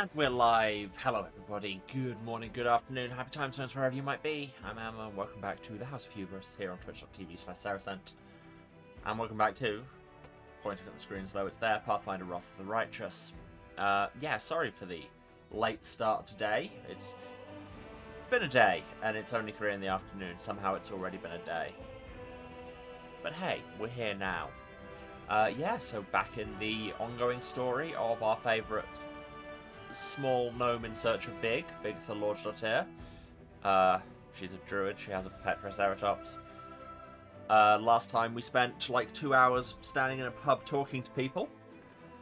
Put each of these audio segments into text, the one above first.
And we're live. Hello everybody, good morning, good afternoon, happy time zones wherever you might be. I'm Emma, and welcome back to the House of Hubris here on twitch.tv/Saracent. And welcome back to, pointing at the screen as though it's there, Pathfinder Wrath of the Righteous. Yeah, sorry for the late start today. It's been a day, and it's only 3 in the afternoon. Somehow it's already been a day. But hey, we're here now. Yeah, so back in the ongoing story of our favourite small gnome in search of Bigitha Lord's-daughter. She's a druid, she has a pet Triceratops. Last time we spent like 2 hours standing in a pub talking to people,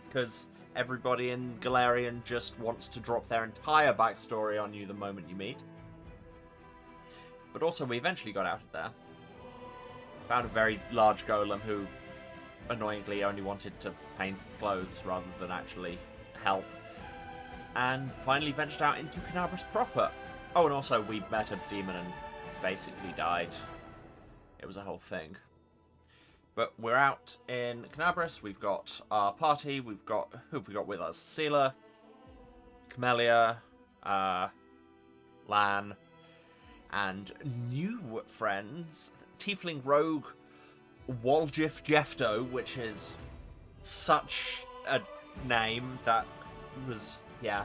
because everybody in Galarian just wants to drop their entire backstory on you the moment you meet. But also we eventually got out of there. Found a very large golem who annoyingly only wanted to paint clothes rather than actually help. And finally ventured out into Canabras proper. Oh, and also we met a demon and basically died. It was a whole thing. But we're out in Canabras. We've got our party. We've got... who have we got with us? Seela, Camellia, Lan, and new friends. Tiefling Rogue Waljif Jefto, which is such a name that was... yeah,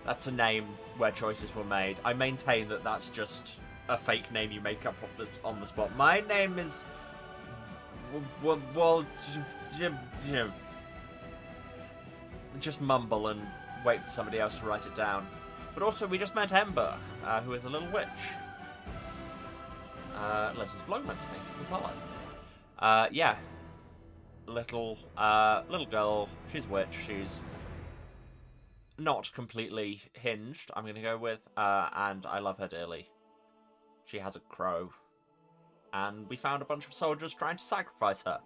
that's a name where choices were made. I maintain that that's just a fake name you make up on the spot. My name is... well, just mumble and wait for somebody else to write it down. But also, we just met Ember, who is a little witch. Let us Vlogman's name for the follow. Yeah. Little girl. She's a witch. She's not completely hinged, I'm going to go with, and I love her dearly. She has a crow. And we found a bunch of soldiers trying to sacrifice her,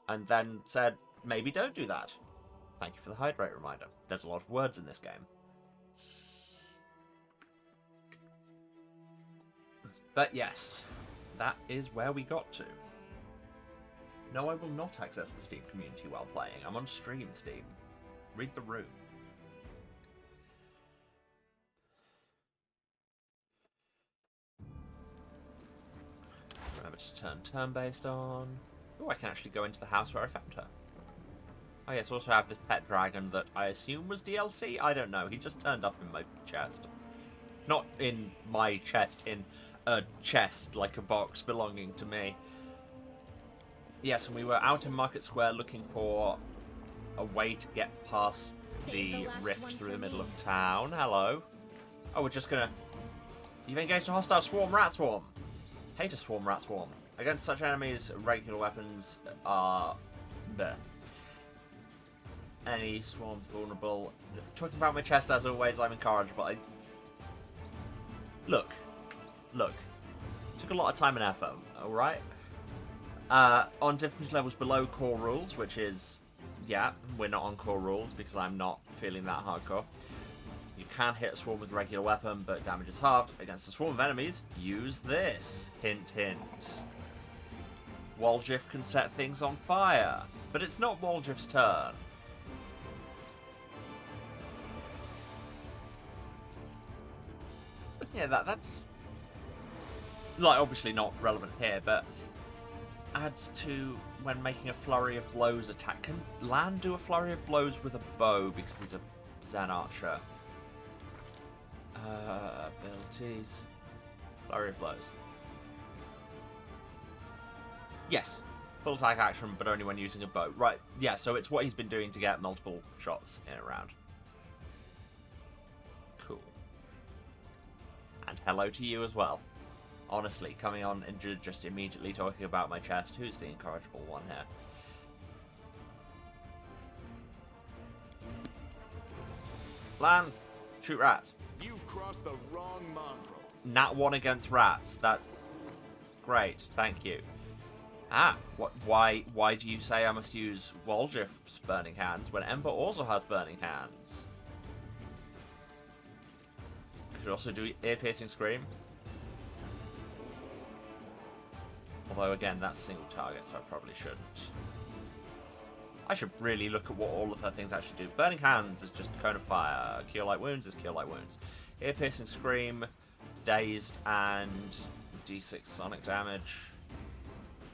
and then said, maybe don't do that. Thank you for the hydrate reminder. There's a lot of words in this game. But yes, that is where we got to. No, I will not access the Steam community while playing. I'm on stream, Steam. Read the room. Remember to turn turn-based on. Oh, I can actually go into the house where I found her. Oh yes, also have this pet dragon that I assume was DLC? I don't know, he just turned up in my chest. Not in my chest, in a chest, like a box belonging to me. Yes, and we were out in Market Square looking for a way to get past the rift through the middle of town. Hello. Oh, we're just gonna... You've engaged a hostile swarm, rat swarm. Hate a swarm, rat swarm. Against such enemies, regular weapons are... bleh. Any swarm vulnerable. Talking about my chest as always, I'm encouraged, but I... Look. Took a lot of time and effort, alright? On difficulty levels below core rules, which is... yeah, we're not on core rules because I'm not feeling that hardcore. You can hit a swarm with a regular weapon, but damage is halved. Against a swarm of enemies, use this. Hint, hint. Waljif can set things on fire, but it's not Waljif's turn. But yeah, that's... like, obviously not relevant here, but adds to when making a flurry of blows attack. Can Lan do a flurry of blows with a bow because he's a Zen archer? Abilities. Flurry of blows. Yes. Full attack action, but only when using a bow. Right, yeah, so it's what he's been doing to get multiple shots in a round. Cool. And hello to you as well. Honestly, coming on and just immediately talking about my chest. Who's the incorrigible one here? Lan, shoot rats. You've crossed the wrong mongrel. Nat 1 against rats. That... great, thank you. Ah, what? Why do you say I must use Waljif's Burning Hands when Ember also has Burning Hands? I could also do Ear-Piercing Scream. Although, again, that's single target, so I probably shouldn't. I should really look at what all of her things actually do. Burning Hands is just Cone of Fire. Cure Light Wounds is Cure Light Wounds. Ear Piercing Scream, Dazed, and D6 Sonic Damage.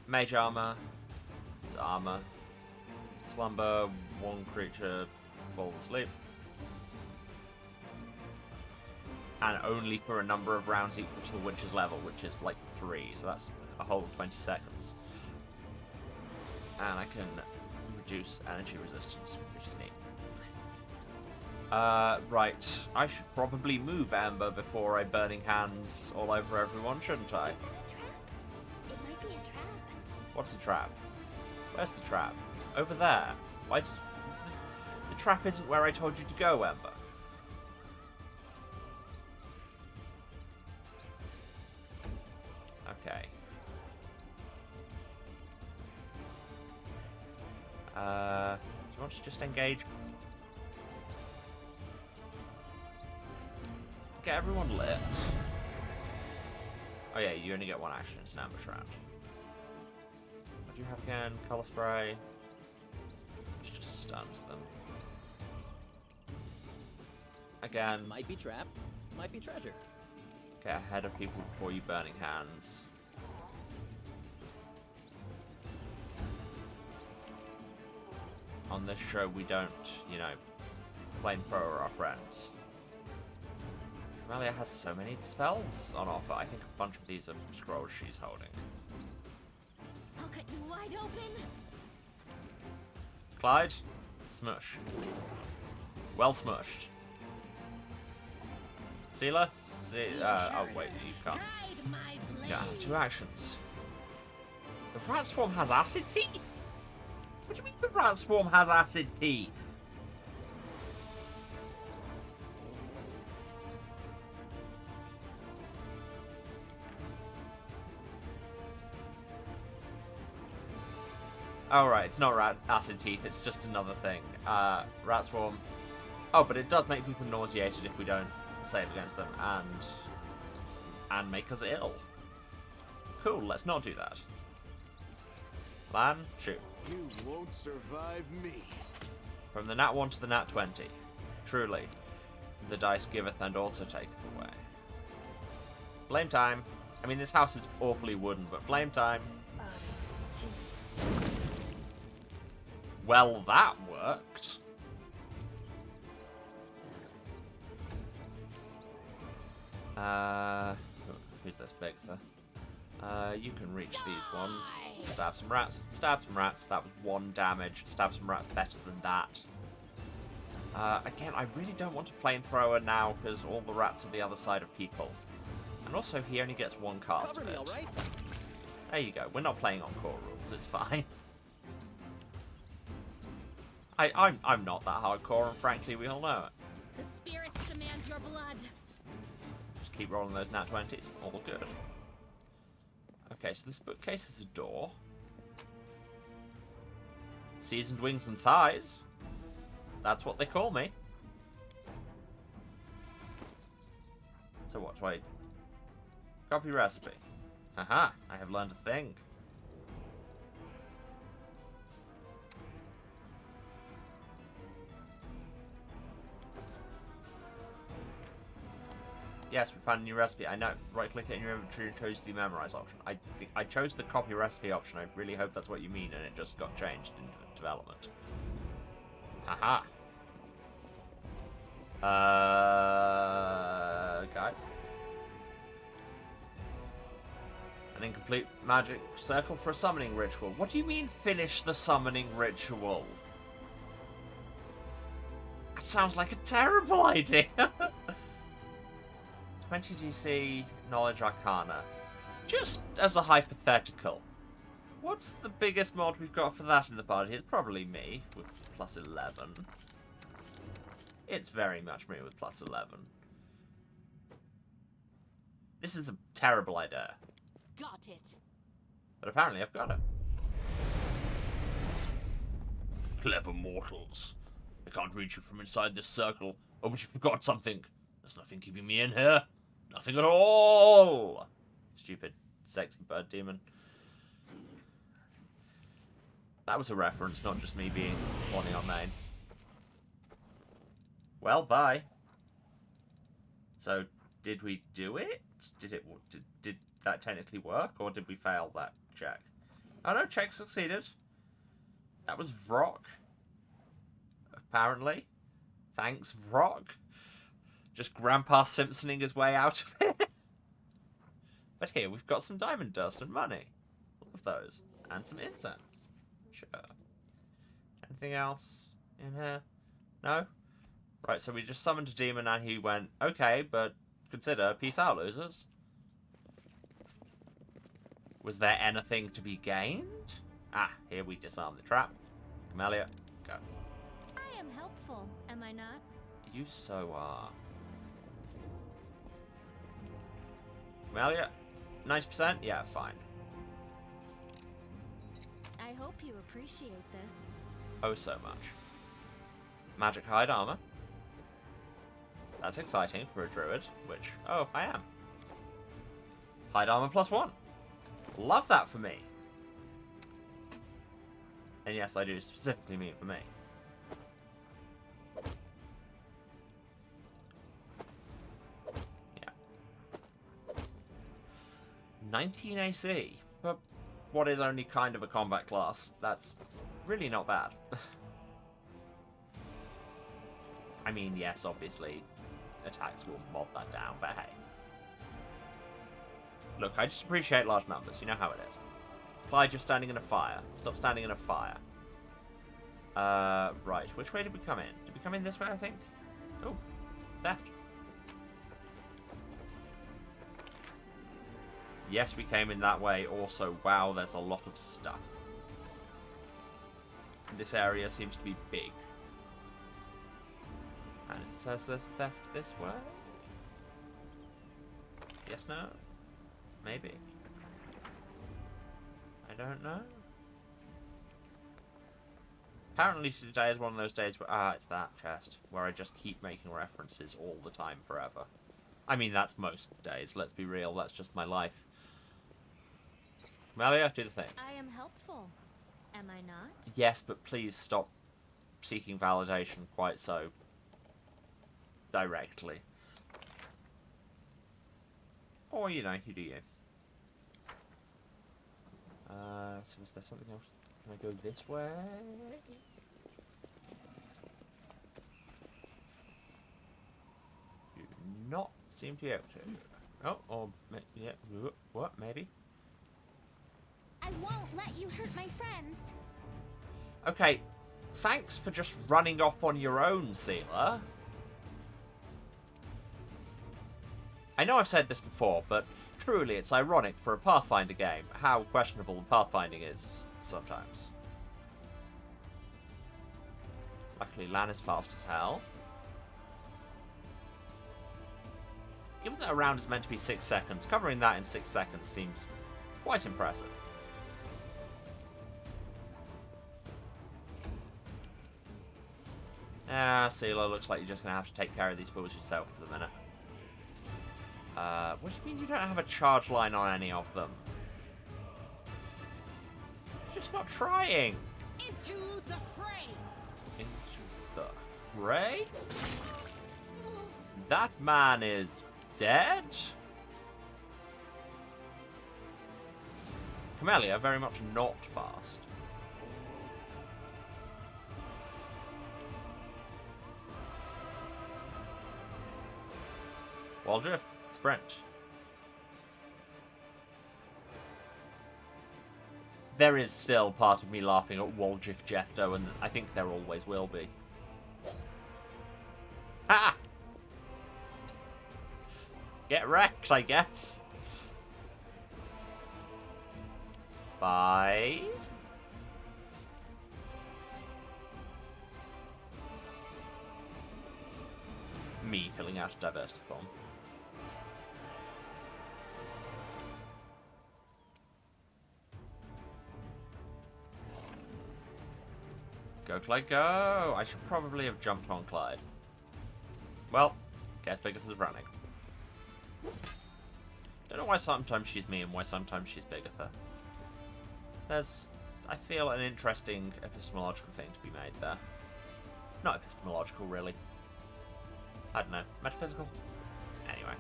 Mage Armor. Armor. Slumber, one creature falls asleep. And only for a number of rounds equal to the Witch's level, which is like 3, so that's a whole 20 seconds. And I can reduce energy resistance, which is neat. Right. I should probably move Amber before I Burning Hands all over everyone, shouldn't I? Is that a trap? It might be a trap. What's the trap? Where's the trap? Over there. Why did... The trap isn't where I told you to go, Amber. Okay. Do you want to just engage? Get everyone lit. Oh yeah, you only get one action. It's an ambush round. What do you have again? Color spray. Which just stuns them. Again. Might be trap, might be treasure. Get ahead of people before you Burning Hands. On this show, we don't, you know, flamethrower our friends. Amelia has so many spells on offer. I think a bunch of these are scrolls she's holding. I'll cut you wide open. Clyde, smush. Well smushed. Sealer? Oh wait, you can't. Guide my blade. Yeah, 2 actions. The rat swarm has acid teeth? What do you mean the rat swarm has acid teeth? Oh right, it's not rat acid teeth, it's just another thing. Rat swarm. Oh, but it does make people nauseated if we don't save against them, and make us ill. Cool, let's not do that. Plan, shoot. You won't survive me. From the nat 1 to the nat 20. Truly, the dice giveth and also taketh away. Flame time. I mean, this house is awfully wooden, but flame time. Well, that worked. Who's this, Bigitha? You can reach these ones. Stab some rats. Stab some rats. That was 1 damage. Stab some rats better than that. Again, I really don't want a flamethrower now because all the rats are the other side of people. And also, he only gets 1 cast of it. Right? There you go. We're not playing on core rules. It's fine. I'm not that hardcore, and frankly, we all know it. The spirits demand your blood. Just keep rolling those nat 20s. All good. Okay, so this bookcase is a door. Seasoned wings and thighs. That's what they call me. So what do I... Copy recipe. Haha, I have learned a thing. Yes, we found a new recipe. I know. Right-click it in your inventory and chose the memorize option. I think I chose the copy recipe option. I really hope that's what you mean, and it just got changed in development. Haha. Guys. An incomplete magic circle for a summoning ritual. What do you mean, finish the summoning ritual? That sounds like a terrible idea. 20 DC, Knowledge Arcana. Just as a hypothetical. What's the biggest mod we've got for that in the party? It's probably me, with plus 11. It's very much me with plus 11. This is a terrible idea. Got it. But apparently I've got it. Clever mortals. I can't reach you from inside this circle. Oh, but you forgot something. There's nothing keeping me in here. Nothing at all. Stupid, sexy bird demon. That was a reference, not just me being horny on main. Well, bye. So, did we do it? Did that technically work, or did we fail that check? Oh no, check succeeded. That was Vrock. Apparently. Thanks, Vrock. Just Grandpa Simpsoning his way out of it. But here, we've got some diamond dust and money. All of those. And some incense. Sure. Anything else in here? No? Right, so we just summoned a demon and he went, okay, but consider, peace out, losers. Was there anything to be gained? Ah, here we disarm the trap. Camellia, go. I am helpful, am I not? You so are. Camellia, 90%? Yeah, fine. I hope you appreciate this. Oh, so much. Magic hide armor. That's exciting for a druid, which, oh, I am. Hide armor +1. Love that for me. And yes, I do specifically mean for me. Yeah. 19 AC. For what is only kind of a combat class, that's really not bad. I mean, yes, obviously, attacks will mod that down, but hey. Look, I just appreciate large numbers. You know how it is. Clyde, you're standing in a fire. Stop standing in a fire. Right. Which way did we come in? Did we come in this way, I think? Oh, theft. Yes, we came in that way. Also, wow, there's a lot of stuff. This area seems to be big. And it says there's theft this way? Yes, no? Maybe. I don't know. Apparently today is one of those days where... it's that chest. Where I just keep making references all the time forever. I mean, that's most days, let's be real. That's just my life. Melia, do the thing. I am helpful, am I not? Yes, but please stop seeking validation quite so directly. Or, you know, you do you. So is there something else? Can I go this way? Do not seem to be able to. Oh, or yeah, what? Maybe. I won't let you hurt my friends. Okay, thanks for just running off on your own, Sealer. I know I've said this before, but truly it's ironic for a Pathfinder game how questionable pathfinding is sometimes. Luckily, Lan is fast as hell. Given that a round is meant to be 6 seconds, covering that in 6 seconds seems quite impressive. Sealer, looks like you're just going to have to take care of these fools yourself for the minute. What do you mean you don't have a charge line on any of them? Just not trying. Into the fray! Into the fray? That man is dead? Camellia, very much not fast. Waldrift, sprint. There is still part of me laughing at Waldrift Jefto, and I think there always will be. Ha! Get wrecked, I guess. Bye. Me filling out a diversity form. Go, Clyde, go! I should probably have jumped on Clyde. Well, guess Bigitha's running. Don't know why sometimes she's me and why sometimes she's Bigitha. There's I feel, an interesting epistemological thing to be made there. Not epistemological, really. I don't know. Metaphysical? Anyway.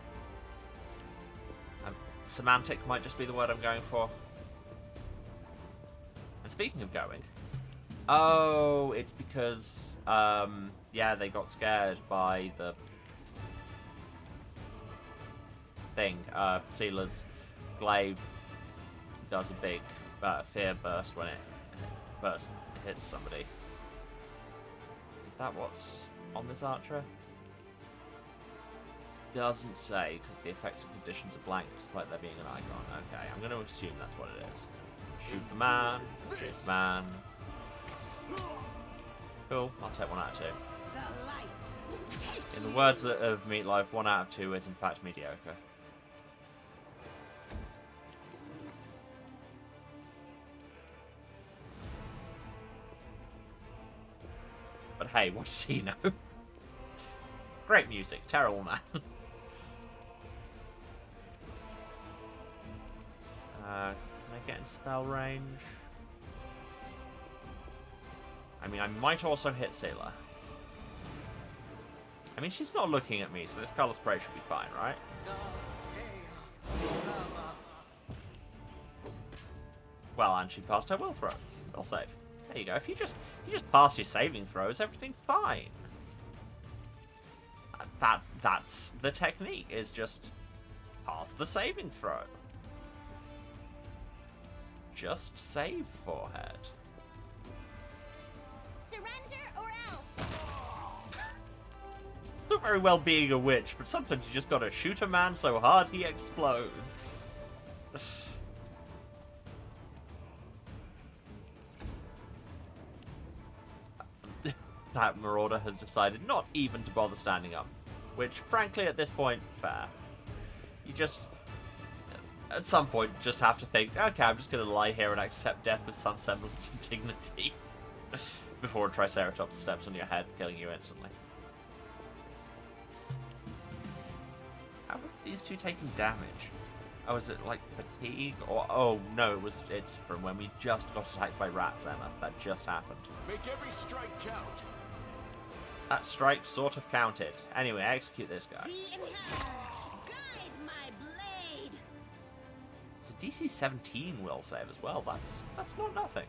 Semantic might just be the word I'm going for. And speaking of going... Oh, it's because... yeah, they got scared by the... thing. Sealer's glaive does a big fear burst when it first hits somebody. Is that what's on this archer? Doesn't say, because the effects and conditions are blank, despite there being an icon. Okay, I'm going to assume that's what it is. Shoot the man, shoot the man. Cool, I'll take 1 out of 2. The light. In the words of Meatloaf, 1 out of 2 is in fact mediocre. But hey, what does he know? Great music, terrible man. Can I get in spell range? I mean, I might also hit Sealer. I mean, she's not looking at me, so this color spray should be fine, right? Well, and she passed her will throw. Will save. There you go. If you just pass your saving throws, everything's fine. That's the technique, is just pass the saving throw. Just save, forehead. Surrender or else. Not very well being a witch, but sometimes you just gotta shoot a man so hard he explodes. That marauder has decided not even to bother standing up. Which, frankly, at this point, fair. You just... At some point, just have to think, okay, I'm just going to lie here and accept death with some semblance of dignity. Before a Triceratops steps on your head, killing you instantly. How are these two taking damage? Oh, is it like fatigue? Or oh no, it's from when we just got attacked by rats, Emma. That just happened. Make every strike count. That strike sort of counted. Anyway, execute this guy. Be in hell. Guide my blade. It's a DC 17 will save as well. That's not nothing.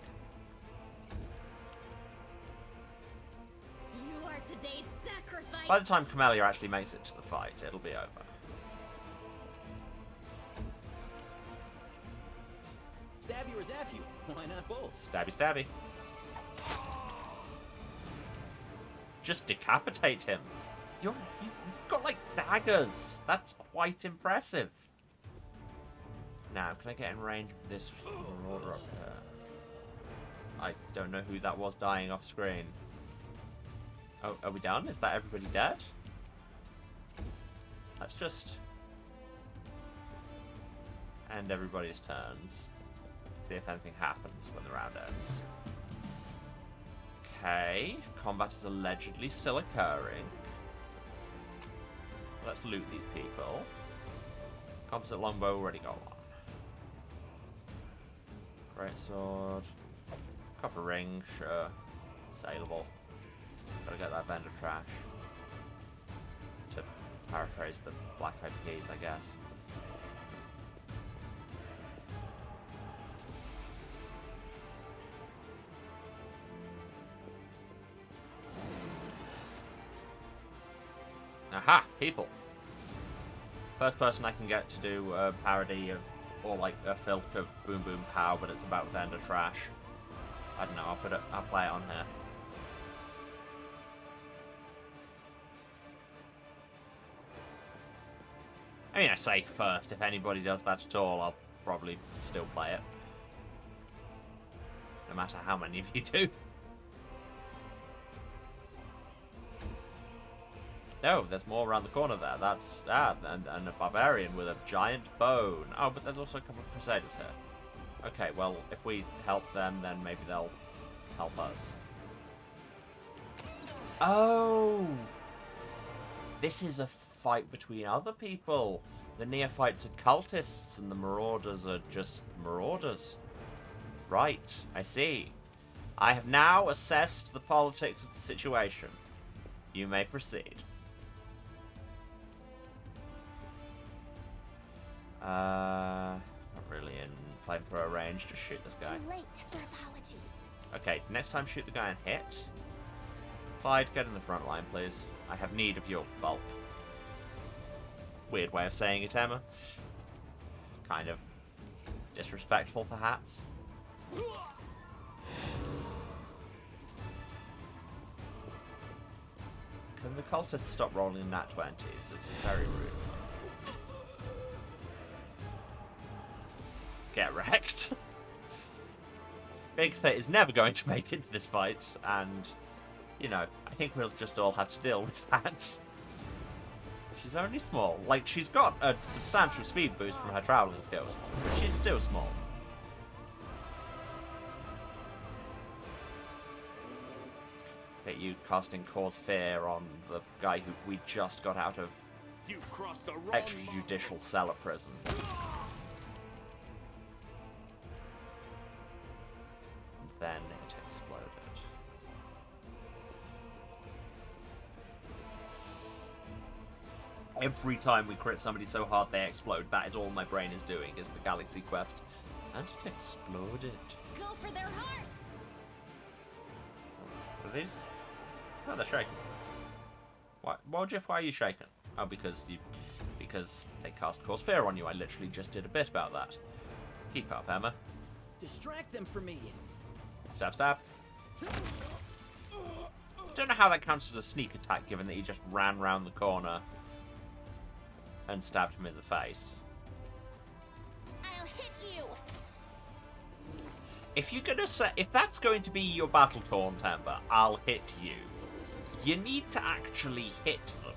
You are today's sacrifice. By the time Camellia actually makes it to the fight, it'll be over. Stab you or zap you? Why not both? Stabby stabby. Just decapitate him. You've got like daggers. That's quite impressive. Now, can I get in range of this marauder up here? I don't know who that was dying off screen. Oh, are we done? Is that everybody dead? Let's just end everybody's turns. See if anything happens when the round ends. Okay, combat is allegedly still occurring. Let's loot these people. Composite longbow already got one. Great sword. Copper ring, sure. Saleable. Gotta get that bend of trash. To paraphrase the Black Eyed Peas, I guess. Aha! People! First person I can get to do a parody of, or like a filk of Boom Boom Pow, but it's about vendor trash. I don't know, I'll play it on here. I mean, I say first, if anybody does that at all, I'll probably still play it. No matter how many of you do. Oh, there's more around the corner there. That's and a barbarian with a giant bone. Oh, but there's also a couple of crusaders here. Okay, well, if we help them, then maybe they'll help us. Oh! This is a fight between other people. The neophytes are cultists, and the marauders are just marauders. Right, I see. I have now assessed the politics of the situation. You may proceed. Not really in flamethrower range. Just shoot this guy. Too late for apologies. Okay, next time shoot the guy and hit. Clyde, get in the front line, please. I have need of your bulk. Weird way of saying it, Emma. Kind of disrespectful, perhaps. Can the cultists stop rolling nat 20s? It's very rude. Get wrecked. Bigitha is never going to make it to this fight, and, you know, I think we'll just all have to deal with that. She's only small. Like, she's got a substantial speed boost from her traveling skills, but she's still small. Get you casting Cause Fear on the guy who we just got out of You've crossed the wrong extrajudicial cellar prison. And then it exploded. Every time we crit somebody so hard they explode, that is all my brain is doing, is the galaxy quest. And it exploded. Go for their hearts. Are these? Oh, they're shaking. Why? Well, Jeff, why are you shaking? Oh, because they cast Cause Fear on you. I literally just did a bit about that. Keep up, Emma. Distract them for me. Stab, stab. Don't know how that counts as a sneak attack, given that he just ran round the corner and stabbed him in the face. I'll hit you. If you're gonna say, if that's going to be your battle taunt, Ember, I'll hit you. You need to actually hit them.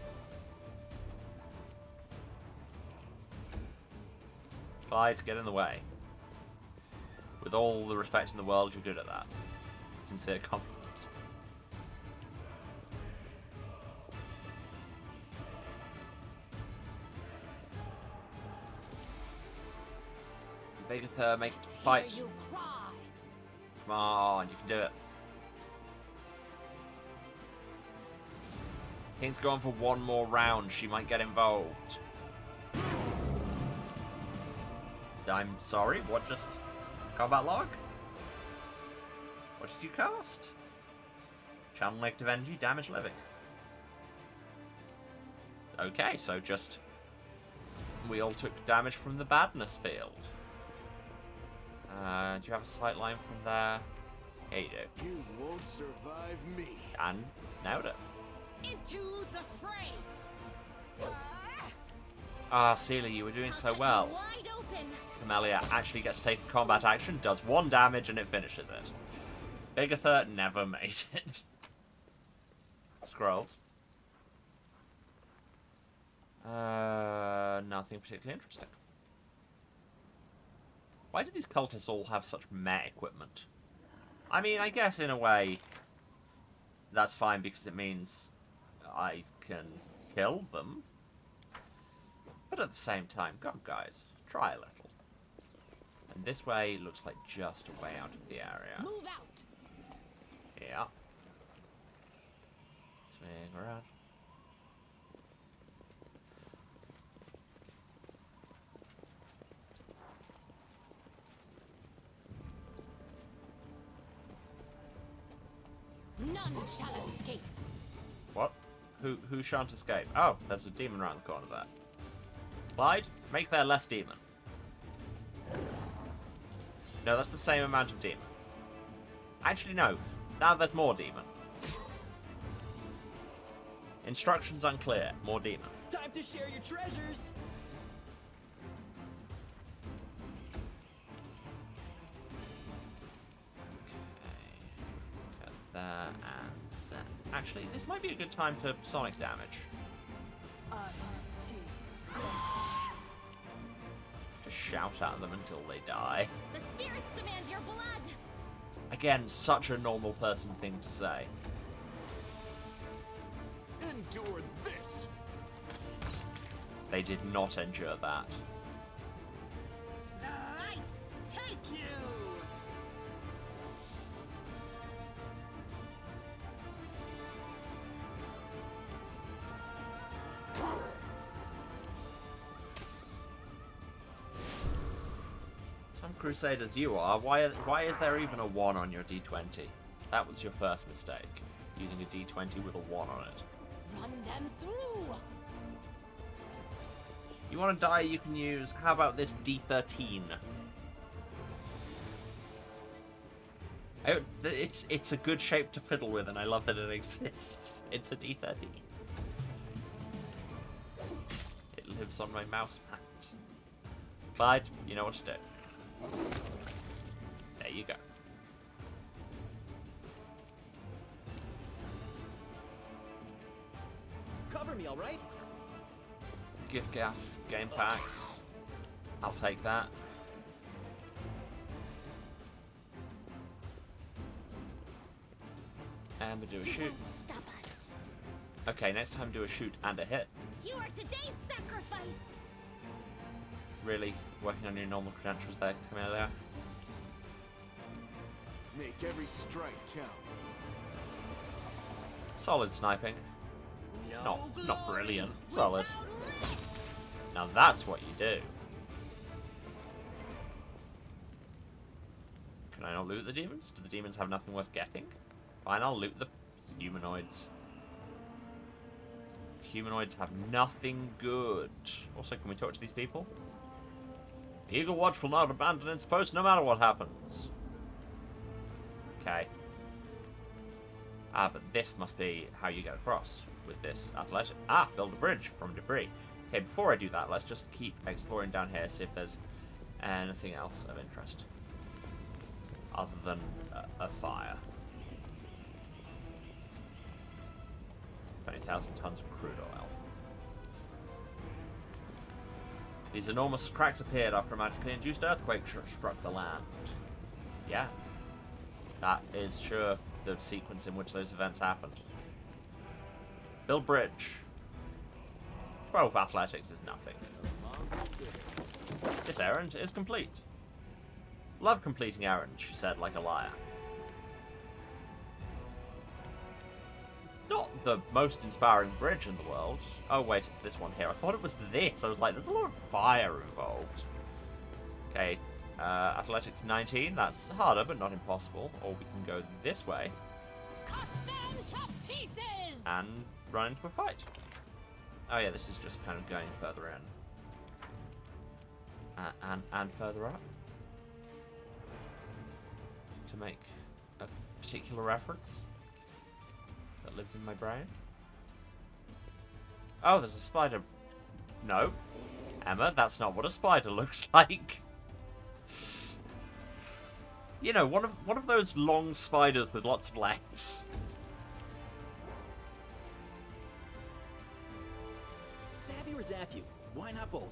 Clyde, get in the way. With all the respect in the world, you're good at that. Sincere compliment. Bigitha, make it fight. Hear you cry. Come on, you can do it. King's going for one more round. She might get involved. I'm sorry, what just... Combat log? What did you cast? Channel negative energy, damage living. Okay, so just... We all took damage from the badness field. Do you have a sight line from there? Yeah, you do. You won't survive me. And nailed it. Into the fray. Ah, Celia, you were doing so well. Wide open. Camellia actually gets to take a combat action, does 1 damage, and it finishes it. Bigitha never made it. Scrolls. Nothing particularly interesting. Why do these cultists all have such meh equipment? I mean, I guess in a way, that's fine because it means I can kill them. But at the same time, come on guys, try a little. And this way looks like just a way out of the area. Move out. Yeah. Swing around. None shall escape. What? Who shan't escape? Oh, there's a demon around the corner there. Clyde, make there less demon. No, that's the same amount of demon. Actually, no. Now there's more demon. Instructions unclear. More demon. Time to share your treasures. Okay. Cut that and set. Actually, this might be a good time to sonic damage. Just shout at them until they die. The spirits demand your blood. Again, such a normal person thing to say. Endure this. They did not endure that. Right, take you. I'm Crusader as you are. Why is there even a 1 on your D20? That was your first mistake. Using a D20 with a 1 on it. Run them through. You want to die, you can use... How about this D13? It's a good shape to fiddle with, and I love that it exists. It's a D13. It lives on my mouse pad. Clyde, you know what to do. There you go. Cover me, all right? Gift gaff, game facts. I'll take that. And we do a You shoot. won't stop us. Okay, next time do a shoot and a hit. You are today's sacrifice. Really working on your normal credentials there, come out there. Make every strike count. Solid sniping. No Not glory brilliant. Solid. without risk. Now that's what you do. Can I not loot the demons? Do the demons have nothing worth getting? Fine, I'll loot the humanoids. Humanoids have nothing good. Also, can we talk to these people? The Eagle Watch will not abandon its post no matter what happens. Okay. But this must be how you get across with this athletic. Build a bridge from debris. Okay, before I do that, let's just keep exploring down here, see if there's anything else of interest. Other than a fire. 20,000 tons of crude oil. These enormous cracks appeared after a magically induced earthquake struck the land. Yeah. That is sure the sequence in which those events happened. Build bridge. 12 athletics is nothing. This errand is complete. Love completing errands, she said like a liar. Not the most inspiring bridge in the world. Oh wait, it's this one here. I thought it was this. I was like, there's a lot of fire involved. Okay, athletics 19. That's harder, but not impossible. Or we can go this way. Cut them to pieces. And run into a fight. Oh yeah, this is just kind of going further in. And further up. To make a particular reference that lives in my brain. Oh, there's a spider. No. Emma, that's not what a spider looks like. You know, one of those long spiders with lots of legs. Stab you or zap you? Why not both?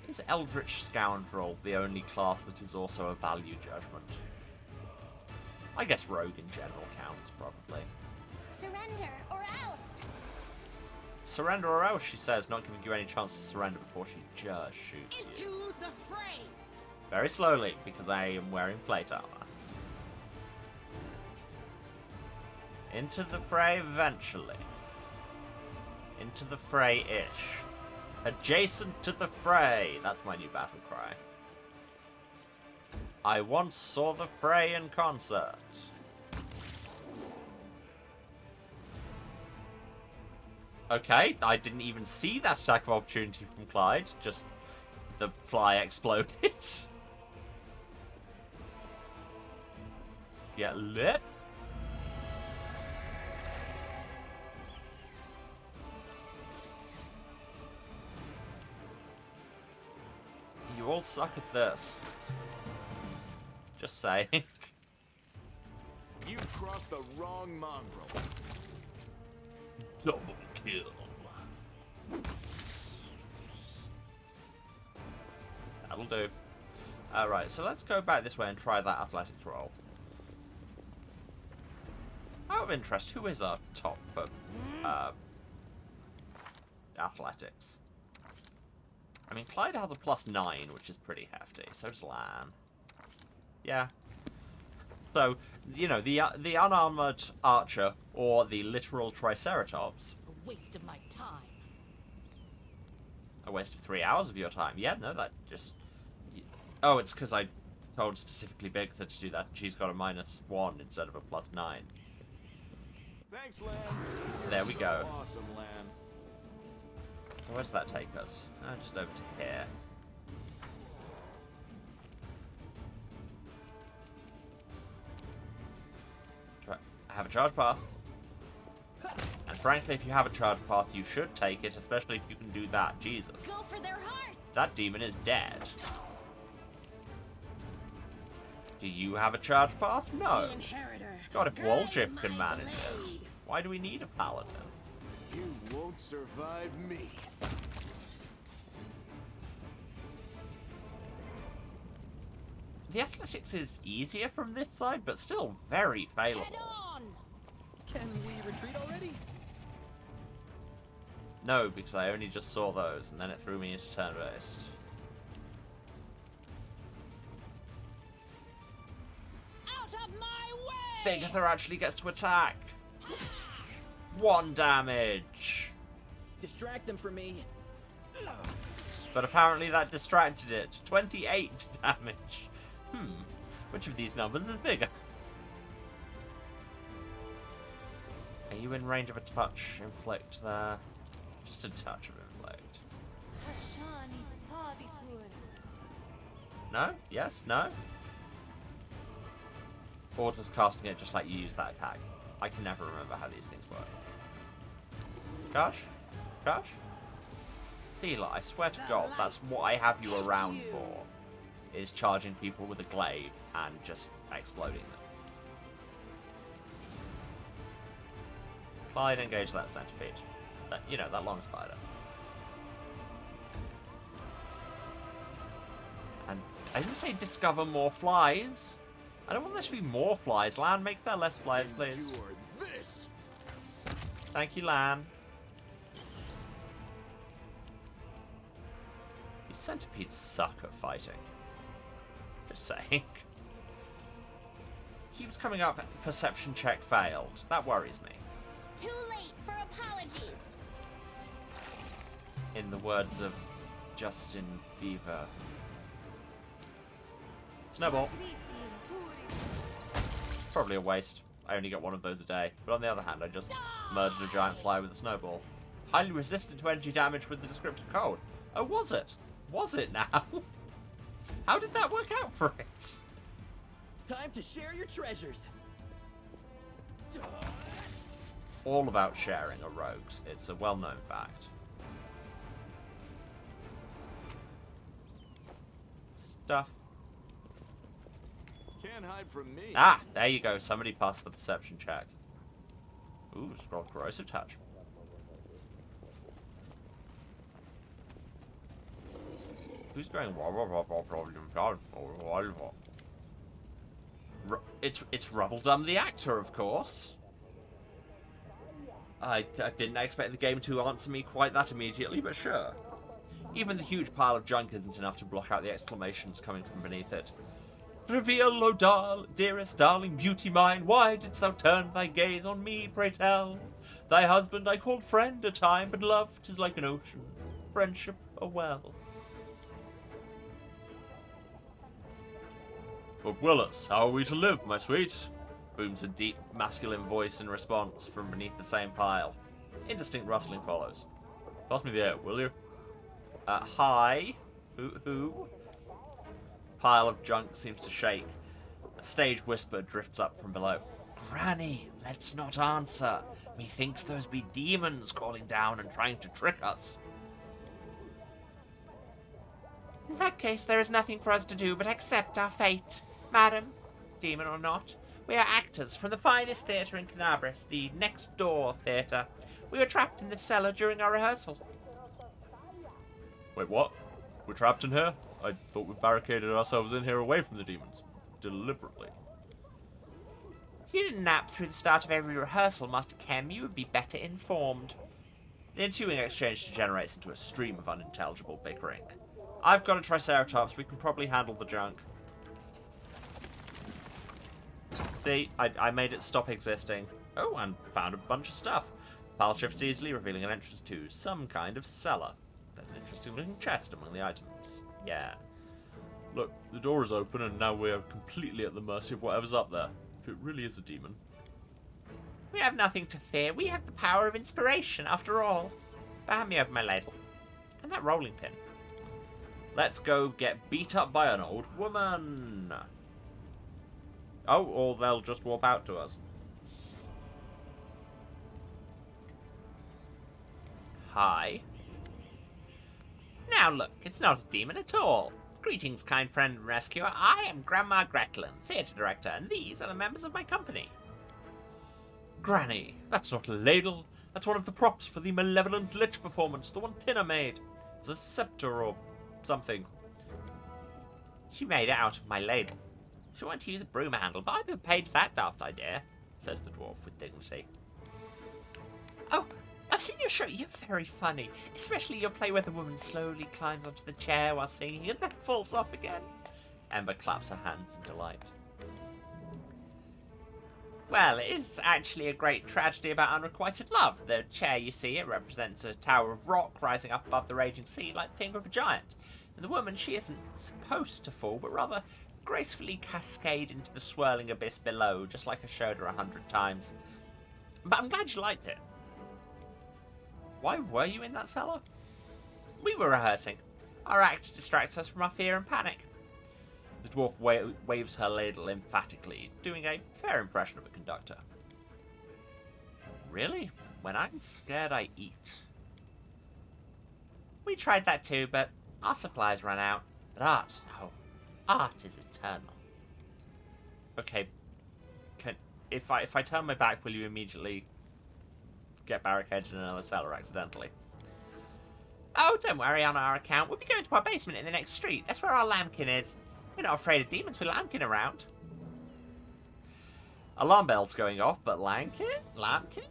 Is Eldritch Scoundrel the only class that is also a value judgment? I guess Rogue in general counts, probably. Surrender or else. Surrender or else, she says, not giving you any chance to surrender before she just shoots you. Into the fray. Very slowly, because I am wearing plate armor. Into the fray eventually. Into the fray-ish. Adjacent to the fray. That's my new battle cry. I once saw the fray in concert. Okay, I didn't even see that stack of opportunity from Clyde. Just the fly exploded. Get lit. You all suck at this. Just saying. You've crossed the wrong mongrel. Double kill. That'll do. Alright, so let's go back this way and try that athletics roll. Out of interest, who is our top of athletics? I mean, Clyde has a +9, which is pretty hefty. So does Lan. Yeah. So, you know, the unarmored archer or the literal triceratops waste of my time. A waste of 3 hours of your time. Yeah, no, that just... Oh, it's because I told specifically Bigitha to do that. She's got a -1 instead of a +9. Thanks, Lan. There we go. So awesome, Lan. So where does that take us? Just over to here. I have a charge path. And frankly, if you have a charge path, you should take it, especially if you can do that. Jesus. Go for their hearts! That demon is dead. Do you have a charge path? No. The inheritor. God, if Guide Walchip my can manage it, blade. why do we need a paladin? You won't survive me. The athletics is easier from this side, but still very Head failable. on! Can we retreat already? No, because I only just saw those, and then it threw me into turn-based. Out of my way! Bigitha actually gets to attack! 1 damage! Distract them from me. But apparently that distracted it. 28 damage. Which of these numbers is bigger? Are you in range of a touch inflict there? Just a touch of inflict. No? Yes? No? Or does casting it just let you use that attack? I can never remember how these things work. Gosh? Gosh? Seela, I swear to God, that's what I have you around for. Is charging people with a glaive and just exploding them. Clyde, engage that centipede. That, you know, that long spider. And I didn't say discover more flies. I don't want there to be more flies. Lan, make there less flies, please. Endure this. Thank you, Lan. These centipedes suck at fighting. Just saying. Keeps coming up, perception check failed. That worries me. Too late for apologies. In the words of Justin Bieber. Snowball. Probably a waste. I only get 1 of those a day. But on the other hand, I just murdered a giant fly with a snowball. Highly resistant to energy damage with the descriptive code. Oh, was it? Was it now? How did that work out for it? Time to share your treasures. All about sharing are rogues. It's a well-known fact. Stuff. Can't hide from me. Ah, there you go. Somebody passed the perception check. Ooh, scroll corrosive touch. Who's going? It's Rubbledum the actor, of course. I didn't expect the game to answer me quite that immediately, but sure. Even the huge pile of junk isn't enough to block out the exclamations coming from beneath it. Reveal, O dearest darling beauty mine, why didst thou turn thy gaze on me, pray tell? Thy husband I called friend a time, but love 'tis like an ocean, friendship a well. But Willis, how are we to live, my sweet? Booms a deep, masculine voice in response from beneath the same pile. Indistinct rustling follows. Pass me the air, will you? Hi? Who? Pile of junk seems to shake. A stage whisper drifts up from below. Granny, let's not answer. Methinks those be demons calling down and trying to trick us. In that case, there is nothing for us to do but accept our fate. Madam, demon or not, we are actors from the finest theatre in Canabris, the Next Door Theatre. We were trapped in this cellar during our rehearsal. Wait, what? We're trapped in here? I thought we barricaded ourselves in here away from the demons. Deliberately. If you didn't nap through the start of every rehearsal, Master Kem, you would be better informed. The ensuing exchange degenerates into a stream of unintelligible bickering. I've got a Triceratops, we can probably handle the junk. See, I made it stop existing. Oh, and found a bunch of stuff. Pile shifts easily, revealing an entrance to some kind of cellar. There's an interesting looking chest among the items. Yeah. Look, the door is open and now we're completely at the mercy of whatever's up there. If it really is a demon. We have nothing to fear. We have the power of inspiration, after all. Hand me over my ladle. And that rolling pin. Let's go get beat up by an old woman. Oh, or they'll just warp out to us. Hi. Now look, it's not a demon at all. Greetings, kind friend and rescuer. I am Grandma Gretlin, theatre director, and these are the members of my company. Granny, that's not a ladle. That's one of the props for the malevolent lich performance, the one Tina made. It's a scepter or something. She made it out of my ladle. She wanted to use a broom handle, but I've been paid to that daft idea, says the dwarf with dignity. Oh, I've seen your show. You're very funny, especially your play where the woman slowly climbs onto the chair while singing and then falls off again. Ember claps her hands in delight. Well, it is actually a great tragedy about unrequited love. The chair you see, it represents a tower of rock rising up above the raging sea like the finger of a giant. And the woman, she isn't supposed to fall, but rather gracefully cascade into the swirling abyss below, just like I showed her 100 times. But I'm glad you liked it. Why were you in that cellar? We were rehearsing. Our act distracts us from our fear and panic. The dwarf waves her ladle emphatically, doing a fair impression of a conductor. Really? When I'm scared, I eat. We tried that too, but our supplies ran out. But art, oh, art is eternal. Okay, if I turn my back, will you immediately get barricaded in another cellar accidentally? Oh, don't worry on our account. We'll be going to our basement in the next street. That's where our lambkin is. We're not afraid of demons with lambkin around. Alarm bell's going off, but Lambkin? Lambkin,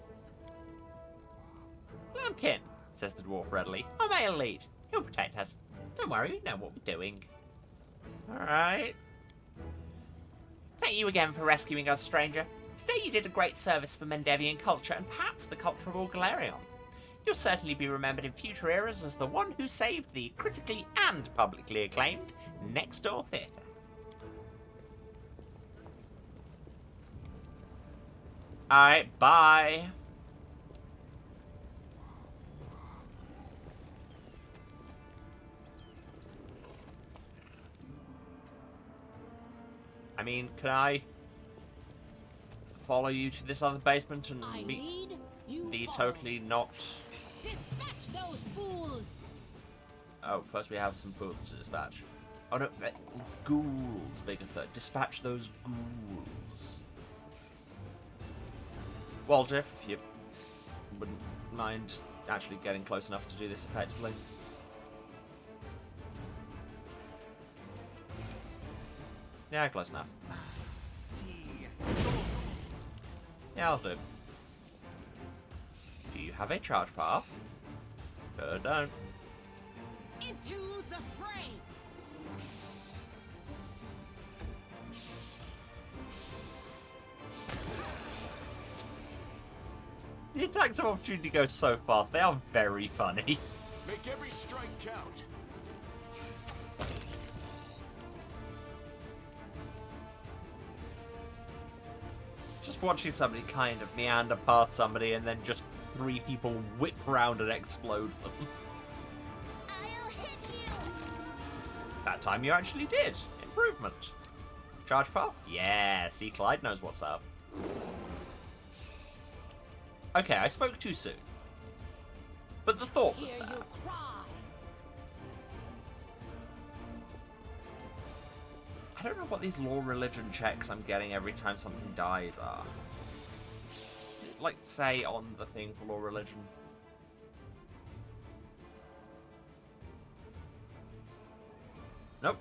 says the dwarf readily. Our male lead. He'll protect us. Don't worry, we know what we're doing. Alright. Thank you again for rescuing us, stranger. Today you did a great service for Mendevian culture and perhaps the culture of all Galarion. You'll certainly be remembered in future eras as the one who saved the critically and publicly acclaimed Next Door Theatre. Alright, bye. I mean, can I follow you to this other basement and I be lead, you the follow. totally not... Dispatch those fools! Oh, first we have some fools to dispatch. Oh no, ghouls, Bigitha. Dispatch those ghouls. Well, Jeff, if you wouldn't mind actually getting close enough to do this effectively. Yeah, close enough. Yeah, I'll do. Do you have a charge path? Sure don't. Into the fray! The attacks of opportunity go so fast, they are very funny. Make every strike count. Just watching somebody kind of meander past somebody and then just 3 people whip round and explode them. I'll hit you! That time you actually did. Improvement. Charge path? Yeah, see, Clyde knows what's up. Okay, I spoke too soon. But the thought was Hear there. you cry! I don't know what these law religion checks I'm getting every time something dies are. Like, say, on the thing for law religion. Nope.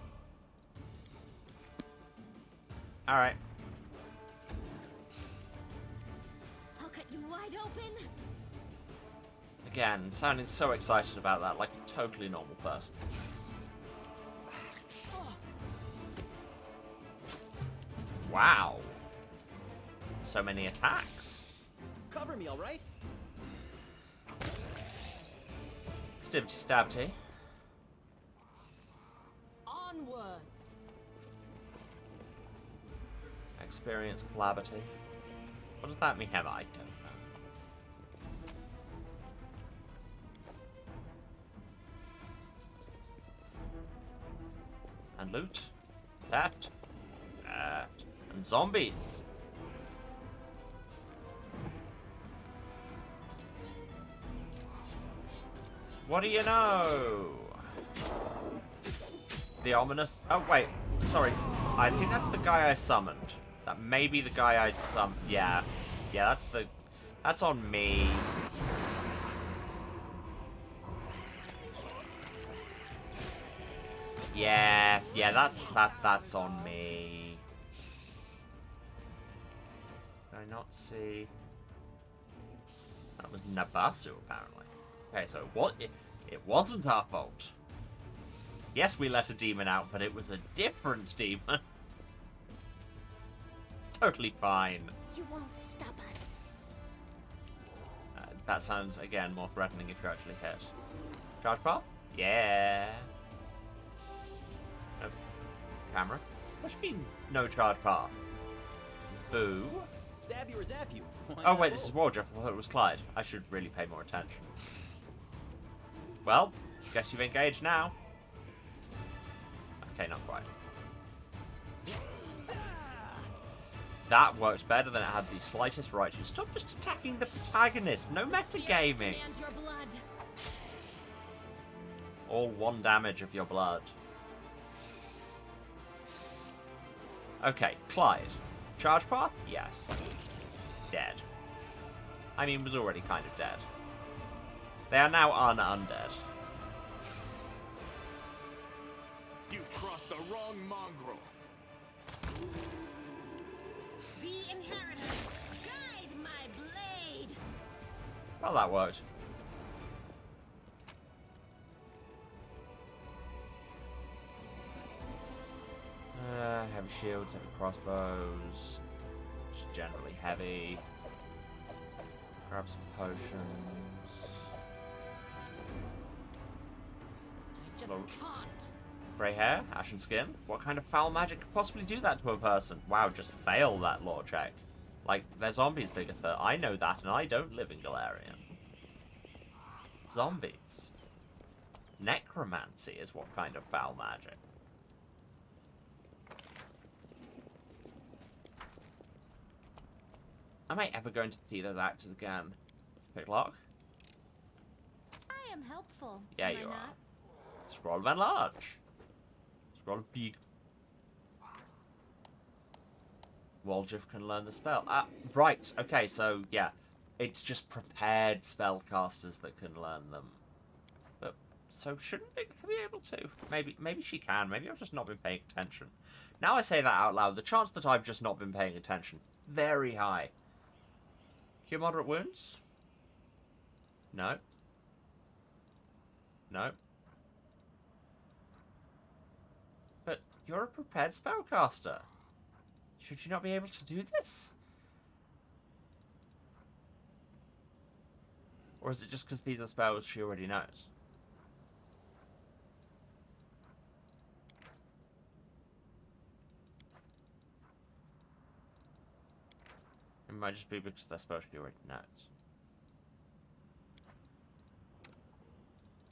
Alright. I'll cut you wide open. Again, sounding so excited about that, like a totally normal person. Wow. So many attacks. Cover me, all right? Stivty stabty. Onwards. Experience calamity. What does that mean? I don't know. And loot. Theft. Theft. And zombies. What do you know? The ominous... Oh, wait. Sorry. I think that's the guy I summoned. That may be the guy I summoned. Yeah. Yeah, that's the... That's on me. Yeah. Yeah, that's on me. Did I not see... That was Nabasu, apparently. Okay, so it wasn't our fault. Yes, we let a demon out, but it was a different demon. It's totally fine. You won't stop us. That sounds, again, more threatening if you're actually hit. Charge path? Yeah. No. Camera? What do you mean, no charge path? Boo. Stab you or zap you. Why Oh, not wait, this is both? Wardruff. I thought it was Clyde. I should really pay more attention. Well, guess you've engaged now. Okay, not quite. That worked better than it had the slightest right to. Stop just attacking the protagonist. No metagaming. Demand your blood. All 1 damage of your blood. Okay, Clyde. Charge path? Yes. Dead. I mean, was already kind of dead. They are now undead. You've crossed the wrong mongrel. The inheritor. Guide my blade. Well, that worked. Heavy shields, heavy crossbows. Just generally heavy. Grab some potions. I just Well- can't. Grey hair, ashen skin. What kind of foul magic could possibly do that to a person? Wow, just fail that lore check. Like, they're zombies, Bigitha. I know that, and I don't live in Galarian. Zombies. Necromancy is what kind of foul magic. Am I ever going to see those actors again? Picklock? I am helpful. Yeah, am I you are. not? Scroll of enlarge. Scroll of big. Waldriff can learn the spell. Right. Okay, so yeah, it's just prepared spellcasters that can learn them. But so shouldn't Bigitha be able to? Maybe she can. Maybe I've just not been paying attention. Now I say that out loud, the chance that I've just not been paying attention, very high. Cure moderate wounds? No. No. But you're a prepared spellcaster. Should you not be able to do this? Or is it just because these are spells she already knows? It might just be because they're spells she already knows.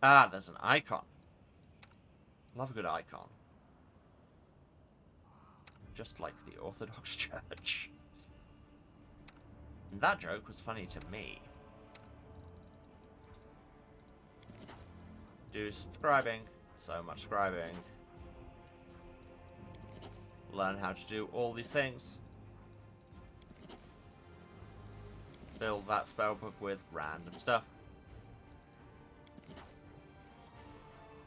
Ah, there's an icon. Love a good icon. Just like the Orthodox Church. And that joke was funny to me. Do scribing. So much scribing. Learn how to do all these things. Build that spellbook with random stuff.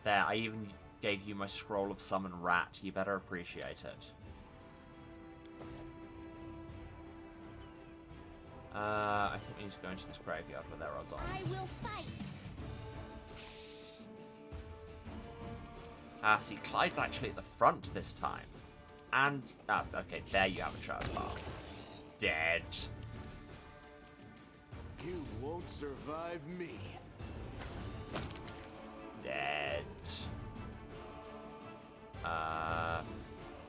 There, I even gave you my scroll of summon rat. You better appreciate it. I think we need to go into this graveyard where there are zombies. I will fight. Ah, see, Clyde's actually at the front this time. And, okay, there you have a charge path. Dead. You won't survive me. dead.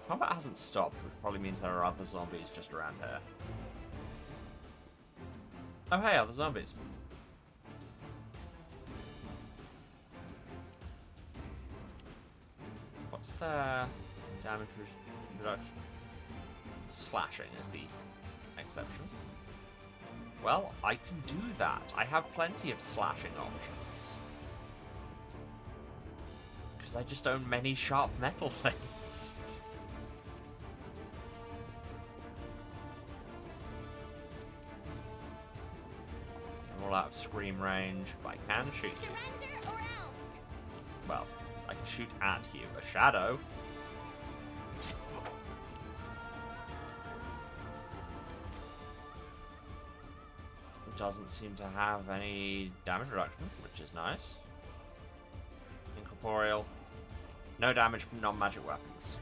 Combat hasn't stopped, which probably means there are other zombies just around here. Oh hey, other zombies. What's their damage reduction? Slashing is the exception. Well, I can do that. I have plenty of slashing options. Because I just own many sharp metal things. I'm all out of scream range, but I can shoot you. Surrender or else. Well, I can shoot at you. A shadow. Doesn't seem to have any damage reduction, which is nice. Incorporeal. No damage from non-magic weapons.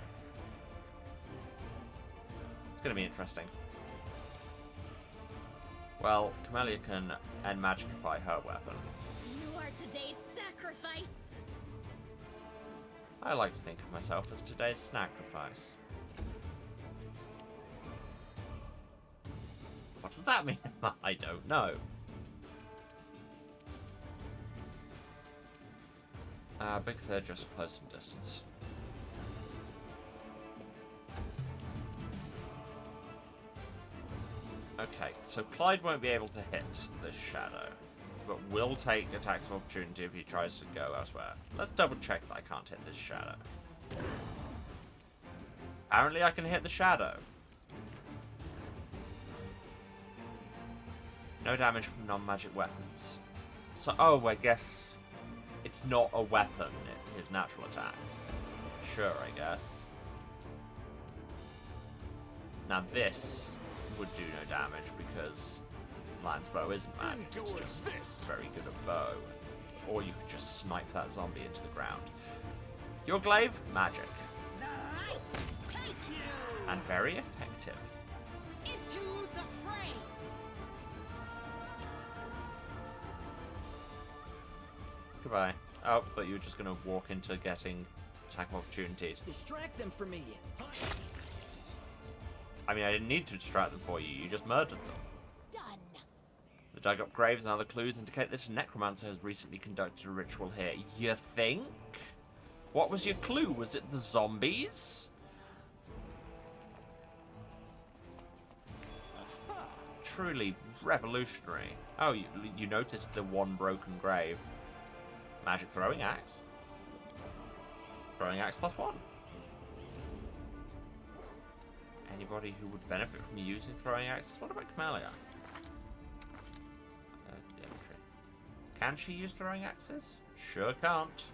It's going to be interesting. Well, Camellia can end magicify her weapon. You are today's sacrifice. I like to think of myself as today's sacrifice. What does that mean? I don't know. Bigitha just close some distance. Okay, so Clyde won't be able to hit this shadow, but will take attacks of opportunity if he tries to go elsewhere. Let's double check that I can't hit this shadow. Apparently I can hit the shadow. No damage from non-magic weapons. So, oh, I guess it's not a weapon, his natural attacks. Sure, I guess. Now this would do no damage because Lion's bow isn't magic, it's just very good at bow. Or you could just snipe that zombie into the ground. Your glaive, magic. The light, take you And very effective. into the fray. Goodbye. Oh, thought you were just going to walk into getting attack of opportunities. Distract them for me. I mean, I didn't need to distract them for you, you just murdered them. Done. The dug up graves and other clues indicate this necromancer has recently conducted a ritual here. You think? What was your clue? Was it the zombies? Truly revolutionary. Oh, you noticed the one broken grave. Magic throwing axe. Throwing axe +1. Anybody who would benefit from using throwing axes? What about Camellia? Can she use throwing axes? Sure can't.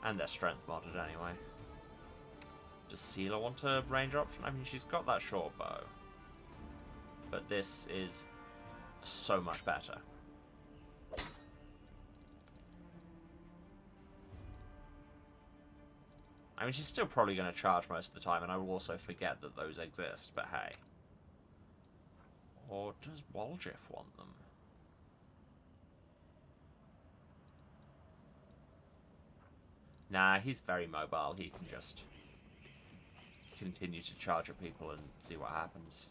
And they're strength modded anyway. Does Seela want a range option? I mean, she's got that short bow. But this is so much better. I mean, she's still probably going to charge most of the time, and I will also forget that those exist, but hey. Or does Waljif want them? Nah, he's very mobile. He can just continue to charge at people and see what happens.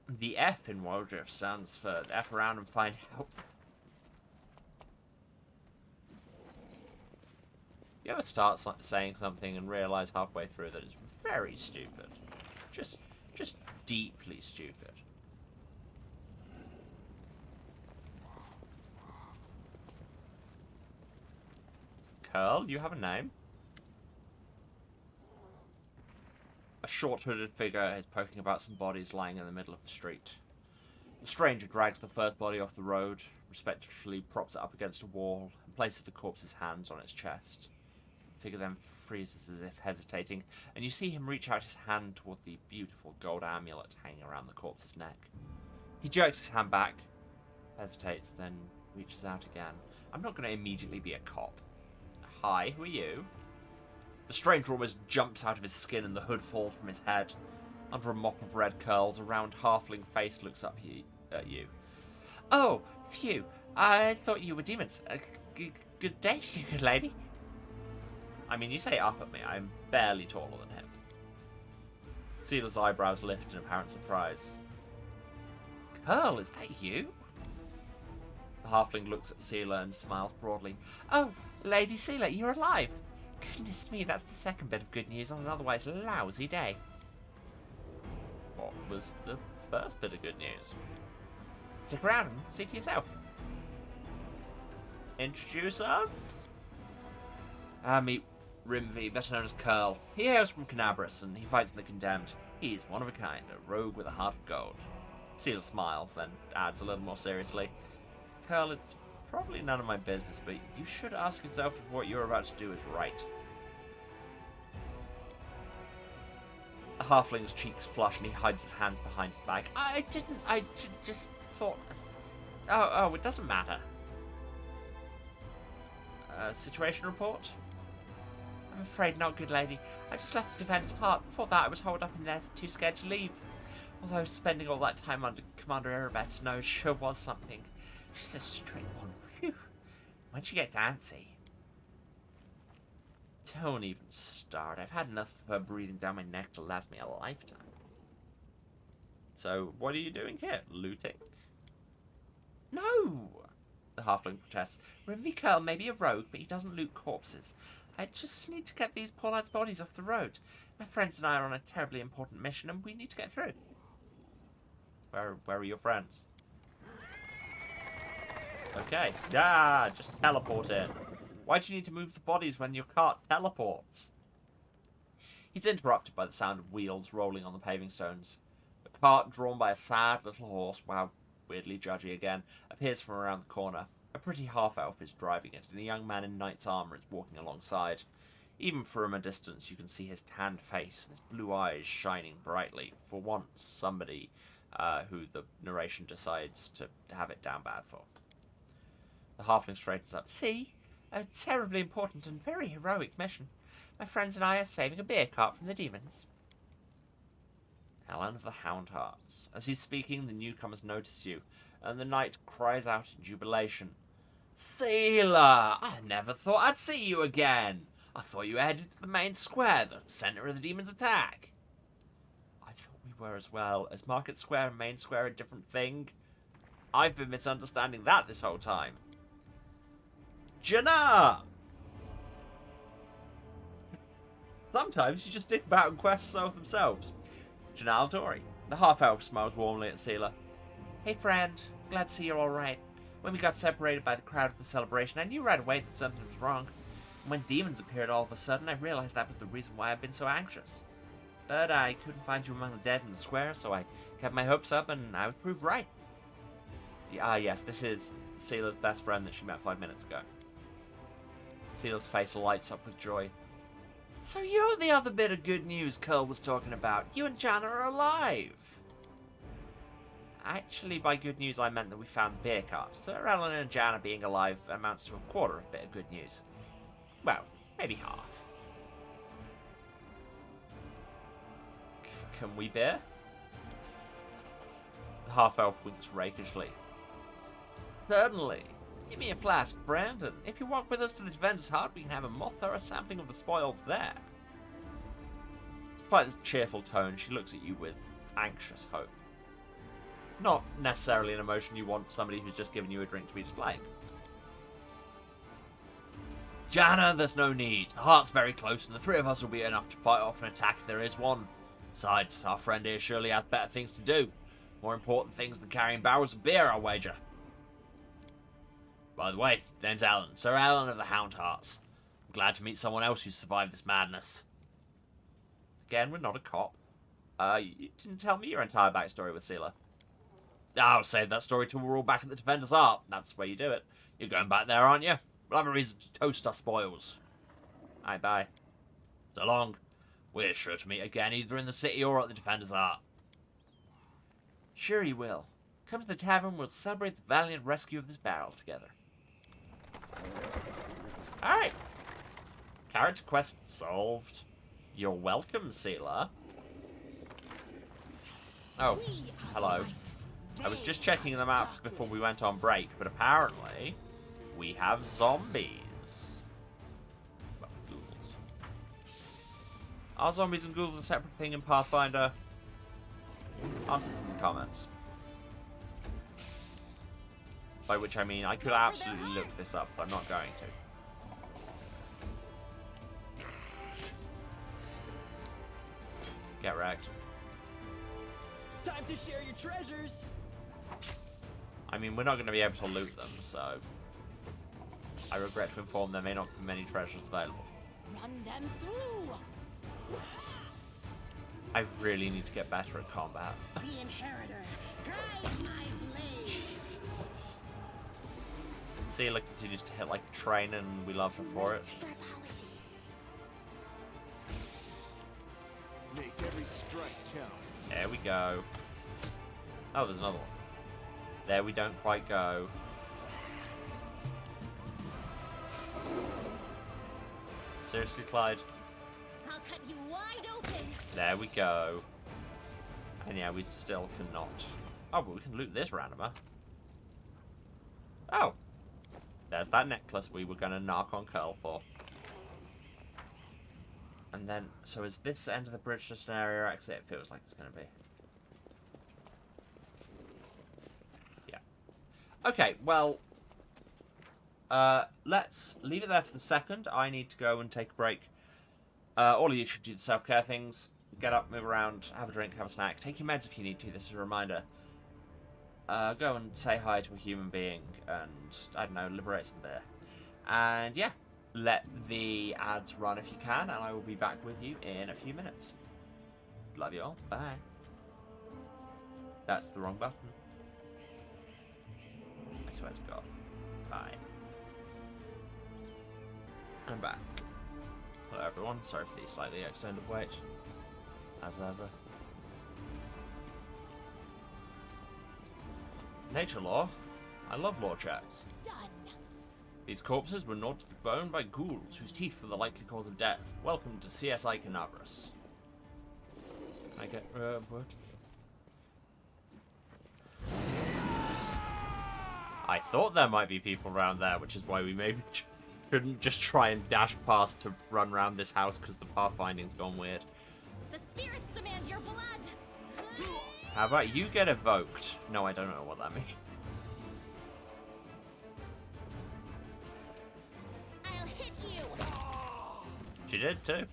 The F in Waljif stands for F around and find help. You ever start saying something and realize halfway through that it's very stupid? Just deeply stupid. Curl, you have a name? A short hooded figure is poking about some bodies lying in the middle of the street. The stranger drags the first body off the road, respectfully props it up against a wall, and places the corpse's hands on its chest. The figure then freezes as if hesitating, and you see him reach out his hand toward the beautiful gold amulet hanging around the corpse's neck. He jerks his hand back, hesitates, then reaches out again. I'm not going to immediately be a cop. Hi, who are you? The stranger almost jumps out of his skin and the hood falls from his head. Under a mop of red curls, a round halfling face looks up at you. Oh, phew. I thought you were demons. Good day to you, good lady. I mean, you say up at me. I'm barely taller than him. Sealer's eyebrows lift in apparent surprise. Curl, is that you? The halfling looks at Sealer and smiles broadly. Oh, Lady Sealer, you're alive. Goodness me, that's the second bit of good news on an otherwise lousy day. What was the first bit of good news? Stick around and see for yourself. Introduce us? Meet Rimvi, better known as Curl. He hails from Canabras and he fights in the Condemned. He's one of a kind, a rogue with a heart of gold. Seal smiles, then adds a little more seriously. Curl, it's probably none of my business, but you should ask yourself if what you're about to do is right. The halfling's cheeks flush and he hides his hands behind his back. I just thought... Oh, it doesn't matter. Situation report? I'm afraid not, good lady. I just left the Defender's Heart. Before that, I was holed up in there, too scared to leave. Although spending all that time under Commander Erebet's nose sure was something. She's a straight one. Phew. When she gets antsy. Don't even start. I've had enough of her breathing down my neck to last me a lifetime. So, what are you doing here? Looting? No! The halfling protests. Rimby Curl may be a rogue, but he doesn't loot corpses. I just need to get these poor lads' bodies off the road. My friends and I are on a terribly important mission, and we need to get through. Where are your friends? Okay. Just teleport in. Why do you need to move the bodies when your cart teleports? He's interrupted by the sound of wheels rolling on the paving stones. A cart drawn by a sad little horse, wow, weirdly judgy again, appears from around the corner. A pretty half-elf is driving it, and a young man in knight's armour is walking alongside. Even from a distance, you can see his tanned face and his blue eyes shining brightly. For once, somebody who the narration decides to have it down bad for. The halfling straightens up. See? A terribly important and very heroic mission. My friends and I are saving a beer cart from the demons. Helen of the Hound Hearts. As he's speaking, the newcomers notice you, and the knight cries out in jubilation. Sailor! I never thought I'd see you again! I thought you were headed to the main square, the centre of the demon's attack. I thought we were as well. Is Market Square and Main Square a different thing? I've been misunderstanding that this whole time. Janna! Sometimes you just dick about and quest solve themselves. Janal Dory. The half-elf smiles warmly at Sealer. Hey friend, glad to see you're alright. When we got separated by the crowd at the celebration, I knew right away that something was wrong. And when demons appeared all of a sudden, I realized that was the reason why I've been so anxious. But I couldn't find you among the dead in the square, so I kept my hopes up and I was proved right. Yes, this is Sealer's best friend that she met 5 minutes ago. Sealer's face lights up with joy. So you're the other bit of good news Curl was talking about. You and Janna are alive. Actually, by good news, I meant that we found the beer cart. So Ellen and Janna being alive amounts to a quarter of a bit of good news. Well, maybe half. Can we beer? The half-elf winks rakishly. Certainly. Give me a flask, friend, and if you walk with us to the Defender's Heart, we can have a more thorough sampling of the spoils there. Despite this cheerful tone, she looks at you with anxious hope. Not necessarily an emotion you want somebody who's just given you a drink to be displaying. Janna, there's no need. The heart's very close, and the three of us will be enough to fight off an attack if there is one. Besides, our friend here surely has better things to do. More important things than carrying barrels of beer, I'll wager. By the way, name's Alan, Sir Alan of the Hound Hearts. I'm glad to meet someone else who's survived this madness. Again, we're not a cop. You didn't tell me your entire backstory with Sealer. I'll save that story till we're all back at the Defender's Heart. That's where you do it. You're going back there, aren't you? We'll have a reason to toast our spoils. Aye, bye. So long. We're sure to meet again, either in the city or at the Defender's Heart. Sure you will. Come to the tavern, we'll celebrate the valiant rescue of this barrel together. Alright. Character quest solved. You're welcome, Sealer. Oh, hello. I was just checking them out before we went on break, but apparently we have zombies. Well, ghouls. Are zombies and ghouls a separate thing in Pathfinder? Answers in the comments. By which I mean I could absolutely look this up, but I'm not going to. Get wrecked. Time to share your treasures. I mean, we're not going to be able to loot them, so I regret to inform there may not be many treasures available. Run them through. I really need to get better at combat. The inheritor, guide my blade. Jesus. Seela continues to hit like a train, and we love her for it. For apologies. Make every strike count. There we go. Oh, there's another one. There we don't quite go. Seriously, Clyde? I'll cut you wide open. There we go. And yeah, we still cannot. Oh, but we can loot this randomer. Oh. There's that necklace we were going to knock on Curl for. And then, so is this the end of the bridge just an area exit? It feels like it's going to be. Yeah. Okay, well, let's leave it there for the second. I need to go and take a break. All of you should do the self-care things. Get up, move around, have a drink, have a snack. Take your meds if you need to. This is a reminder. Go and say hi to a human being and, I don't know, liberate some beer. And yeah, let the ads run if you can, and I will be back with you in a few minutes. Love you all. Bye. That's the wrong button. I swear to God. Bye. I'm back. Hello everyone. Sorry for the slightly extended wait. As ever. Nature lore. I love lore checks. Done. These corpses were gnawed to the bone by ghouls, whose teeth were the likely cause of death. Welcome to CSI Canabras. I get, what? I thought there might be people around there, which is why we maybe shouldn't just try and dash past to run around this house, because the pathfinding's gone weird. The spirits demand your blood. How about you get evoked? No, I don't know what that means. I'll hit you. She did too.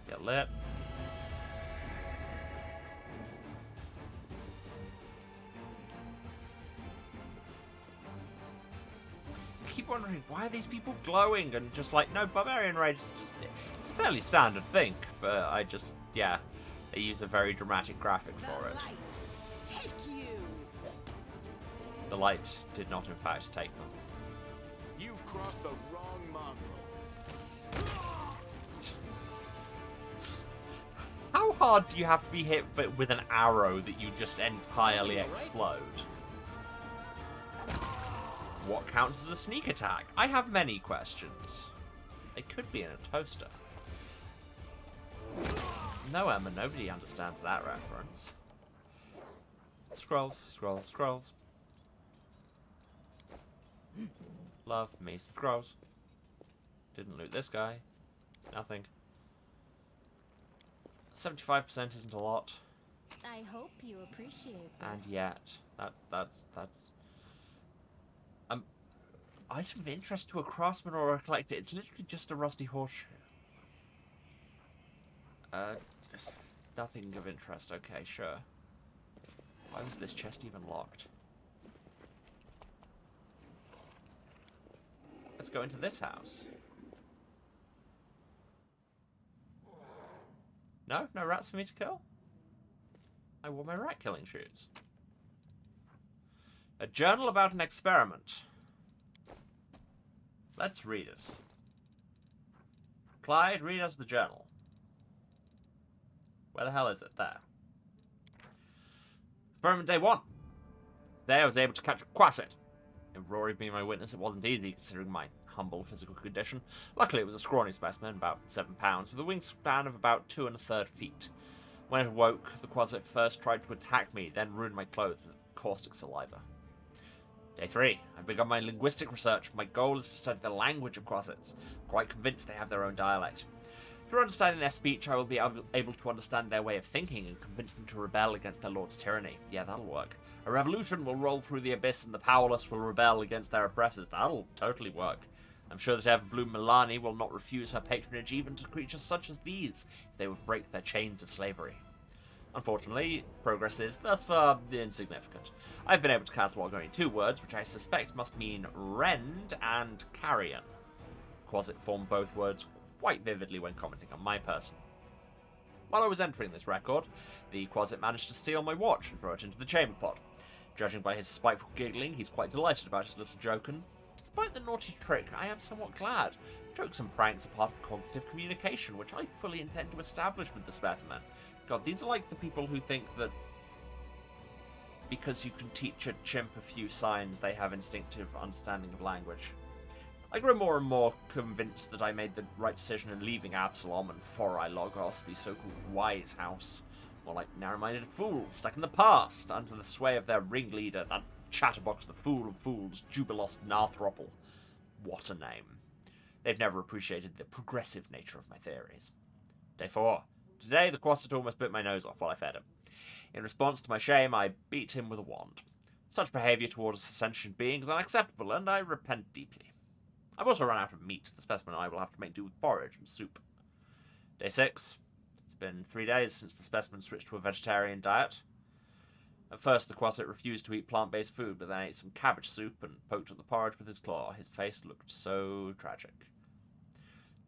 Get lit. I keep wondering, why are these people glowing? And just like, no, barbarian rage is just, it's a fairly standard thing, but I just, yeah, they use a very dramatic graphic for it. Light, take you. The light did not in fact take them. You've crossed the wrong mongrel. How hard do you have to be hit but with an arrow that you just entirely explode? What counts as a sneak attack? I have many questions. It could be in a toaster. No, Emma, nobody understands that reference. Scrolls, scrolls, scrolls. Love me some scrolls. Didn't loot this guy. Nothing. 75% isn't a lot. I hope you appreciate this. And yet, that's item of interest to a craftsman or a collector. It's literally just a rusty horseshoe. Nothing of interest. Okay, sure. Why was this chest even locked? Let's go into this house. No? No rats for me to kill? I wore my rat killing shoes. A journal about an experiment. Let's read it. Clyde, read us the journal. Where the hell is it? There. Experiment day 1. Today I was able to catch a quasset. If Rory being my witness, it wasn't easy considering my humble physical condition. Luckily it was a scrawny specimen, about 7 pounds, with a wingspan of about 2 1/3 feet. When it awoke, the Quasit first tried to attack me, then ruined my clothes with caustic saliva. Day 3. I've begun my linguistic research. My goal is to study the language of Quasits. I'm quite convinced they have their own dialect. Through understanding their speech, I will be able to understand their way of thinking and convince them to rebel against their lord's tyranny. Yeah, that'll work. A revolution will roll through the abyss and the powerless will rebel against their oppressors. That'll totally work. I'm sure that Everbloom Milani will not refuse her patronage even to creatures such as these if they would break their chains of slavery. Unfortunately, progress is thus far insignificant. I've been able to catalogue only 2 words, which I suspect must mean rend and carrion. Quasit formed both words quite vividly when commenting on my person. While I was entering this record, the Quasit managed to steal my watch and throw it into the chamber pot. Judging by his spiteful giggling, he's quite delighted about his little joke, and despite the naughty trick, I am somewhat glad. Jokes and pranks are part of cognitive communication, which I fully intend to establish with the specimen. God, these are like the people who think that because you can teach a chimp a few signs, they have instinctive understanding of language. I grow more and more convinced that I made the right decision in leaving Absalom and Forai Logos, the so-called wise house. More like narrow-minded fools stuck in the past, under the sway of their ringleader, that chatterbox, the fool of fools, Jubilos Narthropple. What a name. They've never appreciated the progressive nature of my theories. Day 4. Today, the Quasit almost bit my nose off while I fed him. In response to my shame, I beat him with a wand. Such behaviour towards a sentient being is unacceptable, and I repent deeply. I've also run out of meat. The specimen and I will have to make do with porridge and soup. Day 6. It's been 3 days since the specimen switched to a vegetarian diet. At first, the Quasit refused to eat plant-based food, but then ate some cabbage soup and poked at the porridge with his claw. His face looked so tragic.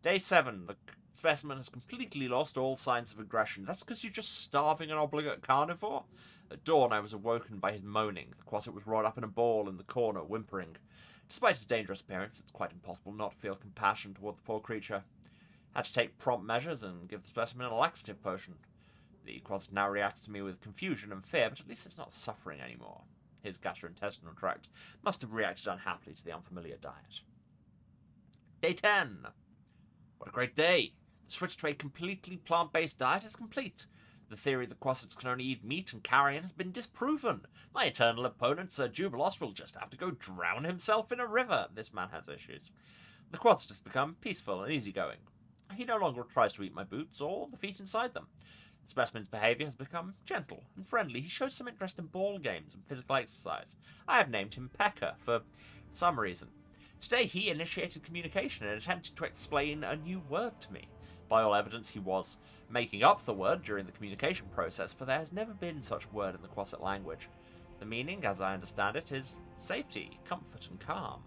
Day 7. The specimen has completely lost all signs of aggression. That's because you're just starving an obligate carnivore? At dawn, I was awoken by his moaning. The Quasit was rolled up in a ball in the corner, whimpering. Despite his dangerous appearance, it's quite impossible not to feel compassion toward the poor creature. Had to take prompt measures and give the specimen a laxative potion. The Quasit now reacts to me with confusion and fear, but at least it's not suffering anymore. His gastrointestinal tract must have reacted unhappily to the unfamiliar diet. Day 10. What a great day! The switch to a completely plant-based diet is complete. The theory that Quasits can only eat meat and carrion has been disproven. My eternal opponent, Sir Jubilos, will just have to go drown himself in a river. This man has issues. The Quasit has become peaceful and easygoing. He no longer tries to eat my boots or the feet inside them. The specimen's behaviour has become gentle and friendly. He shows some interest in ball games and physical exercise. I have named him Pecker for some reason. Today he initiated communication and attempted to explain a new word to me. By all evidence, he was making up the word during the communication process, for there has never been such a word in the Quasit language. The meaning, as I understand it, is safety, comfort, and calm.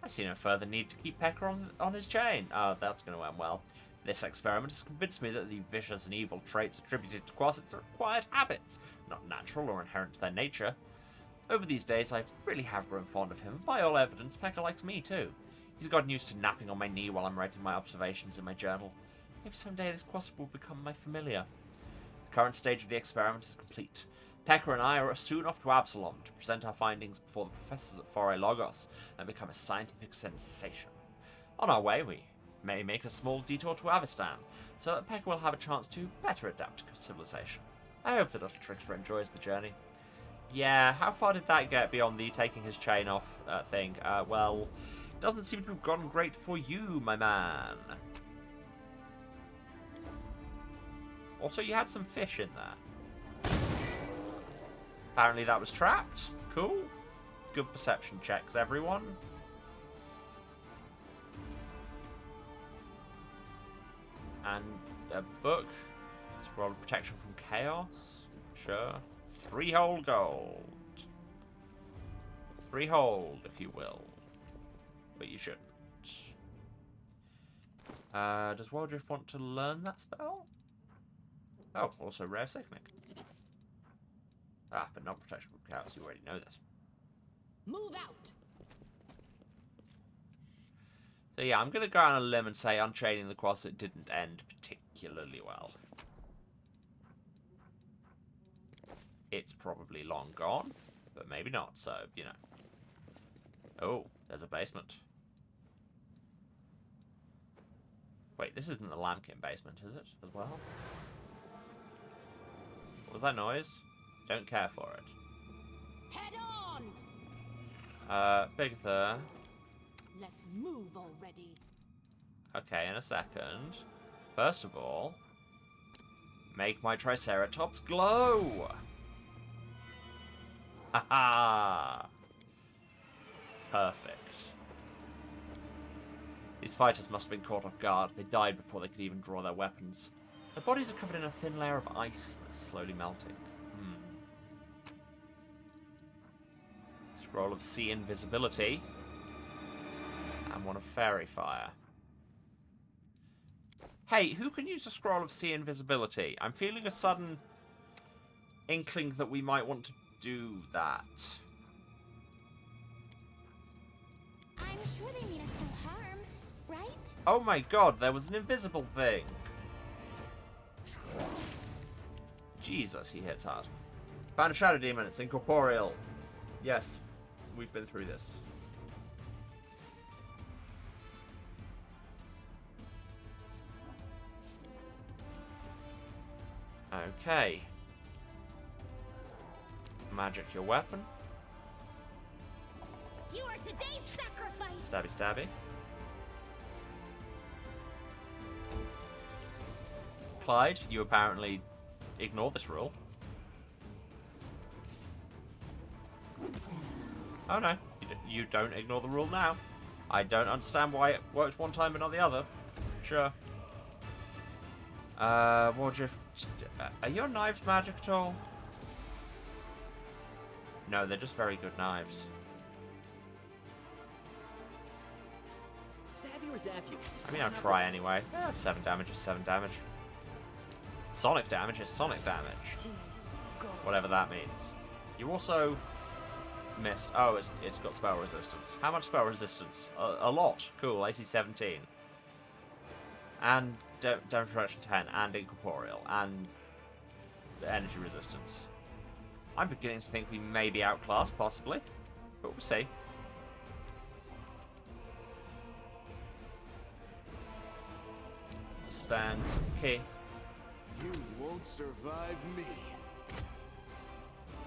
I see no further need to keep Pecker on his chain. Oh, that's going to end well. This experiment has convinced me that the vicious and evil traits attributed to Quasits are acquired habits, not natural or inherent to their nature. Over these days, I really have grown fond of him, and by all evidence, Pecker likes me too. He's gotten used to napping on my knee while I'm writing my observations in my journal. Maybe someday this Quasit will become my familiar. The current stage of the experiment is complete. Pecker and I are soon off to Absalom to present our findings before the professors at Forai Logos and become a scientific sensation. On our way, we may make a small detour to Avestan, so that Pecker will have a chance to better adapt to civilization. I hope the little trickster enjoys the journey. Yeah, how far did that get beyond the taking his chain off thing? Well, doesn't seem to have gone great for you, my man. Also, you had some fish in there. Apparently that was trapped. Cool. Good perception checks, everyone. And a book. Scroll of protection from chaos. Sure. 3 whole gold. 3 hold, if you will. But you shouldn't. Does Wildrift want to learn that spell? Oh, also rare sickening. Ah, but not protection from chaos. You already know this. Move out. So yeah, I'm going to go on a limb and say Unchaining the Quasit didn't end particularly well. It's probably long gone, but maybe not, so, you know. Oh, there's a basement. Wait, this isn't the Lambkin basement, is it, as well? was that noise? Don't care for it. Head on! Bigitha. Let's move already. Okay, in a second. First of all, make my Triceratops glow! Haha! Perfect. These fighters must have been caught off guard. They died before they could even draw their weapons. Their bodies are covered in a thin layer of ice that's slowly melting. Scroll of Sea Invisibility. And one of Fairy Fire. Hey, who can use a Scroll of Sea Invisibility? I'm feeling a sudden inkling that we might want to do that. I'm sure they mean us no harm, right? Oh my god, there was an invisible thing. Jesus, he hits hard. Found a Shadow Demon, it's incorporeal. Yes, we've been through this. Okay. Magic your weapon. You are today's sacrifice. Stabby stabby. Clyde, you apparently ignore this rule. Oh no, you don't ignore the rule now. I don't understand why it worked one time but not the other. Sure. Wardriff, are your knives magic at all? No, they're just very good knives. Stab you or zap you? I mean, I'll try anyway. 7 damage is 7 damage. Sonic damage is sonic damage. Whatever that means. You also missed. Oh, it's got spell resistance. How much spell resistance? A lot. Cool, AC 17. And damage reduction 10. And incorporeal. And energy resistance. I'm beginning to think we may be outclassed, possibly. But we'll see. Spend some key. You won't survive me.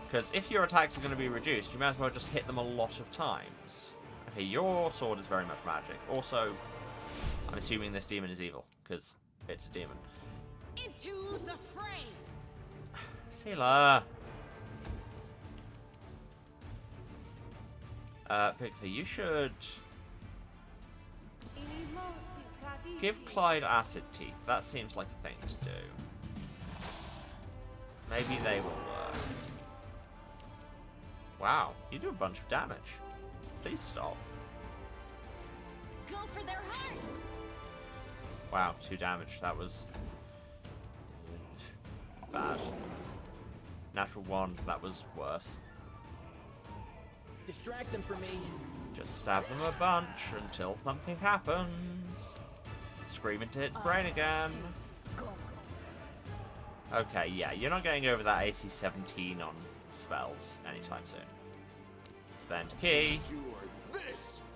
Because if your attacks are going to be reduced, you might as well just hit them a lot of times. Okay, your sword is very much magic. Also, I'm assuming this demon is evil, because it's a demon. Into the fray. Sailor! Bigitha, you should give Clyde acid teeth. That seems like a thing to do. Maybe they will work. Wow, you do a bunch of damage. Please stop. Go for their heart. Wow, 2 damage. That was bad. Natural 1, that was worse. Distract them from me. Just stab them a bunch until something happens. Scream into its brain again. Okay, yeah, you're not getting over that AC 17 on spells anytime soon. Spend key.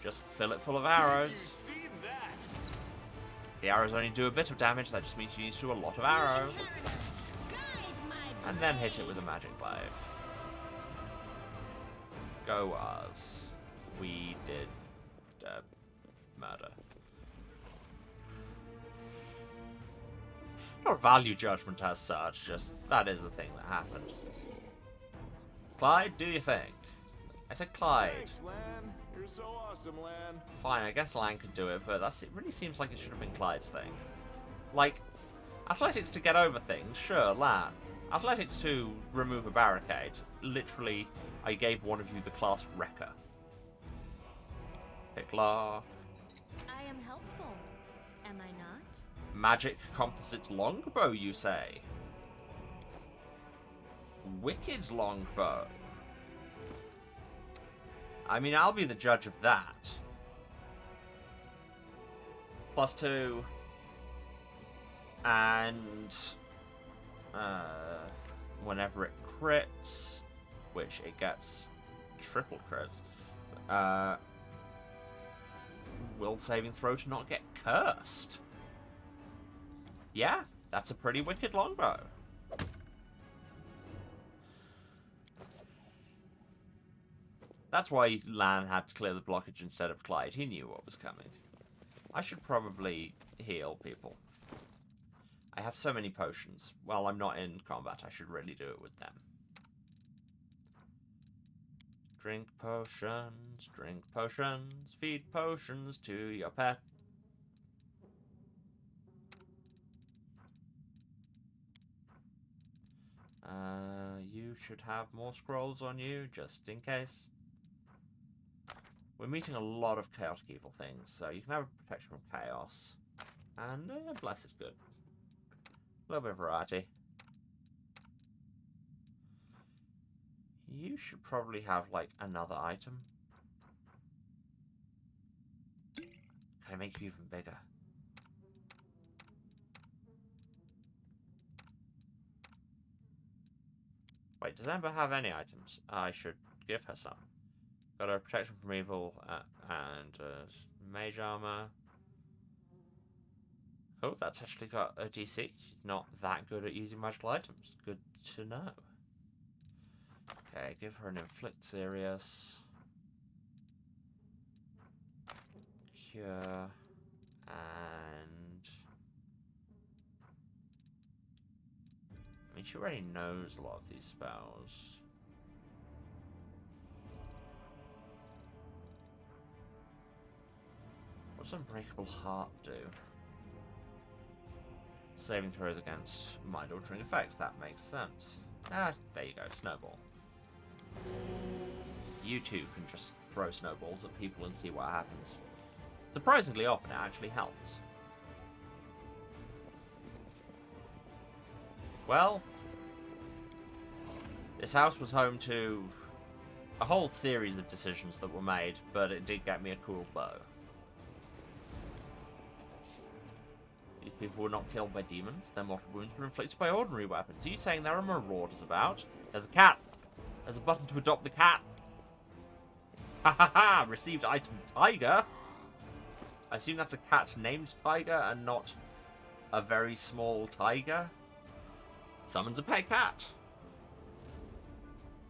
Just fill it full of arrows. If the arrows only do a bit of damage, that just means you need to do a lot of arrow. And then hit it with a magic glaive. Go us. We did murder. Not value judgment as such, just that is a thing that happened. Clyde, do your thing. I said Clyde. Thanks, Lan. You're so awesome, Lan. Fine, I guess Lan could do it, but it really seems like it should have been Clyde's thing. Like, athletics to get over things, sure, Lan. Athletics to remove a barricade. Literally, I gave one of you the class Wrecker. Picklock. I am helpful. Am I not? Magic composite longbow, you say? Wicked longbow. I mean, I'll be the judge of that. +2. And whenever it crits, which it gets triple crits, will saving throw to not get cursed. Yeah, that's a pretty wicked longbow. That's why Lan had to clear the blockage instead of Clyde. He knew what was coming. I should probably heal people. I have so many potions. While I'm not in combat, I should really do it with them. Drink potions, feed potions to your pet. You should have more scrolls on you, just in case. We're meeting a lot of chaotic evil things, so you can have a protection from chaos. And bless is good. A little bit of variety. You should probably have, like, another item. Can I make you even bigger? Wait, does Ember have any items? I should give her some. Got her protection from evil and mage armor. Oh, that's actually got a DC. She's not that good at using magical items. Good to know. Okay, give her an inflict serious. Cure. And... I mean, she already knows a lot of these spells. What's Unbreakable Heart do? Saving throws against mind-altering effects. That makes sense. Ah, there you go. Snowball. You two can just throw snowballs at people and see what happens. Surprisingly often, it actually helps. Well, this house was home to a whole series of decisions that were made, but it did get me a cool bow. These people were not killed by demons. Their mortal wounds were inflicted by ordinary weapons. Are you saying there are marauders about? There's a cat. There's a button to adopt the cat. Ha ha ha! Received item Tiger. I assume that's a cat named Tiger and not a very small tiger. Summons a pet cat.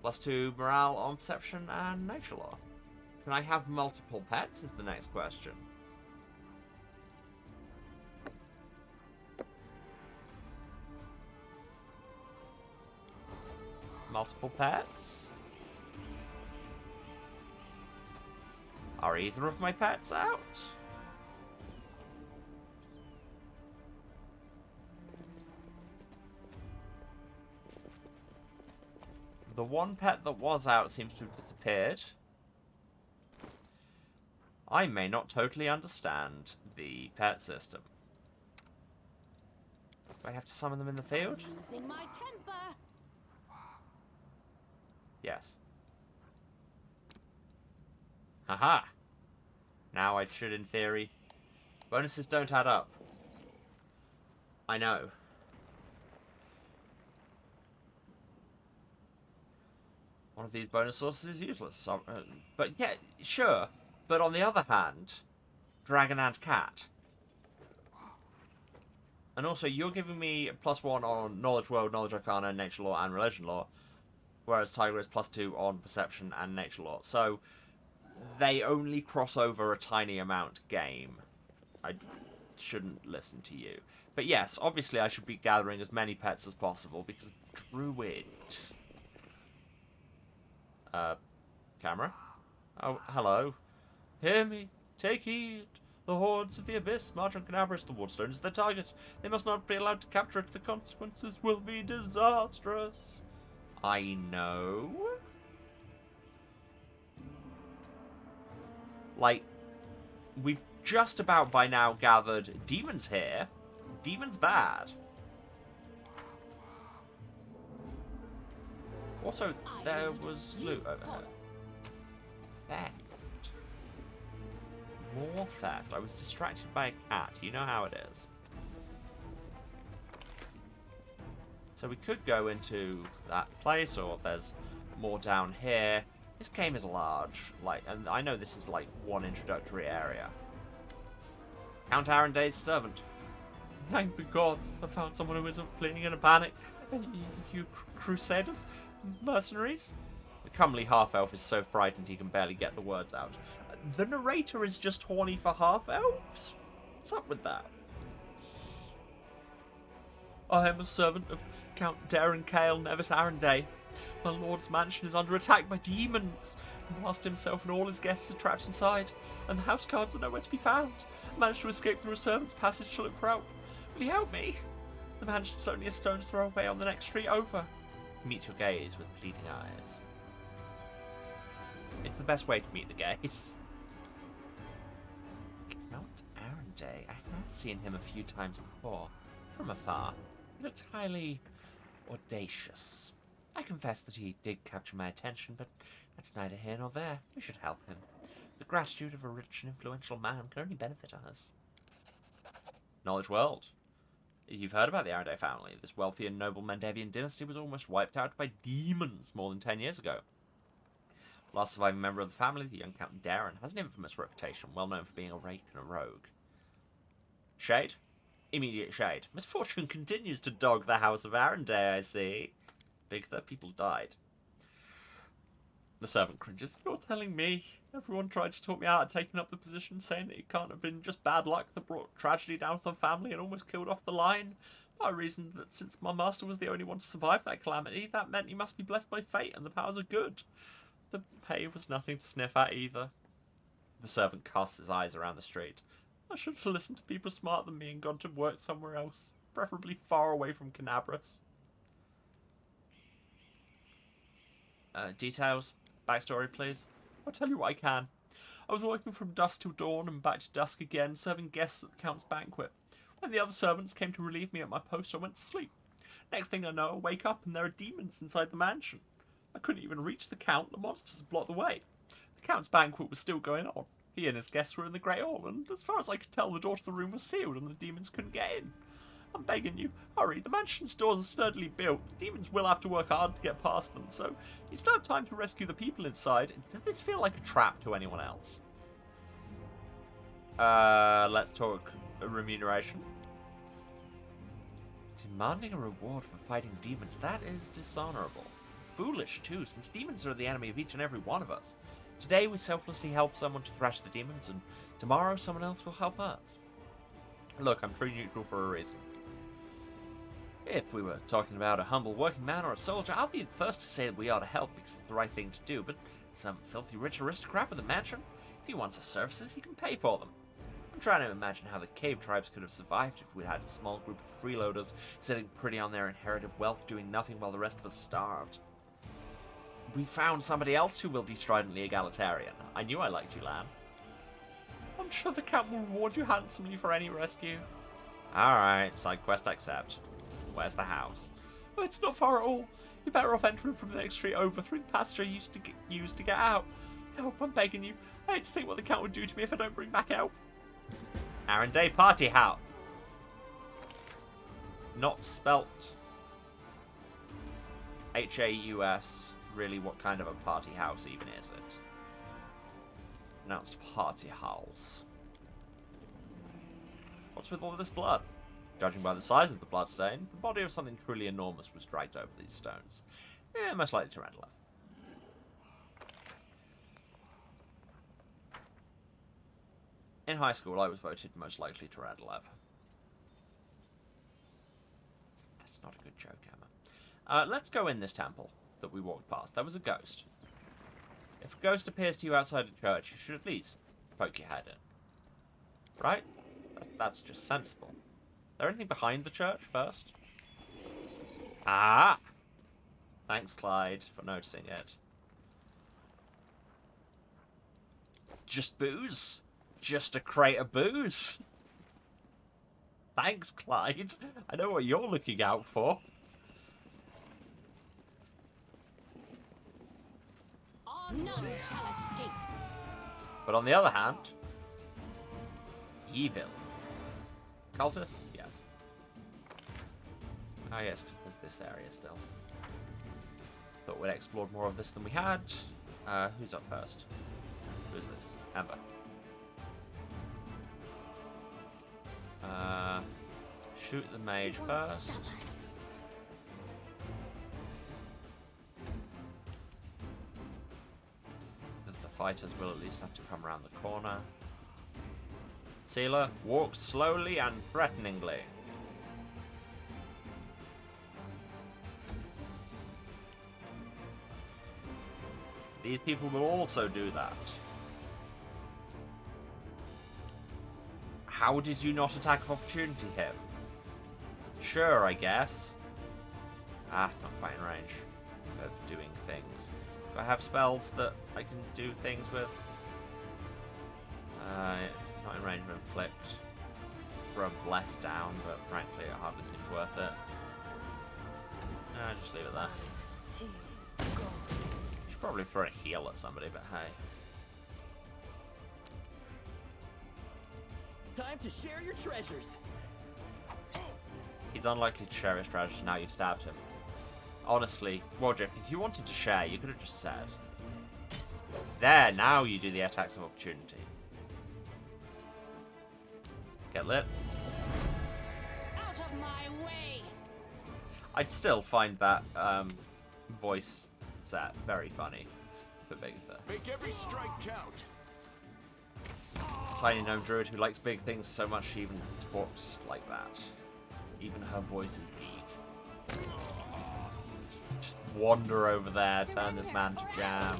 +2 morale on perception and nature law. Can I have multiple pets is the next question. Multiple pets? Are either of my pets out? The one pet that was out seems to have disappeared. I may not totally understand the pet system. Do I have to summon them in the field? Losing my temper. Yes. Haha. Now I should, in theory. Bonuses don't add up. I know. One of these bonus sources is useless. So, but yeah, sure. But on the other hand, dragon and cat. And also, you're giving me +1 on knowledge world, knowledge arcana, nature law, and religion law. Whereas Tiger is +2 on perception and nature law. So, they only cross over a tiny amount game. I shouldn't listen to you. But yes, obviously I should be gathering as many pets as possible, because Druid. Camera? Oh, hello. Hear me. Take heed. The hordes of the abyss march on Canabris. The Wardstone is their target. They must not be allowed to capture it. The consequences will be disastrous. I know. Like, we've just about by now gathered demons here. Demons bad. Also, there was loot over here. Theft. More theft. I was distracted by a cat. You know how it is. So we could go into that place, or there's more down here. This game is large, and I know this is like one introductory area. Count Arenday's servant. Thank the gods, I found someone who isn't fleeing in a panic. You crusaders? Mercenaries? The comely half-elf is so frightened he can barely get the words out. The narrator is just horny for half-elves? What's up with that? I am a servant of Count Darren Kale Nevis Arrendale. My lord's mansion is under attack by demons. The master himself and all his guests are trapped inside, and the house cards are nowhere to be found. I managed to escape through a servant's passage to look for help. Will you help me? The mansion's only a stone's throw away on the next street over. Meet your gaze with pleading eyes. It's the best way to meet the gaze. Count Arrendale. I have seen him a few times before. From afar. He looked highly audacious. I confess that he did capture my attention, but that's neither here nor there. We should help him. The gratitude of a rich and influential man can only benefit us. Knowledge world. You've heard about the Arrendale family. This wealthy and noble Mendevian dynasty was almost wiped out by demons more than 10 years ago. Last surviving member of the family, the young Count Darren, has an infamous reputation, well known for being a rake and a rogue. Shade? Immediate shade. Misfortune continues to dog the House of Arrendale, I see. Bigitha, people died. The servant cringes. You're telling me? Everyone tried to talk me out of taking up the position, saying that it can't have been just bad luck that brought tragedy down to the family and almost killed off the line. I reasoned that since my master was the only one to survive that calamity, that meant he must be blessed by fate and the powers of good. The pay was nothing to sniff at either. The servant casts his eyes around the street. I should have listened to people smarter than me and gone to work somewhere else, preferably far away from Canabras. Details? Backstory, please? I'll tell you what I can. I was working from dusk till dawn and back to dusk again, serving guests at the Count's banquet. When the other servants came to relieve me at my post, I went to sleep. Next thing I know, I wake up and there are demons inside the mansion. I couldn't even reach the Count, the monsters had blocked the way. The Count's banquet was still going on. He and his guests were in the Great Hall, and as far as I could tell, the door to the room was sealed and the demons couldn't get in. I'm begging you, hurry, the mansion's doors are sturdily built. The demons will have to work hard to get past them, so you still have time to rescue the people inside. Does this feel like a trap to anyone else? Let's talk remuneration. Demanding a reward for fighting demons, that is dishonorable. Foolish, too, since demons are the enemy of each and every one of us. Today we selflessly help someone to thrash the demons, and tomorrow someone else will help us. Look, I'm true neutral for a reason. If we were talking about a humble working man or a soldier, I'll be the first to say that we ought to help because it's the right thing to do, but some filthy rich aristocrat with a mansion, if he wants our services, he can pay for them. I'm trying to imagine how the cave tribes could have survived if we'd had a small group of freeloaders sitting pretty on their inherited wealth doing nothing while the rest of us starved. We found somebody else who will be stridently egalitarian. I knew I liked you, Lan. I'm sure the Count will reward you handsomely for any rescue. Alright, side quest accept. Where's the house? Oh, it's not far at all. You're better off entering from the next street over through the passage I used to get out. Help, I'm begging you. I hate to think what the Count would do to me if I don't bring back help. Arrendale Party House. It's not spelt H-A-U-S. Really, what kind of a party house even is it? Pronounced party house. What's with all of this blood? Judging by the size of the bloodstain, the body of something truly enormous was dragged over these stones. Most likely tarantula. In high school, I was voted most likely tarantula. That's not a good joke, Emma. Let's go in this temple that we walked past. There was a ghost. If a ghost appears to you outside a church, you should at least poke your head in. Right? That's just sensible. Is there anything behind the church first? Ah! Thanks, Clyde, for noticing it. Just booze? Just a crate of booze? Thanks, Clyde. I know what you're looking out for. None shall escape. But on the other hand, evil. Cultists? Yes. Ah, yes, because there's this area still. Thought we'd explored more of this than we had. Who's up first? Who is this? Amber. Shoot the mage first. fighters will at least have to come around the corner. Sealer, walk slowly and threateningly. These people will also do that. How did you not attack of opportunity him? Sure, I guess. Ah, not quite in range of doing things. Do I have spells that I can do things with? Not in range of inflict. Rub less down, but frankly it hardly seems worth it. Just leave it there. Should probably throw a heal at somebody, but hey. Time to share your treasures. He's unlikely to share his treasure now you've stabbed him. Honestly, Wardriff, if you wanted to share, you could have just said. There, now you do the attacks of opportunity. Get lit. Out of my way! I'd still find that voice set very funny for Bigitha. Make every strike count. Tiny gnome druid who likes big things so much she even talks like that. Even her voice is big. Just wander over there, turn this man to jam.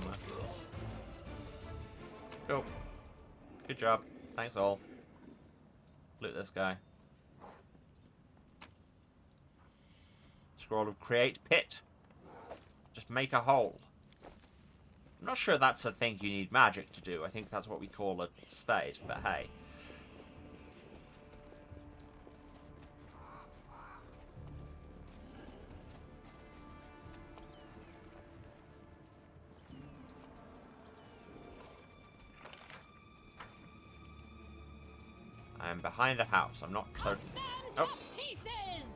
Cool. Good job. Thanks all. Loot this guy. Scroll of create pit. Just make a hole. I'm not sure that's a thing you need magic to do. I think that's what we call a spade, but hey. I'm behind a house. I'm not totally... Oh. Pieces!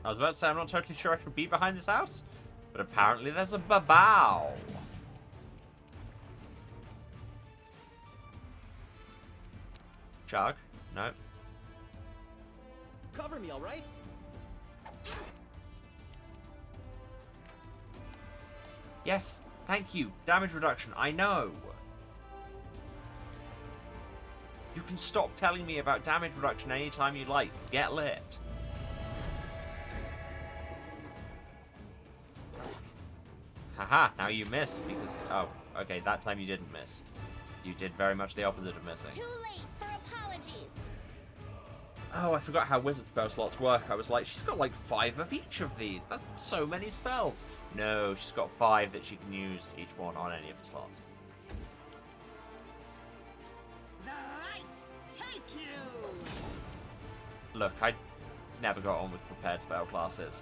I was about to say I'm not totally sure I could be behind this house, but apparently there's a babao. Chug? No. Cover me, all right? Yes, thank you. Damage reduction, I know. You can stop telling me about damage reduction anytime you like. Get lit. Haha, now you miss because... Oh, okay, that time you didn't miss. You did very much the opposite of missing. Too late for apologies. Oh, I forgot how wizard spell slots work. I was like, she's got like 5 of each of these. That's so many spells. No, she's got 5 that she can use each one on any of the slots. The light take you. Look, I never got on with prepared spell classes.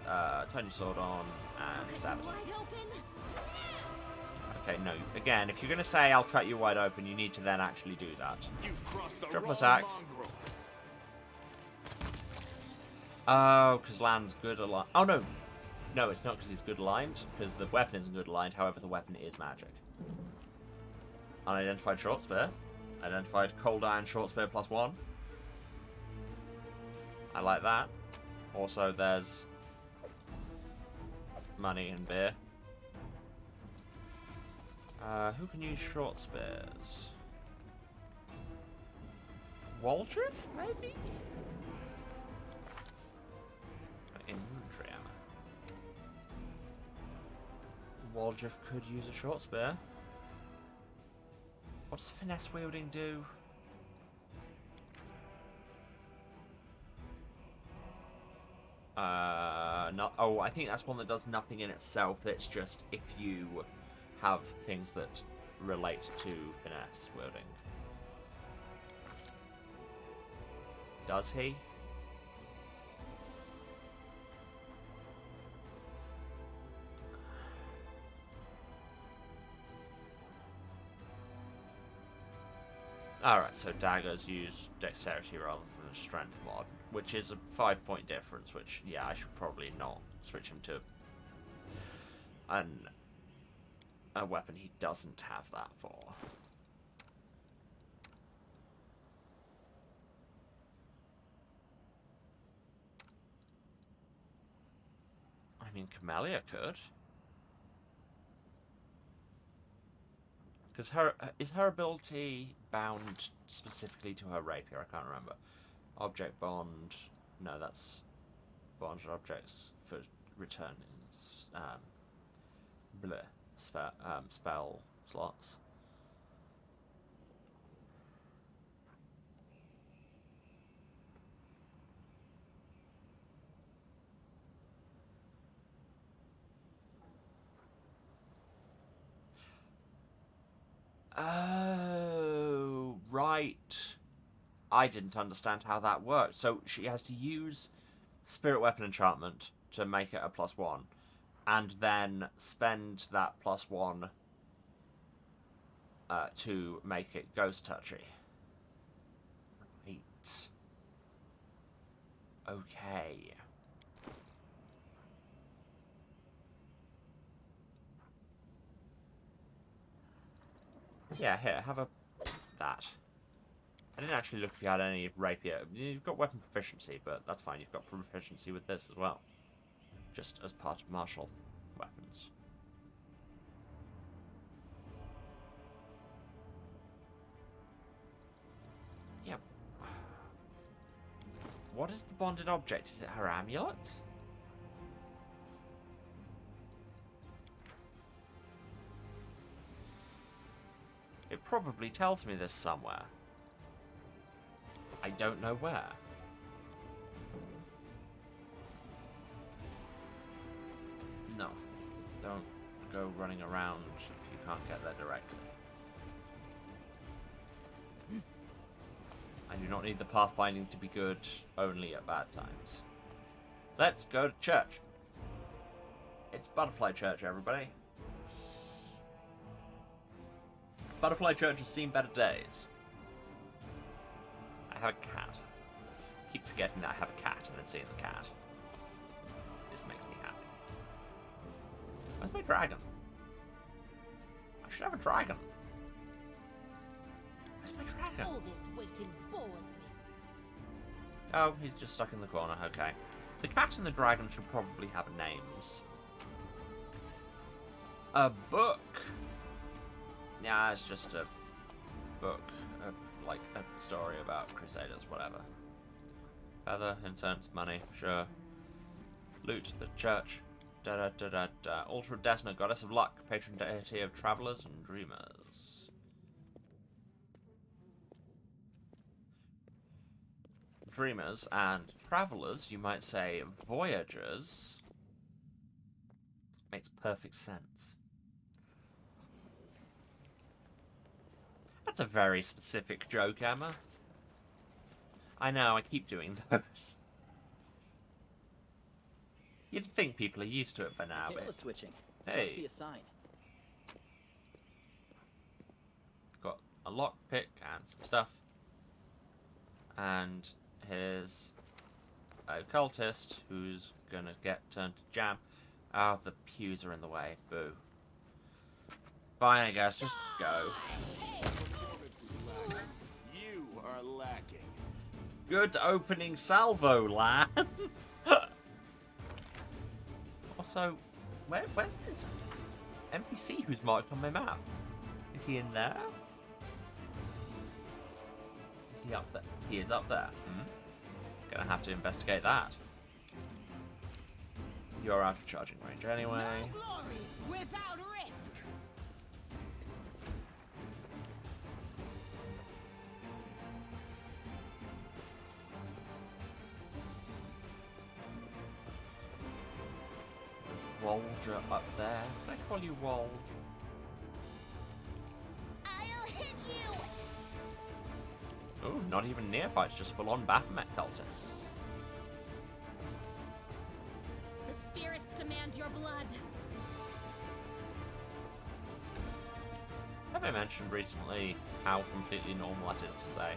Turn your sword on and stab it. Wide open. Okay, no. Again, if you're going to say I'll cut you wide open, you need to then actually do that. You've crossed the Triple wrong attack. mongrel. Oh, because Lan's good aligned. Oh, no. No, it's not because he's good aligned, because the weapon isn't good aligned. However, the weapon is magic. Unidentified short spear. Identified cold iron short spear +1. I like that. Also, there's money and beer. Who can use short spears? Waldriff, maybe? Inventory ammo. Waldriff could use a short spear. What does finesse wielding do? Not. Oh, I think that's one that does nothing in itself. It's just if you have things that relate to finesse wielding. Does he? Alright, so daggers use dexterity rather than a strength mod, which is a 5-point difference, which, yeah, I should probably not switch him to a weapon he doesn't have that for. I mean, Camellia could. Because is her ability bound specifically to her rapier? I can't remember. Object bond. No, that's bonded objects for returning spell slots. Oh, right. I didn't understand how that worked. So she has to use Spirit Weapon Enchantment to make it a +1, and then spend that +1 to make it Ghost Touchy. Right. Okay. Yeah, here, have that. I didn't actually look if you had any rapier. You've got weapon proficiency, but that's fine. You've got proficiency with this as well. Just as part of martial weapons. Yep. What is the bonded object? Is it her amulet? It probably tells me this somewhere. I don't know where. No. Don't go running around if you can't get there directly. I do not need the pathfinding to be good only at bad times. Let's go to church. It's Butterfly Church, everybody. Butterfly Church has seen better days. I have a cat. I keep forgetting that I have a cat and then seeing the cat. This makes me happy. Where's my dragon? I should have a dragon. Where's my dragon? All this waiting bores me. Oh, he's just stuck in the corner. Okay. The cat and the dragon should probably have names. A book. Yeah, it's just a book. Like a story about Crusaders, whatever. Feather, incense, money, sure. Loot, the church. Da-da-da-da-da. Altar of Desna, goddess of luck, patron deity of travelers and dreamers. Dreamers and travelers, you might say voyagers. Makes perfect sense. That's a very specific joke, Emma. I know, I keep doing those. You'd think people are used to it by now, Tail but... is switching. Hey. Must be a sign. Got a lockpick and some stuff. And here's a cultist who's gonna get turned to jam. Oh, the pews are in the way. Boo. Fine, I guess. Just go. You are lacking. Good opening salvo, lad. Also, where's this NPC who's marked on my map? Is he in there? Is he up there? He is up there. Gonna have to investigate that. You're out of charging range anyway. No glory without risk. Wolger up there. Can I call you Wold? I'll hit you! Oh, not even nearfights, just full-on Baphomet cultists. The spirits demand your blood. Have I mentioned recently how completely normal that is to say?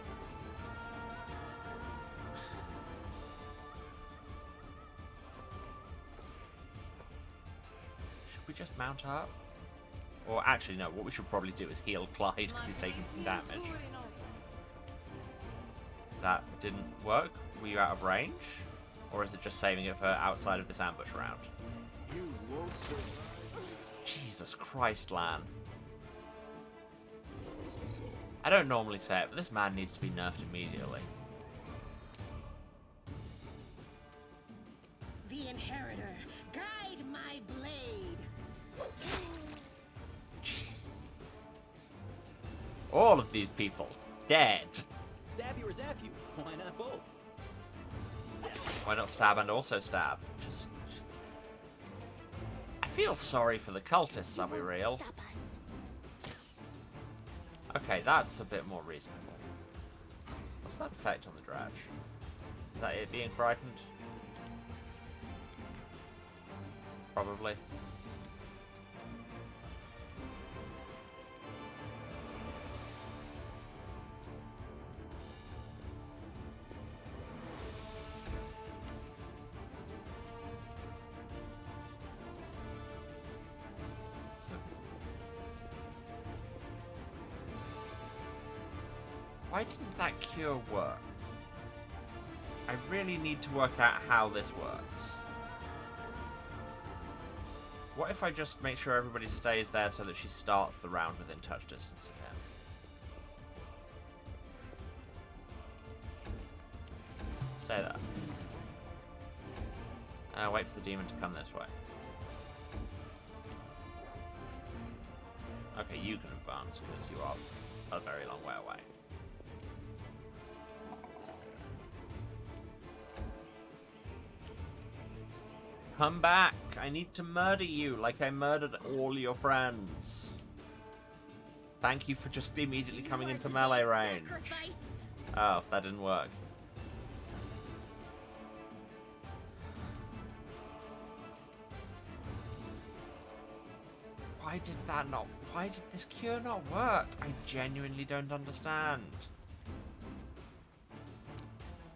Should we just mount up? Or actually, no, what we should probably do is heal Clyde because he's taking some damage. That didn't work? Were you out of range? Or is it just saving it for outside of this ambush round? You won't survive. Jesus Christ, Lan. I don't normally say it, but this man needs to be nerfed immediately. The Inheritor, guide my blade. All of these people dead. Stab you or zap you? Why not both? Why not stab and also stab? Just... I feel sorry for the cultists, are we real? Stop us. Okay, that's a bit more reasonable. What's that effect on the dredge? Is that it being frightened? Probably. Why didn't that cure work? I really need to work out how this works. What if I just make sure everybody stays there so that she starts the round within touch distance of him? Stay there. Wait for the demon to come this way. Okay, you can advance because you are a very long way away. Come back! I need to murder you like I murdered all your friends. Thank you for just immediately coming into melee range. Oh, that didn't work. Why did that not... Why did this cure not work? I genuinely don't understand.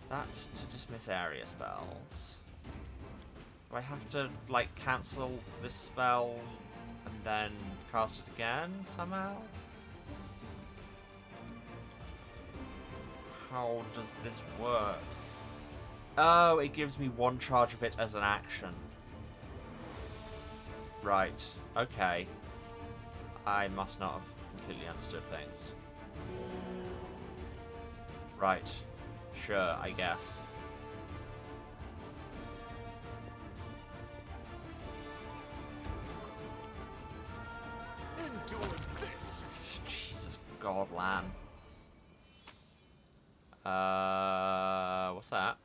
That's to dismiss area spells. Do I have to, like, cancel this spell and then cast it again somehow? How does this work? Oh, it gives me one charge of it as an action. Right, okay. I must not have completely understood things. Right. Sure, I guess. Jesus God, Lan. What's that?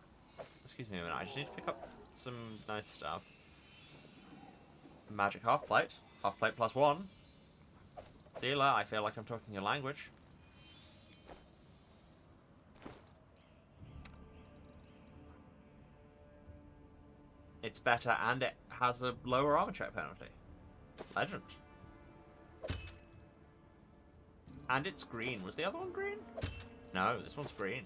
Excuse me a minute, I just need to pick up some nice stuff. Magic half plate. Half plate plus 1. Sealer, I feel like I'm talking your language. It's better and it has a lower armor check penalty. Legend. And it's green. Was the other one green? No, this one's green.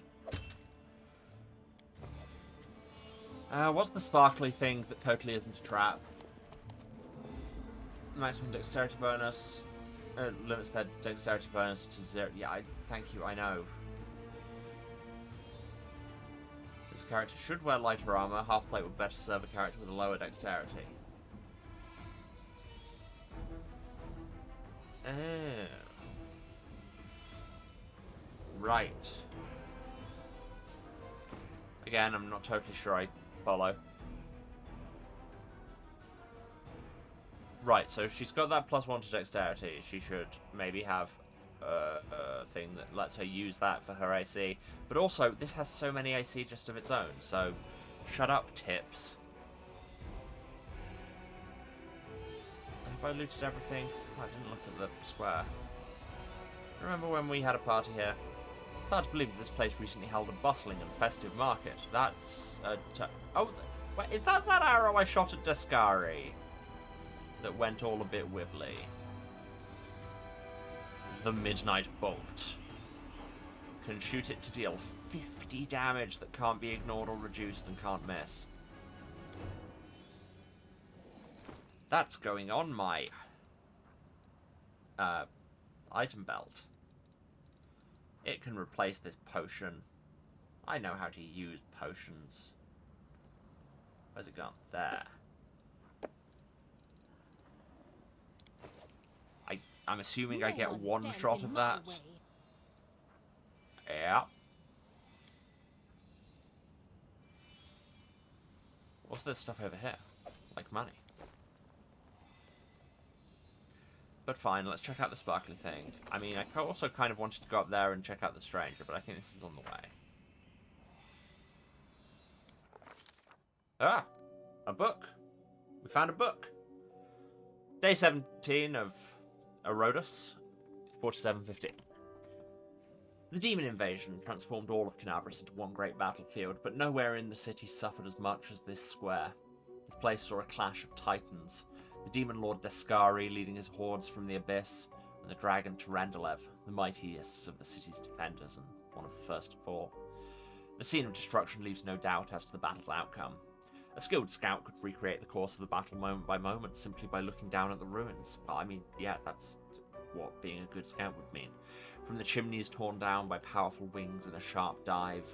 What's the sparkly thing that totally isn't a trap? Maximum dexterity bonus. Limits their dexterity bonus to 0. Yeah, thank you, I know. This character should wear lighter armor. Half plate would better serve a character with a lower dexterity. Oh. Right. Again, I'm not totally sure I follow. Right, so if she's got that +1 to dexterity, she should maybe have a thing that lets her use that for her AC. But also, this has so many AC just of its own, so shut up, tips. Have I looted everything? Oh, I didn't look at the square. Remember when we had a party here? It's hard to believe that this place recently held a bustling and festive market. That's oh, wait, is that arrow I shot at Descari that went all a bit wibbly? The Midnight Bolt. Can shoot it to deal 50 damage that can't be ignored or reduced and can't miss. That's going on my item belt. It can replace this potion. I know how to use potions. Where's it gone? There. I'm assuming I get one shot of that. Yeah. What's this stuff over here? Like money. But fine, let's check out the sparkly thing. I mean, I also kind of wanted to go up there and check out the stranger, but I think this is on the way. Ah! A book. We found a book. Day 17 of Erodus, 4750. The demon invasion transformed all of Canabras into one great battlefield, but nowhere in the city suffered as much as this square. This place saw a clash of titans. The demon lord Descari leading his hordes from the abyss, and the dragon Tyrandalev, the mightiest of the city's defenders and one of the first to fall. The scene of destruction leaves no doubt as to the battle's outcome. A skilled scout could recreate the course of the battle moment by moment simply by looking down at the ruins. Well, I mean, yeah, that's what being a good scout would mean. From the chimneys torn down by powerful wings in a sharp dive,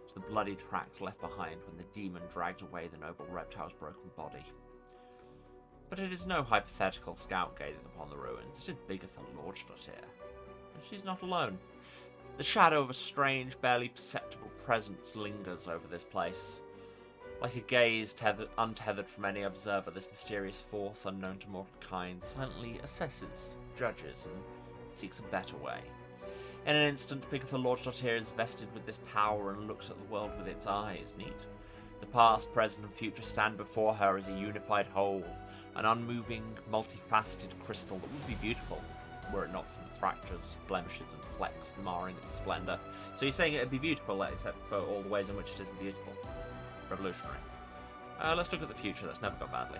to the bloody tracks left behind when the demon dragged away the noble reptile's broken body. But it is no hypothetical scout gazing upon the ruins. It is Bigitha Lordstadt here. And she's not alone. The shadow of a strange, barely perceptible presence lingers over this place. Like a gaze untethered from any observer, this mysterious force unknown to mortal kind silently assesses, judges, and seeks a better way. In an instant, Bigitha Lordstadt is vested with this power and looks at the world with its eyes. Neat. The past, present, and future stand before her as a unified whole, an unmoving, multifaceted crystal that would be beautiful, were it not for the fractures, blemishes, and flecks marring its splendour. So you're saying it would be beautiful, except for all the ways in which it isn't beautiful. Revolutionary. Let's look at the future. That's never gone badly.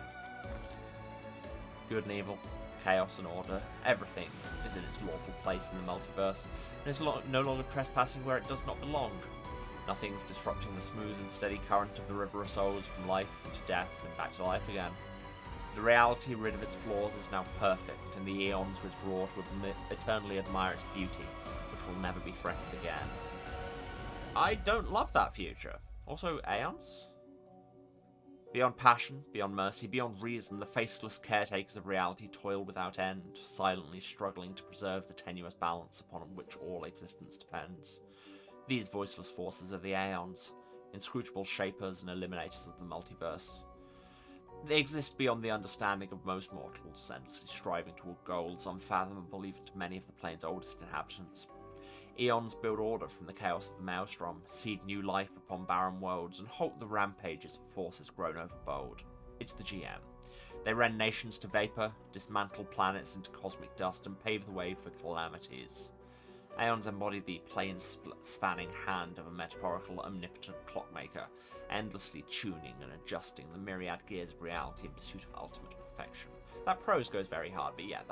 Good and evil, chaos and order, everything is in its lawful place in the multiverse, and is no longer trespassing where it does not belong. Nothing's disrupting the smooth and steady current of the river of souls from life into death and back to life again. The reality rid of its flaws is now perfect, and the eons withdraw to eternally admire its beauty, which will never be threatened again. I don't love that future. Also, aeons? Beyond passion, beyond mercy, beyond reason, the faceless caretakers of reality toil without end, silently struggling to preserve the tenuous balance upon which all existence depends. These voiceless forces are the aeons, inscrutable shapers and eliminators of the multiverse. They exist beyond the understanding of most mortals, endlessly striving toward goals unfathomable even to many of the plane's oldest inhabitants. Eons build order from the chaos of the maelstrom, seed new life upon barren worlds, and halt the rampages of forces grown overbold. It's the GM. They rend nations to vapor, dismantle planets into cosmic dust, and pave the way for calamities. Aeons embody the plane-spanning hand of a metaphorical, omnipotent clockmaker, endlessly tuning and adjusting the myriad gears of reality in pursuit of ultimate perfection. That prose goes very hard, but yeah,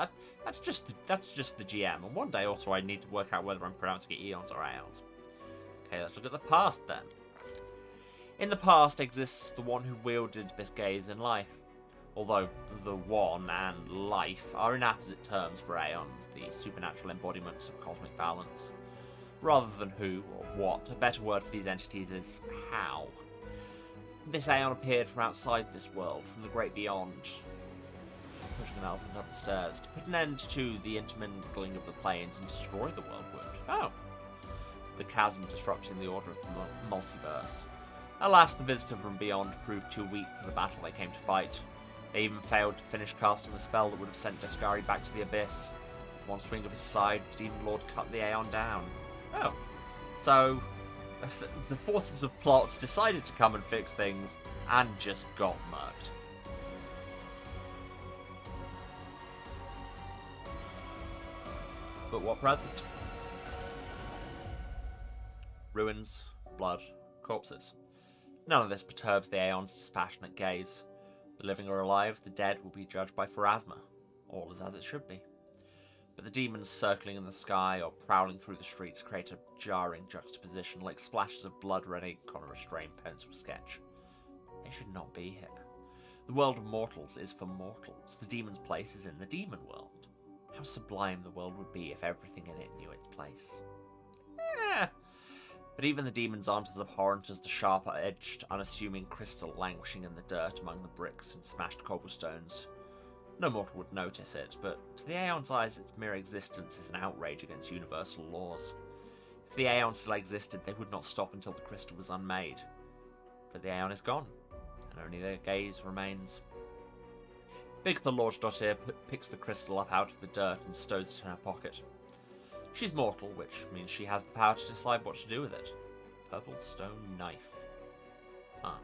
that's just the GM. And one day also I need to work out whether I'm pronouncing it eons or aeons. Okay, let's look at the past then. In the past exists the one who wielded this gaze in life. Although the one and life are inapposite terms for aeons, the supernatural embodiments of cosmic balance. Rather than who or what, a better word for these entities is how. This aeon appeared from outside this world, from the great beyond, pushing an elephant up the stairs, to put an end to the intermingling of the planes and destroy the world wound. Oh. The chasm disrupting the order of the multiverse. Alas, the visitor from beyond proved too weak for the battle they came to fight. They even failed to finish casting the spell that would have sent Descari back to the abyss. With one swing of his side, the Demon Lord cut the Aeon down. Oh. So, the forces of plot decided to come and fix things, and just got murked. But what present? Ruins, blood, corpses. None of this perturbs the Aeon's dispassionate gaze. The living or alive, the dead will be judged by Pharasma. All is as it should be. But the demons circling in the sky or prowling through the streets create a jarring juxtaposition like splashes of blood red ink on a restrained pencil sketch. They should not be here. The world of mortals is for mortals. The demon's place is in the demon world. How sublime the world would be if everything in it knew its place. But even the demons aren't as abhorrent as the sharp-edged, unassuming crystal languishing in the dirt among the bricks and smashed cobblestones. No mortal would notice it, but to the Aeon's eyes its mere existence is an outrage against universal laws. If the Aeon still existed, they would not stop until the crystal was unmade. But the Aeon is gone, and only their gaze remains. Bigitha Lodge picks the crystal up out of the dirt and stows it in her pocket. She's mortal, which means she has the power to decide what to do with it. Purple stone knife. Ah.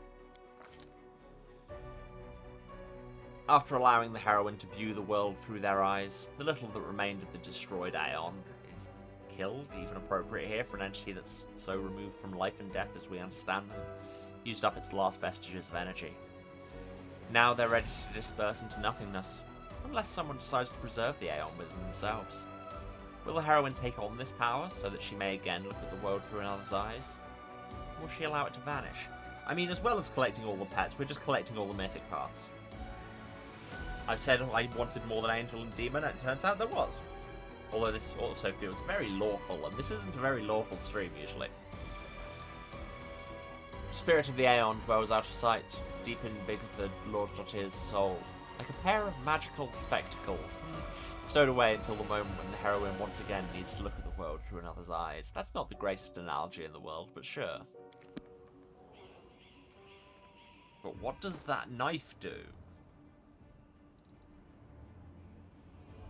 After allowing the heroine to view the world through their eyes, the little that remained of the destroyed Aeon is killed, even appropriate here for an entity that's so removed from life and death as we understand them, used up its last vestiges of energy. Now they're ready to disperse into nothingness, unless someone decides to preserve the Aeon within themselves. Will the heroine take on this power so that she may again look at the world through another's eyes? Or will she allow it to vanish? I mean, as well as collecting all the pets, we're just collecting all the mythic paths. I've said I wanted more than Angel and Demon, and it turns out there was. Although this also feels very lawful, and this isn't a very lawful stream usually. Spirit of the Aeon dwells out of sight, deep in Bigitha Lord.'s soul, like a pair of magical spectacles, stowed away until the moment when the heroine once again needs to look at the world through another's eyes. That's not the greatest analogy in the world, but sure. But what does that knife do?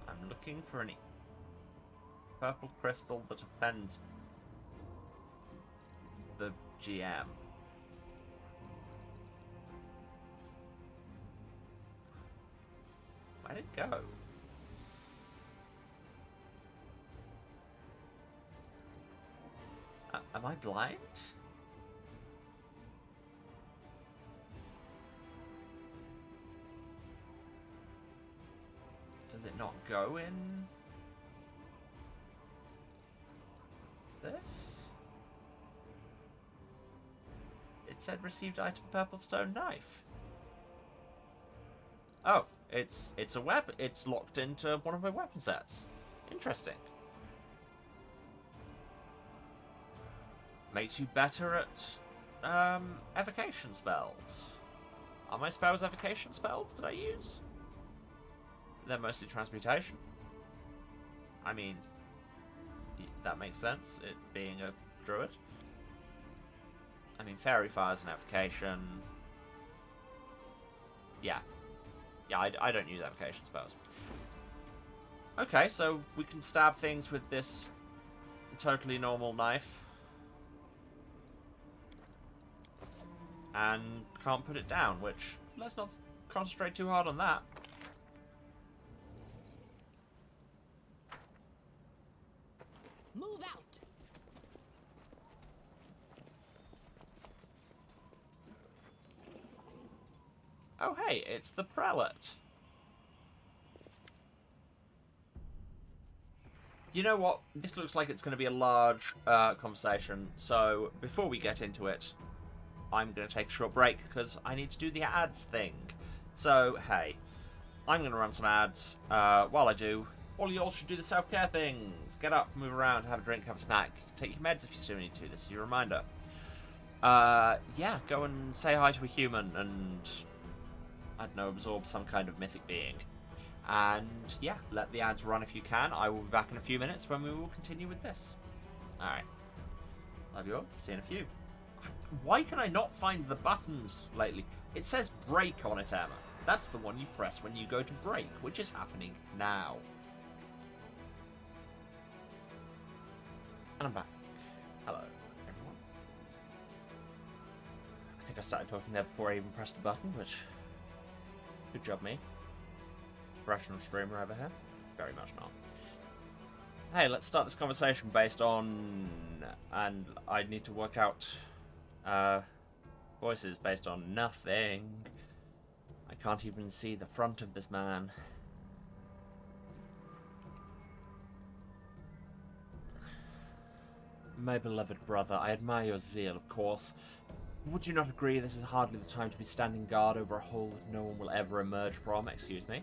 I'm looking for an purple crystal that offends the GM. Where'd it go? Am I blind? Does it not go in this? It said received item purple stone knife. Oh, it's a weapon. It's locked into one of my weapon sets. Interesting. Makes you better at evocation spells. Are my spells evocation spells that I use? They're mostly transmutation. I mean, that makes sense, it being a druid. I mean, Fairy Fire's an evocation. Yeah. Yeah, I don't use evocation spells. Okay, so we can stab things with this totally normal knife. And can't put it down, which, let's not concentrate too hard on that. Move out. Oh hey, it's the prelate. You know what? This looks like it's going to be a large conversation, so before we get into it, I'm going to take a short break because I need to do the ads thing. So, hey, I'm going to run some ads. While I do, all you all should do the self-care things. Get up, move around, have a drink, have a snack. Take your meds if you still need to. This is your reminder. Yeah, go and say hi to a human and, I don't know, absorb some kind of mythic being. And, yeah, let the ads run if you can. I will be back in a few minutes when we will continue with this. Alright. Love you all. See you in a few. Why can I not find the buttons lately? It says break on it, Emma. That's the one you press when you go to break, which is happening now. And I'm back. Hello, everyone. I think I started talking there before I even pressed the button, which... Good job, me. Professional streamer over here? Very much not. Hey, let's start this conversation based on... And I need to work out... voices based on nothing. I can't even see the front of this man. My beloved brother, I admire your zeal, of course. Would you not agree this is hardly the time to be standing guard over a hole that no one will ever emerge from? Excuse me.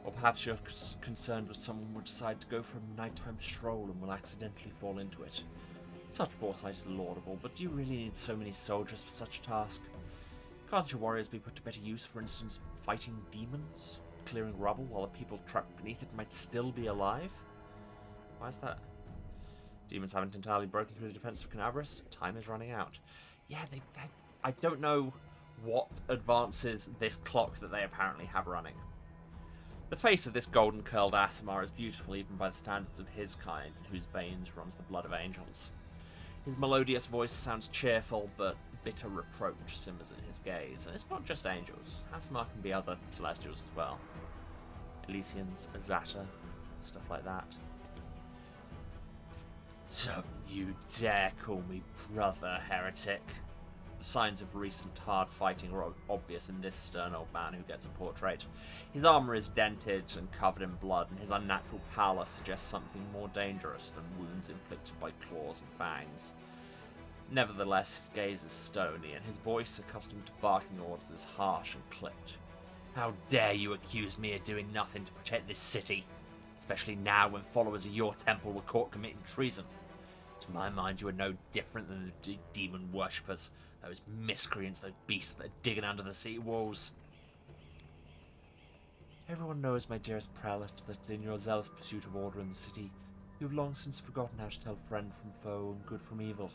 Or perhaps you're concerned that someone will decide to go for a nighttime stroll and will accidentally fall into it. Such foresight is laudable, but do you really need so many soldiers for such a task? Can't your warriors be put to better use, for instance, fighting demons? Clearing rubble while the people trapped beneath it might still be alive? Why is that? Demons haven't entirely broken through the defense of Canabras. Time is running out. Yeah, I don't know what advances this clock that they apparently have running. The face of this golden curled Aasimar is beautiful even by the standards of his kind, in whose veins runs the blood of angels. His melodious voice sounds cheerful, but bitter reproach simmers in his gaze. And it's not just angels. Aasimar can be other celestials as well. Elysians, Azata, stuff like that. Don't you dare call me brother, heretic. The signs of recent hard fighting are obvious in this stern old man who gets a portrait. His armour is dented and covered in blood, and his unnatural pallor suggests something more dangerous than wounds inflicted by claws and fangs. Nevertheless, his gaze is stony, and his voice, accustomed to barking orders, is harsh and clipped. How dare you accuse me of doing nothing to protect this city, especially now when followers of your temple were caught committing treason. To my mind, you are no different than the demon worshippers, those miscreants, those beasts that are digging under the city walls. Everyone knows, my dearest prelate, that in your zealous pursuit of order in the city, you have long since forgotten how to tell friend from foe and good from evil.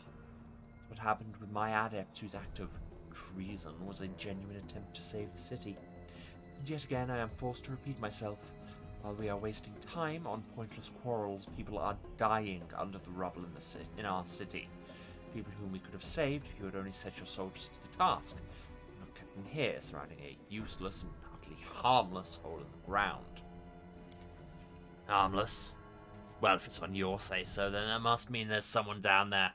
It's what happened with my adept, whose act of treason was a genuine attempt to save the city. And yet again I am forced to repeat myself. While we are wasting time on pointless quarrels, people are dying under the rubble in our city. People whom we could have saved if you had only set your soldiers to the task, and not kept them here surrounding a useless and utterly harmless hole in the ground. Harmless? Well, if it's on your say-so, then that must mean there's someone down there.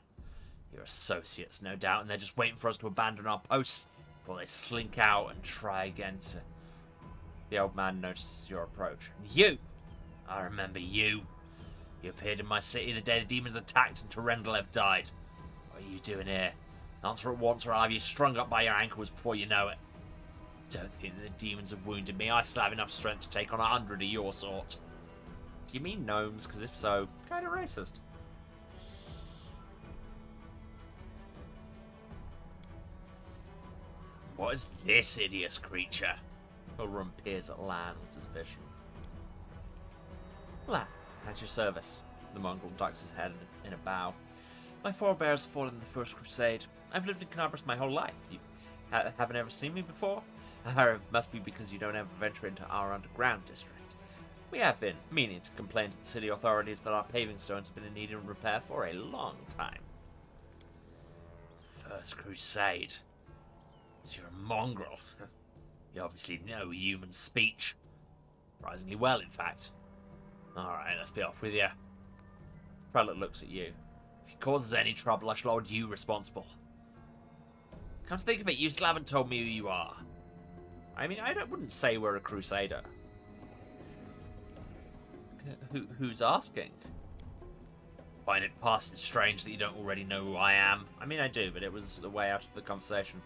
Your associates, no doubt, and they're just waiting for us to abandon our posts before they slink out and try again to... The old man notices your approach. You! I remember you. You appeared in my city the day the demons attacked and Torendalev died. What are you doing here? Answer at once or I'll have you strung up by your ankles before you know it. Don't think that the demons have wounded me. I still have enough strength to take on 100 of your sort. Do you mean gnomes? Because if so, kind of racist. What is this hideous creature? Ulrun peers at Lan with suspicion. Lan, at your service. The mongrel ducks his head in a bow. My forebears fought in the First Crusade. I've lived in Canabras my whole life. You haven't ever seen me before? It must be because you don't ever venture into our underground district. We have been meaning to complain to the city authorities that our paving stones have been in need of repair for a long time. First Crusade? So you're a mongrel. You obviously know human speech. Surprisingly well, in fact. Alright, let's be off with you. Prelate looks at you. If he causes any trouble, I shall hold you responsible. Come to think of it, you still haven't told me who you are. I mean, wouldn't say we're a crusader. Who's asking? Find it past strange that you don't already know who I am. I mean, I do, but it was the way out of the conversation.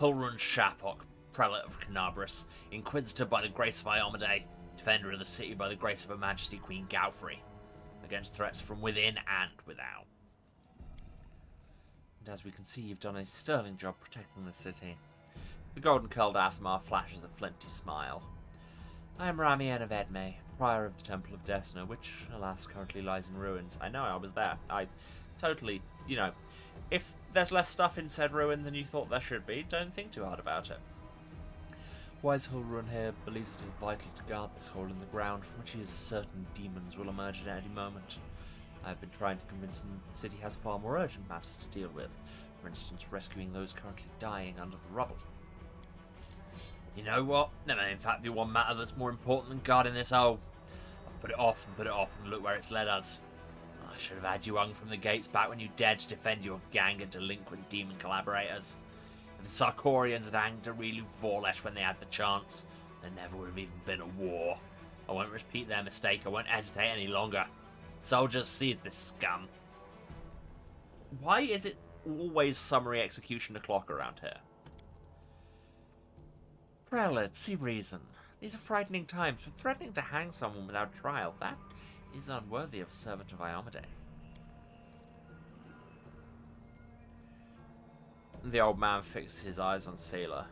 Ulrun Shapok, Prelate of Canabras, Inquisitor by the grace of Iomade, Defender of the city by the grace of Her Majesty Queen Galfrey, against threats from within and without. And as we can see, you've done a sterling job protecting the city. The golden-curled Aasimar flashes a flinty smile. I am Ramien of Edme, Prior of the Temple of Desna, which, alas, currently lies in ruins. I know, I was there. I totally, if there's less stuff in said ruin than you thought there should be, don't think too hard about it. Wise Ulrun here believes it is vital to guard this hole in the ground, from which he is certain demons will emerge at any moment. I have been trying to convince him that the city has far more urgent matters to deal with, for instance, rescuing those currently dying under the rubble. You know what? There may in fact be one matter that's more important than guarding this hole. I've put it off and look where it's led us. I should have had you hung from the gates back when you dared to defend your gang of delinquent demon collaborators. If the Sarkorians had hanged a real Vorlesh when they had the chance, there never would have even been a war. I won't repeat their mistake, I won't hesitate any longer. Soldiers, seize this scum. Why is it always summary execution o'clock around here? Prelate, see reason. These are frightening times, but threatening to hang someone without trial, that is unworthy of a servant of Iomade. The old man fixes his eyes on Selah.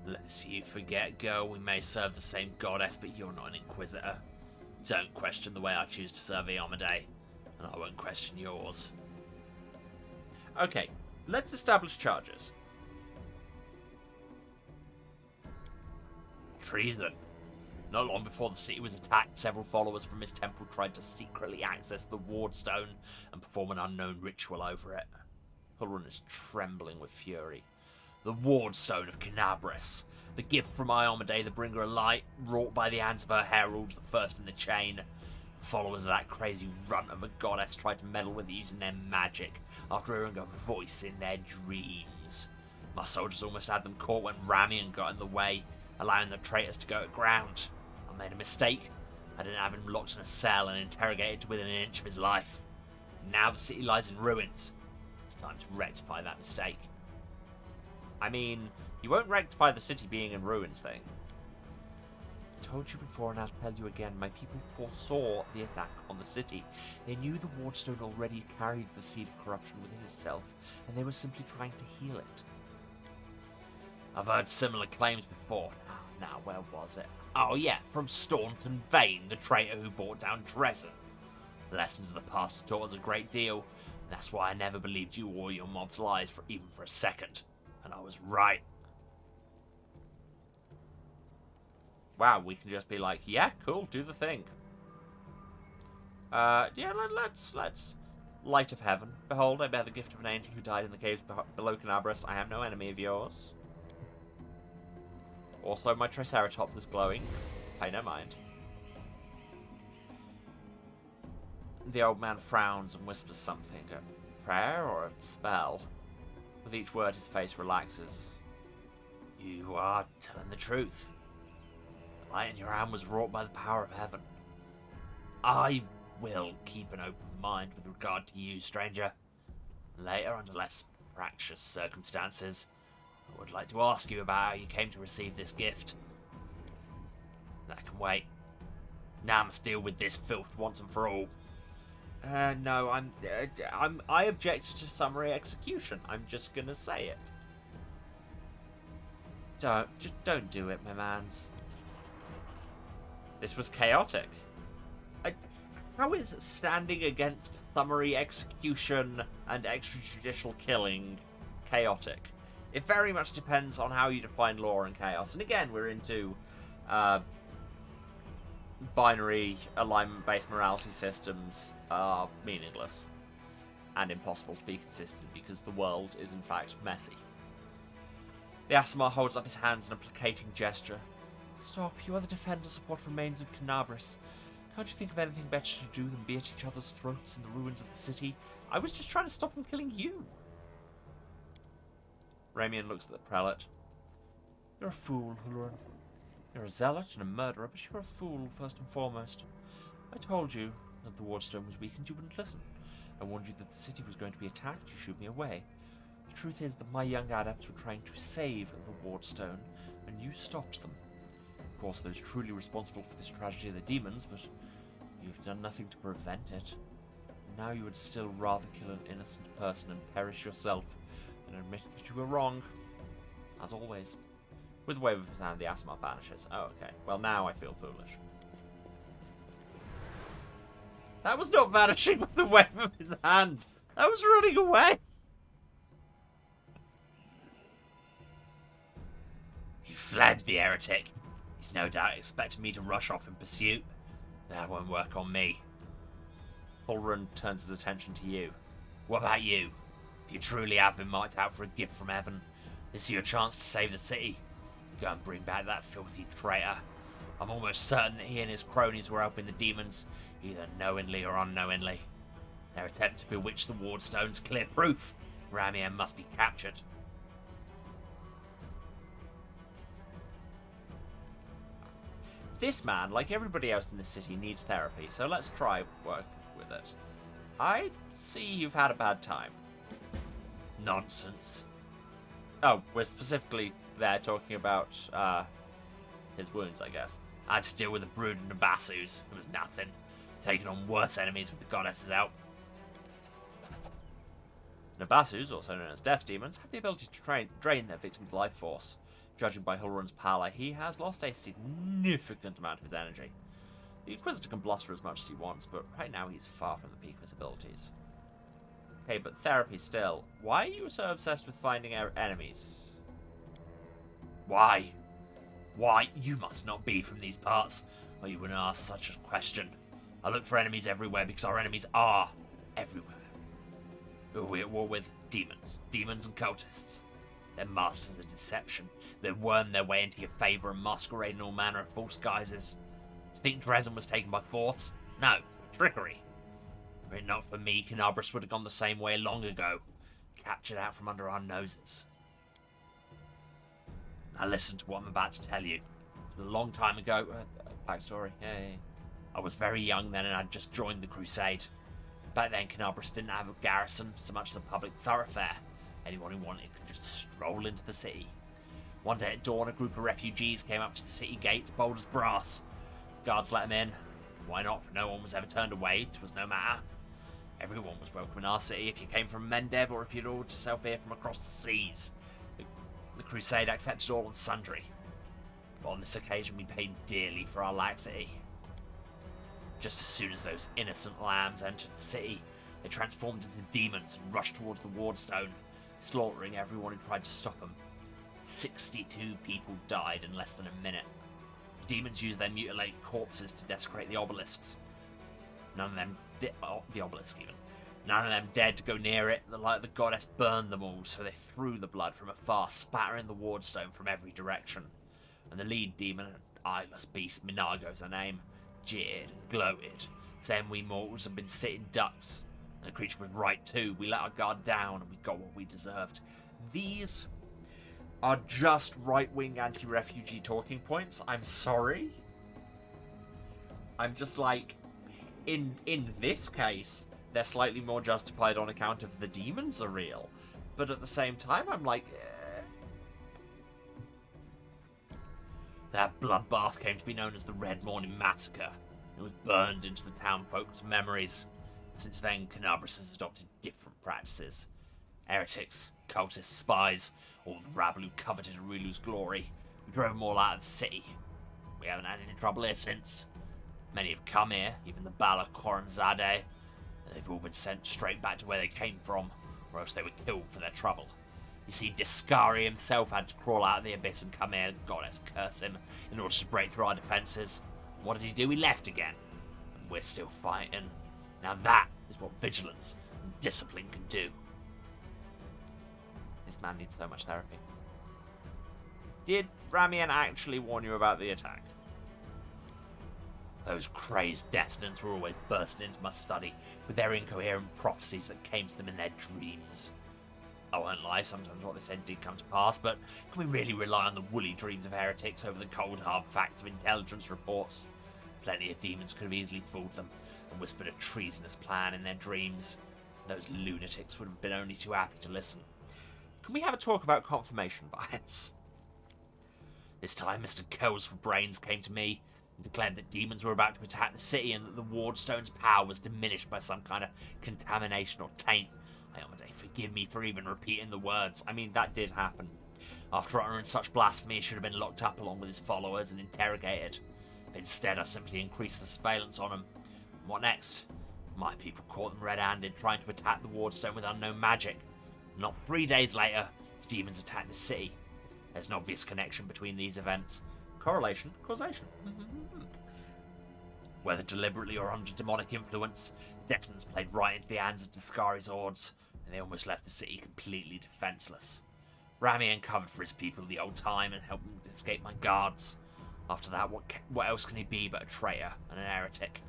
Lest you forget, girl, we may serve the same goddess, but you're not an inquisitor. Don't question the way I choose to serve Iomade. and I won't question yours. Okay, let's establish charges. Treason. Not long before the city was attacked, several followers from his temple tried to secretly access the ward stone and perform an unknown ritual over it. Hulrun is trembling with fury. The ward stone of Canabris, the gift from Iomade, the bringer of light, wrought by the hands of her herald, the first in the chain. Followers of that crazy runt of a goddess tried to meddle with it using their magic after hearing a voice in their dreams. My soldiers almost had them caught when Ramian got in the way, allowing the traitors to go to ground. I made a mistake. I didn't have him locked in a cell and interrogated to within an inch of his life. Now the city lies in ruins. It's time to rectify that mistake. I mean, you won't rectify the city being in ruins thing. I told you before and I'll tell you again, my people foresaw the attack on the city. They knew the wardstone already carried the seed of corruption within itself, and they were simply trying to heal it. I've heard similar claims before. Now, where was it? Oh yeah, from Staunton Vane, the traitor who brought down Dresden. Lessons of the past have taught us a great deal. That's why I never believed you or your mob's lies even for a second. And I was right. Wow, we can just be like, yeah, cool, do the thing. Yeah, let's... Light of heaven. Behold, I bear the gift of an angel who died in the caves below Canabris. I am no enemy of yours. Also, my Triceratops is glowing. Pay no mind. The old man frowns and whispers something. A prayer or a spell? With each word, his face relaxes. You are telling the truth. The light in your hand was wrought by the power of heaven. I will keep an open mind with regard to you, stranger. Later, under less fractious circumstances, I would like to ask you about how you came to receive this gift. That can wait. Now I must deal with this filth once and for all. No, I object to summary execution. I'm just gonna say it. Don't do it, my mans. This was chaotic. How is standing against summary execution and extrajudicial killing chaotic? It very much depends on how you define law and chaos. And again, we're into binary alignment-based morality systems are meaningless and impossible to be consistent because the world is in fact messy. The Aasimar holds up his hands in a placating gesture. Stop, you are the defenders of what remains of Canabris. Can't you think of anything better to do than be at each other's throats in the ruins of the city? I was just trying to stop him killing you. Ramian looks at the prelate. You're a fool, Hulrun. You're a zealot and a murderer, but you're a fool first and foremost. I told you that the wardstone was weak and you wouldn't listen. I warned you that the city was going to be attacked, you shooed me away. The truth is that my young adepts were trying to save the wardstone, and you stopped them. Of course, those truly responsible for this tragedy are the demons, but you've done nothing to prevent it. Now you would still rather kill an innocent person and perish yourself than admit that you were wrong. As always. With a wave of his hand, the Aasimar vanishes. Oh, okay. Well, now I feel foolish. That was not vanishing with the wave of his hand. That was running away. He fled, the heretic. He's no doubt expecting me to rush off in pursuit. That won't work on me. Hulrun turns his attention to you. What about you? If you truly have been marked out for a gift from heaven, this is your chance to save the city. Go and bring back that filthy traitor. I'm almost certain that he and his cronies were helping the demons, either knowingly or unknowingly. Their attempt to bewitch the wardstone's clear proof. Ramian must be captured. This man, like everybody else in this city, needs therapy, so let's try work with it. I see you've had a bad time. Nonsense. Oh, we're specifically there talking about his wounds, I guess. I had to deal with a brood of Nabasus. It was nothing. Taking on worse enemies with the goddess's help. Nabasus, also known as death demons, have the ability to drain their victim's life force. Judging by Hulrun's pallor, he has lost a significant amount of his energy. The Inquisitor can bluster as much as he wants, but right now he's far from the peak of his abilities. Okay, but therapy still. Why are you so obsessed with finding our enemies? Why? Why? You must not be from these parts, or you wouldn't ask such a question. I look for enemies everywhere because our enemies are everywhere. Who are we at war with? Demons. Demons and cultists. They're masters of deception. They worm their way into your favour and masquerade in all manner of false guises. Do you think Dresden was taken by force? No, trickery. Were it not for me, Canabras would have gone the same way long ago. Captured out from under our noses. Now listen to what I'm about to tell you. A long time ago... backstory, yay. I was very young then and I'd just joined the Crusade. Back then, Canabras didn't have a garrison so much as a public thoroughfare. Anyone who wanted could just stroll into the city. One day at dawn, a group of refugees came up to the city gates, bold as brass. The guards let them in. Why not? For no one was ever turned away. It was no matter. Everyone was welcome in our city if you came from Mendev or if you'd ordered yourself here from across the seas. The Crusade accepted all and sundry. But on this occasion, we paid dearly for our laxity. Just as soon as those innocent lambs entered the city, they transformed into demons and rushed towards the wardstone, slaughtering everyone who tried to stop them. 62 people died in less than a minute. The demons used their mutilated corpses to desecrate the obelisks. None of them the obelisk even. None of them dared to go near it. The light of the goddess burned them all, so they threw the blood from afar, spattering the wardstone from every direction. And the lead demon, an eyeless beast, Minago's her name, jeered and gloated, saying we mortals had been sitting ducks. And the creature was right too. We let our guard down and we got what we deserved. These are just right-wing anti-refugee talking points. I'm sorry. I'm just like, in this case, they're slightly more justified on account of the demons are real. But at the same time, I'm like, That bloodbath came to be known as the Red Morning Massacre. It was burned into the townfolk's memories. Since then, Canabras has adopted different practices. Heretics, cultists, spies, all the rabble who coveted Aurilu's glory. We drove them all out of the city. We haven't had any trouble here since. Many have come here, even the Bala Khoranzadeh, and they've all been sent straight back to where they came from, or else they were killed for their trouble. You see, Discari himself had to crawl out of the abyss and come here, goddess curse him, in order to break through our defences. What did he do? He left again. And we're still fighting. Now that is what vigilance and discipline can do. This man needs so much therapy. Did Ramian actually warn you about the attack? Those crazed destinants were always bursting into my study with their incoherent prophecies that came to them in their dreams. I won't lie, sometimes what they said did come to pass, but can we really rely on the woolly dreams of heretics over the cold hard facts of intelligence reports? Plenty of demons could have easily fooled them and whispered a treasonous plan in their dreams. Those lunatics would have been only too happy to listen. Can we have a talk about confirmation bias? This time, Mr. Kells for Brains came to me and declared that demons were about to attack the city and that the Wardstone's power was diminished by some kind of contamination or taint. Ayomade, forgive me for even repeating the words. I mean, that did happen. After uttering such blasphemy, he should have been locked up along with his followers and interrogated. But instead, I simply increased the surveillance on him. And what next? My people caught them red-handed, trying to attack the Wardstone with unknown magic. Not 3 days later, the demons attacked the city. There's an obvious connection between these events. Correlation, causation. Whether deliberately or under demonic influence, the destinants played right into the hands of Discari's hordes, and they almost left the city completely defenseless. Ramian covered for his people the old time and helped them escape my guards. After that, what else can he be but a traitor and an heretic?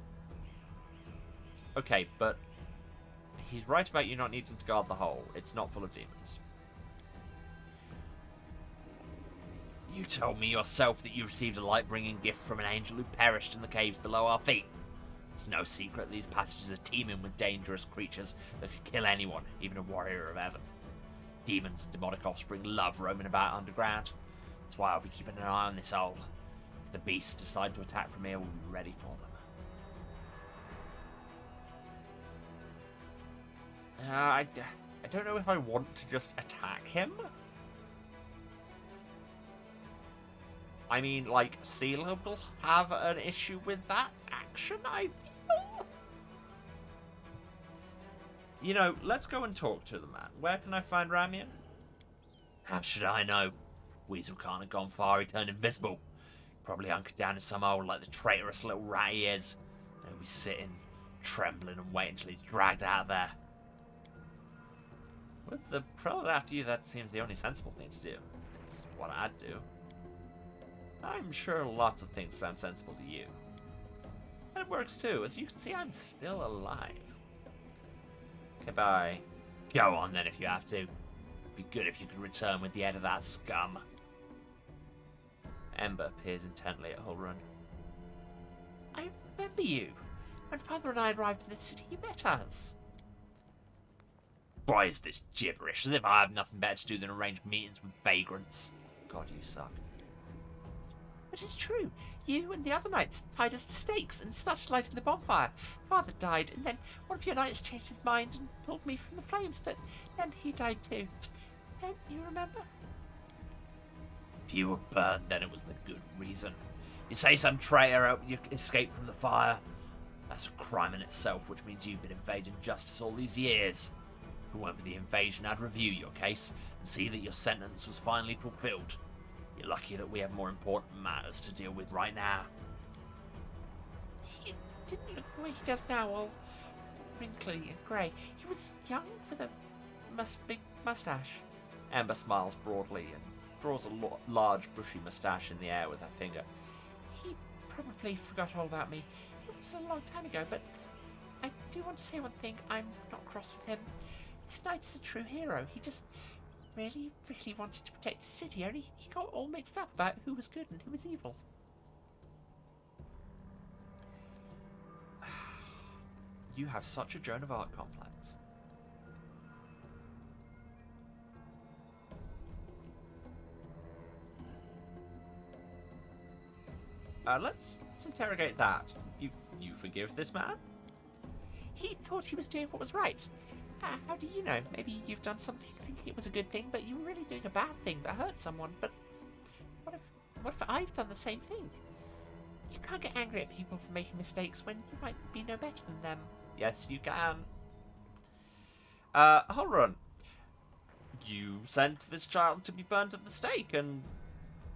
Okay, but he's right about you not needing to guard the hole. It's not full of demons. You told me yourself that you received a light-bringing gift from an angel who perished in the caves below our feet. It's no secret these passages are teeming with dangerous creatures that could kill anyone, even a warrior of heaven. Demons and demonic offspring love roaming about underground. That's why I'll be keeping an eye on this hole. If the beasts decide to attack from here, we'll be ready for them. I don't know if I want to just attack him. I mean, like, Sealer will have an issue with that, affection I feel. You know, let's go and talk to the man. Where can I find Ramian? How should I know? Weasel can't have gone far, he turned invisible. Probably hunkered down in some hole like the traitorous little rat he is. And he'll be sitting, trembling and waiting till he's dragged out of there. With the prelate after you, that seems the only sensible thing to do. It's what I'd do. I'm sure lots of things sound sensible to you. And it works too. As you can see, I'm still alive. Goodbye. Go on then if you have to. It'd be good if you could return with the head of that scum. Ember peers intently at Hulrun. I remember you. When Father and I arrived in the city, you met us. Why is this gibberish? As if I have nothing better to do than arrange meetings with vagrants. God, you suck. But it's true. You and the other knights tied us to stakes and started lighting the bonfire. Father died, and then one of your knights changed his mind and pulled me from the flames, but then he died too. Don't you remember? If you were burned, then it was with good reason. You say some traitor helped you escape from the fire. That's a crime in itself, which means you've been evading justice all these years. If it weren't for the invasion, I'd review your case and see that your sentence was finally fulfilled. You're lucky that we have more important matters to deal with right now. He didn't look the way he does now, all wrinkly and grey. He was young with a big moustache. Amber smiles broadly and draws a large bushy moustache in the air with her finger. He probably forgot all about me. It was a long time ago, but I do want to say one thing. I'm not cross with him. This knight is a true hero. He just really wanted to protect the city, only he got all mixed up about who was good and who was evil. You have such a Joan of Arc complex. Let's interrogate that. You forgive this man? He thought he was doing what was right. How do you know? Maybe you've done something thinking it was a good thing, but you were really doing a bad thing that hurt someone. But what if I've done the same thing? You can't get angry at people for making mistakes when you might be no better than them. Yes, you can. Hulrun, you sent this child to be burnt at the stake and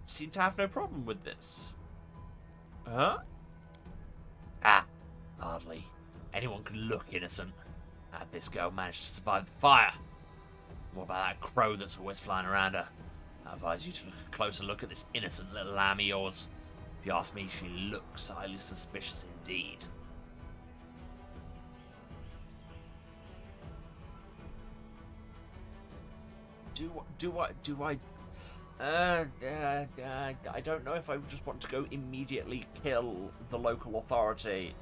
seem to have no problem with this. Huh? Hardly. Anyone can look innocent. How'd this girl manage to survive the fire? What about that crow that's always flying around her? I advise you to look a closer look at this innocent little lamb of yours. If you ask me, she looks highly suspicious indeed. I don't know if I just want to go immediately kill the local authority.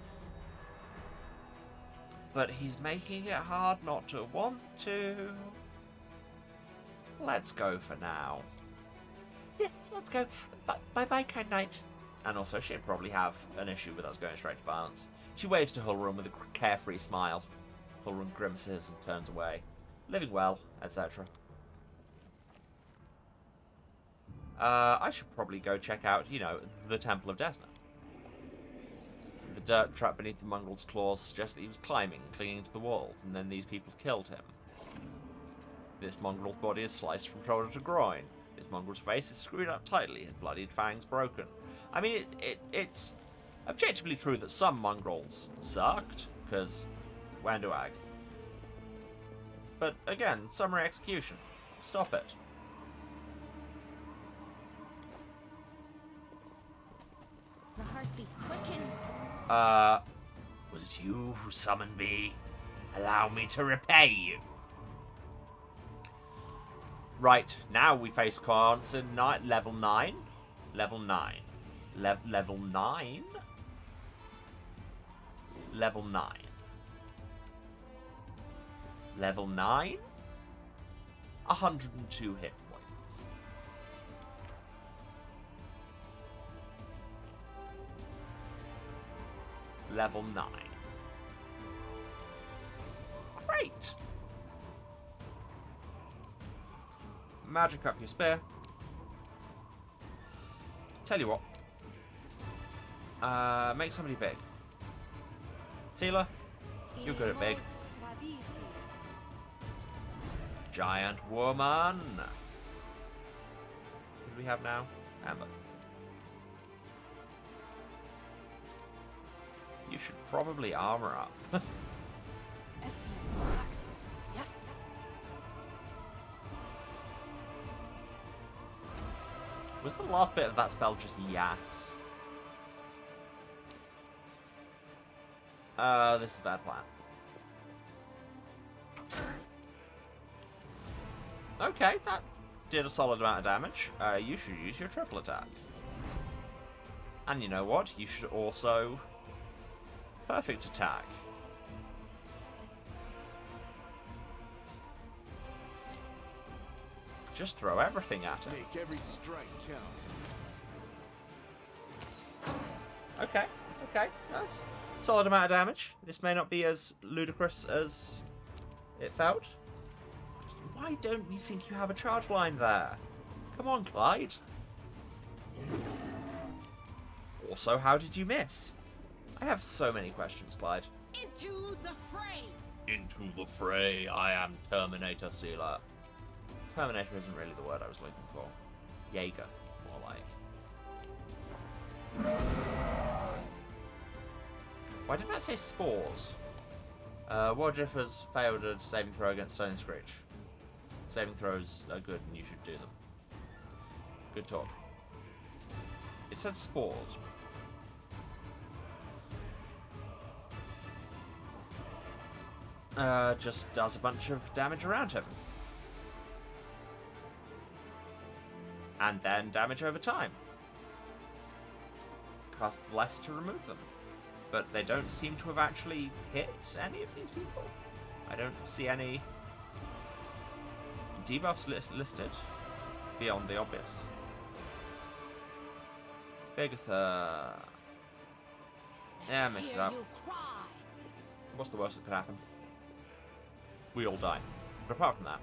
But he's making it hard not to want to. Let's go for now. Yes, let's go. Bye-bye, kind knight. And also, she'd probably have an issue with us going straight to violence. She waves to Hulrun with a carefree smile. Hulrun grimaces and turns away. Living well, etc. I should probably go check out, the Temple of Desna. The dirt trap beneath the mongrel's claws suggests that he was climbing, clinging to the walls, and then these people killed him. This mongrel's body is sliced from shoulder to groin. This mongrel's face is screwed up tightly, his bloodied fangs broken. I mean, it's objectively true that some mongrels sucked, because Wanduag. But again, summary execution. Stop it. The heartbeat quickens. Was it you who summoned me? Allow me to repay you. Right, now we face Carson Knight, level 9. Level 9. Level 9? Level 9. Level 9? 102 hit points. Level 9. Great! Magic up your spear. Tell you what. Make somebody big. Sealer, you're good at big. Giant woman. Who do we have now? Amber. You should probably armor up. Yes. Was the last bit of that spell just yats? This is a bad plan. Okay, that did a solid amount of damage. You should use your triple attack. And you know what? You should also... perfect attack. Just throw everything at it. Make every strike count. Okay, that's a solid amount of damage. This may not be as ludicrous as it felt. Why don't you think you have a charge line there? Come on, Clyde. Also, how did you miss? I have so many questions, Clyde. Into the fray! Into the fray, I am Terminator Sealer. Terminator isn't really the word I was looking for. Jaeger, more like. Why did that say spores? Wardriff has failed a saving throw against Stone and Screech. Saving throws are good and you should do them. Good talk. It said spores. Just does a bunch of damage around him. And then damage over time. Cast Bless to remove them. But they don't seem to have actually hit any of these people. I don't see any debuffs listed beyond the obvious. Bigitha. Yeah, mix it up. What's the worst that could happen? We all die. But apart from that,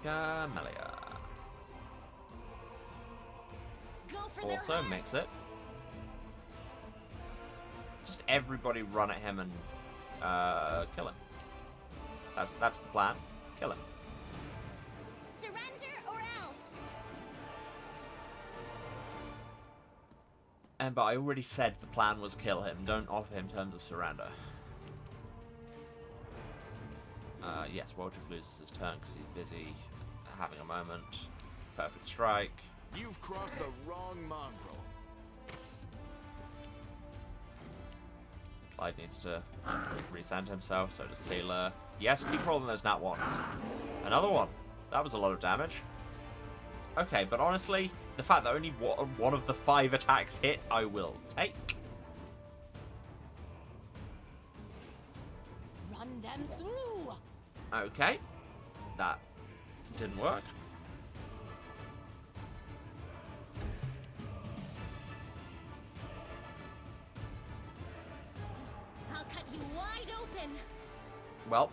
Camellia. Also mix it. Just everybody run at him and kill him. That's the plan. Kill him. Surrender or else. But I already said the plan was kill him. Don't offer him terms of surrender. Yes, Waldriff loses his turn because he's busy having a moment. Perfect strike. You've crossed the wrong mongrel. Clyde needs to resend himself, so does Sealer. Yes, keep rolling those nat ones. Another one. That was a lot of damage. Okay, but honestly, the fact that only one of the 5 attacks hit, I will take. Run them through. Okay. That didn't work. I'll cut you wide open. Well,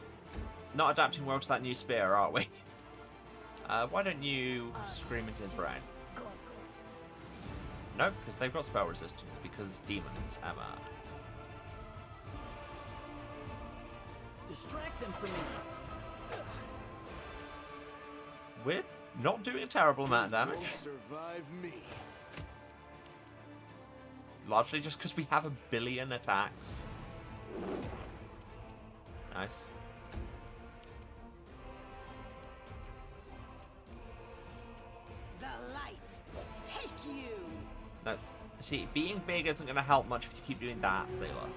not adapting well to that new spear, are we? Why don't you scream into his brain? No, because they've got spell resistance, because demons, Emma. Distract them from me. We're not doing a terrible amount of damage. Won't survive me. Largely just because we have a billion attacks. Nice. The light! Take you! No, see, being big isn't going to help much if you keep doing that, Thaler.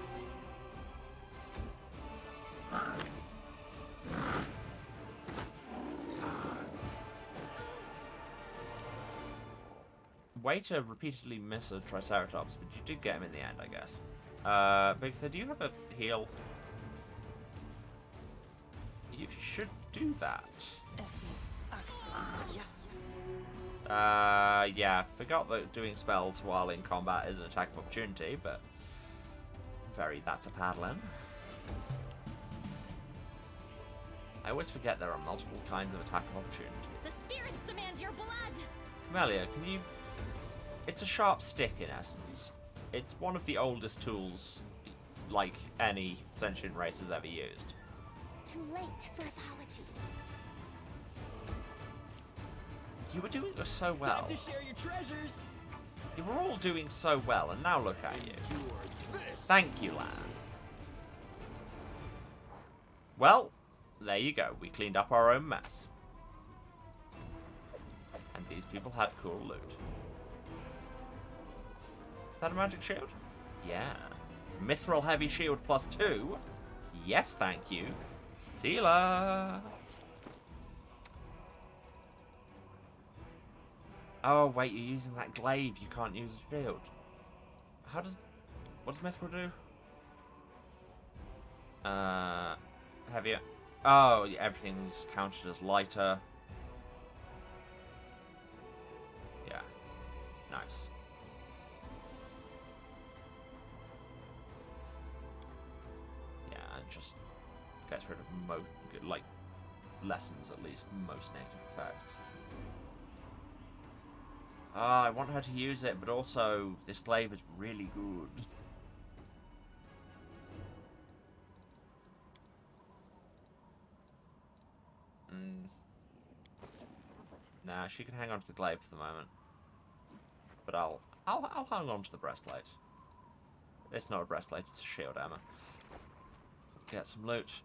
Way to repeatedly miss a Triceratops, but you did get him in the end, I guess. Bigitha, do you have a heal? You should do that. Yeah, forgot that doing spells while in combat is an attack of opportunity, but that's a paddling. I always forget there are multiple kinds of attack of opportunity. The spirits demand your blood. Camellia, can you... It's a sharp stick, in essence. It's one of the oldest tools, like, any sentient race has ever used. Too late for apologies. You were doing so well. Time to share your treasures. You were all doing so well, and now look at you. Thank you, lad. Well, there you go. We cleaned up our own mess. And these people had cool loot. Is that a magic shield? Yeah. Mithril heavy shield +2. Yes, thank you. Sealer. Oh, wait, you're using that glaive. You can't use a shield. How does... What does Mithril do? Heavier. Oh, yeah, everything's counted as lighter. Yeah. Nice. Yeah, and just gets rid of, like, lessens at least most negative effects. I want her to use it, but also this glaive is really good. Nah, she can hang on to the glaive for the moment. But I'll hang on to the breastplate. It's not a breastplate, it's a shield armor. Get some loot.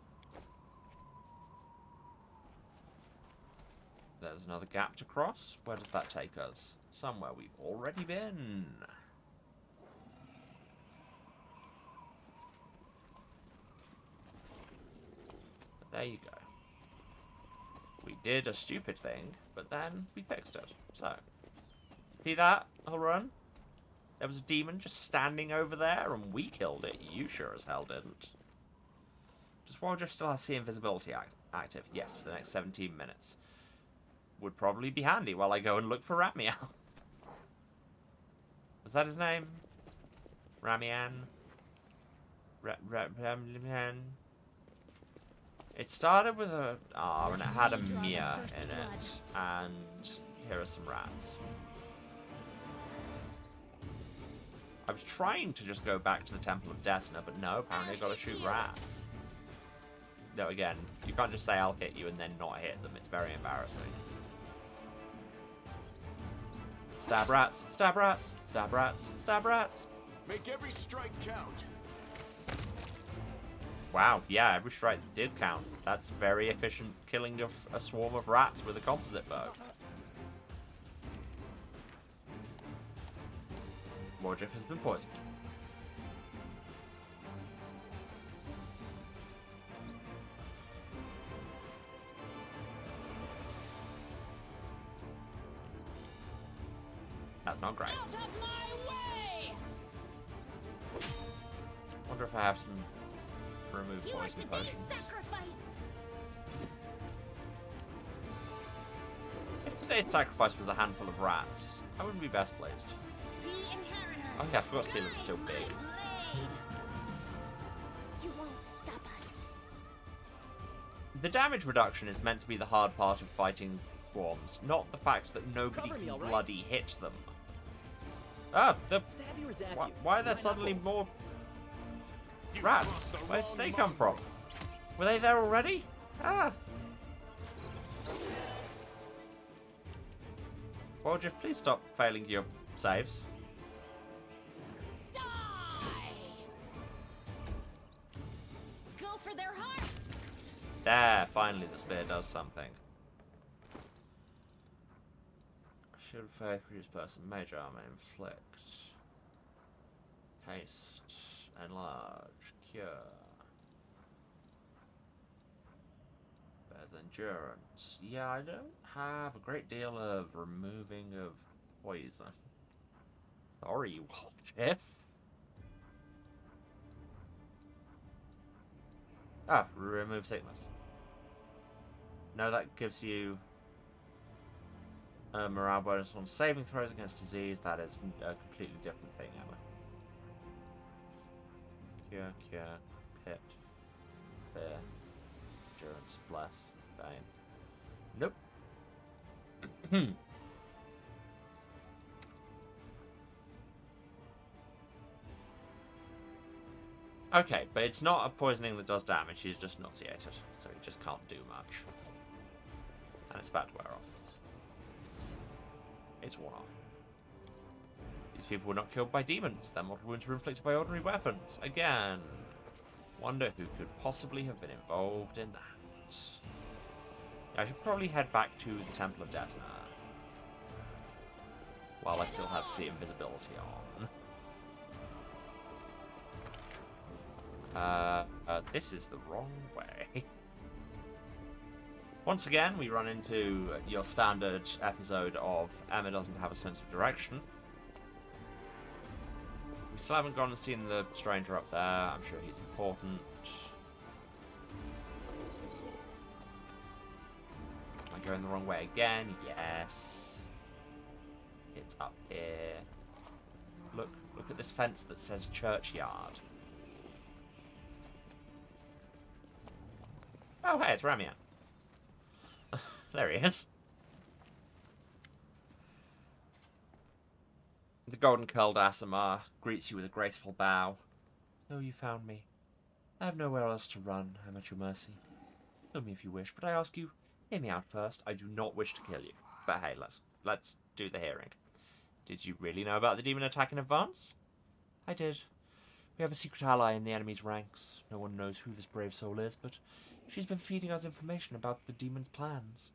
There's another gap to cross. Where does that take us? Somewhere we've already been. But there you go. We did a stupid thing, but then we fixed it. So, see that? I'll run. There was a demon just standing over there, and we killed it. You sure as hell didn't. Does Wardriff still have the invisibility active? Yes, for the next 17 minutes. Would probably be handy while I go and look for Ramian. Was that his name? Ramian? Ramian? It started with a R and it had a Mia in it. And here are some rats. I was trying to just go back to the Temple of Desna, but no, apparently I gotta shoot rats. No, again, you can't just say I'll hit you and then not hit them. It's very embarrassing. Stab rats, stab rats, stab rats, stab rats. Make every strike count. Wow, yeah, every strike did count. That's very efficient killing of a swarm of rats with a composite bow. Wardriff has been poisoned. That's not great. Out of my way! Wonder if I have some remove You are poison today's potions. sacrifice. If today's sacrifice was a handful of rats, I wouldn't be best pleased. The inheritor. Oh yeah, I forgot Sealand's still Guide big. my blade. You won't stop us. The damage reduction is meant to be the hard part of fighting swarms, not the fact that nobody Cover me, can all right? bloody hit them. Ah, Stab you or zap you? why are there not suddenly both? more You've rats? crossed the Where did wrong they come from? mongrel. Were they there already? Ah. Wardriff, please stop failing your saves. Die! Go for their hearts. There, finally the spear does something. Shield of Faith, reduce person, major armor, inflict. Haste, enlarge, cure. There's endurance. Yeah, I don't have a great deal of removing of poison. Sorry, Wardriff. Ah, remove sickness. No, that gives you morale bonus on saving throws against disease. That is a completely different thing, Emma. Cure, pit, fear, endurance, bless, bane. Nope. Okay, but it's not a poisoning that does damage, he's just nauseated, so he just can't do much. And it's about to wear off. It's worn off. These people were not killed by demons. Their mortal wounds were inflicted by ordinary weapons. Again, wonder who could possibly have been involved in that. Yeah, I should probably head back to the Temple of Desna while I still have sea invisibility on. This is the wrong way. Once again, we run into your standard episode of Emma doesn't have a sense of direction. We still haven't gone and seen the stranger up there. I'm sure he's important. Am I going the wrong way again? Yes. It's up here. Look at this fence that says churchyard. Oh, hey, it's Ramian. There he is. The golden-curled Asimar greets you with a graceful bow. Oh, you found me. I have nowhere else to run. I'm at your mercy. Kill me if you wish, but I ask you, hear me out first. I do not wish to kill you. But hey, let's do the hearing. Did you really know about the demon attack in advance? I did. We have a secret ally in the enemy's ranks. No one knows who this brave soul is, but she's been feeding us information about the demon's plans.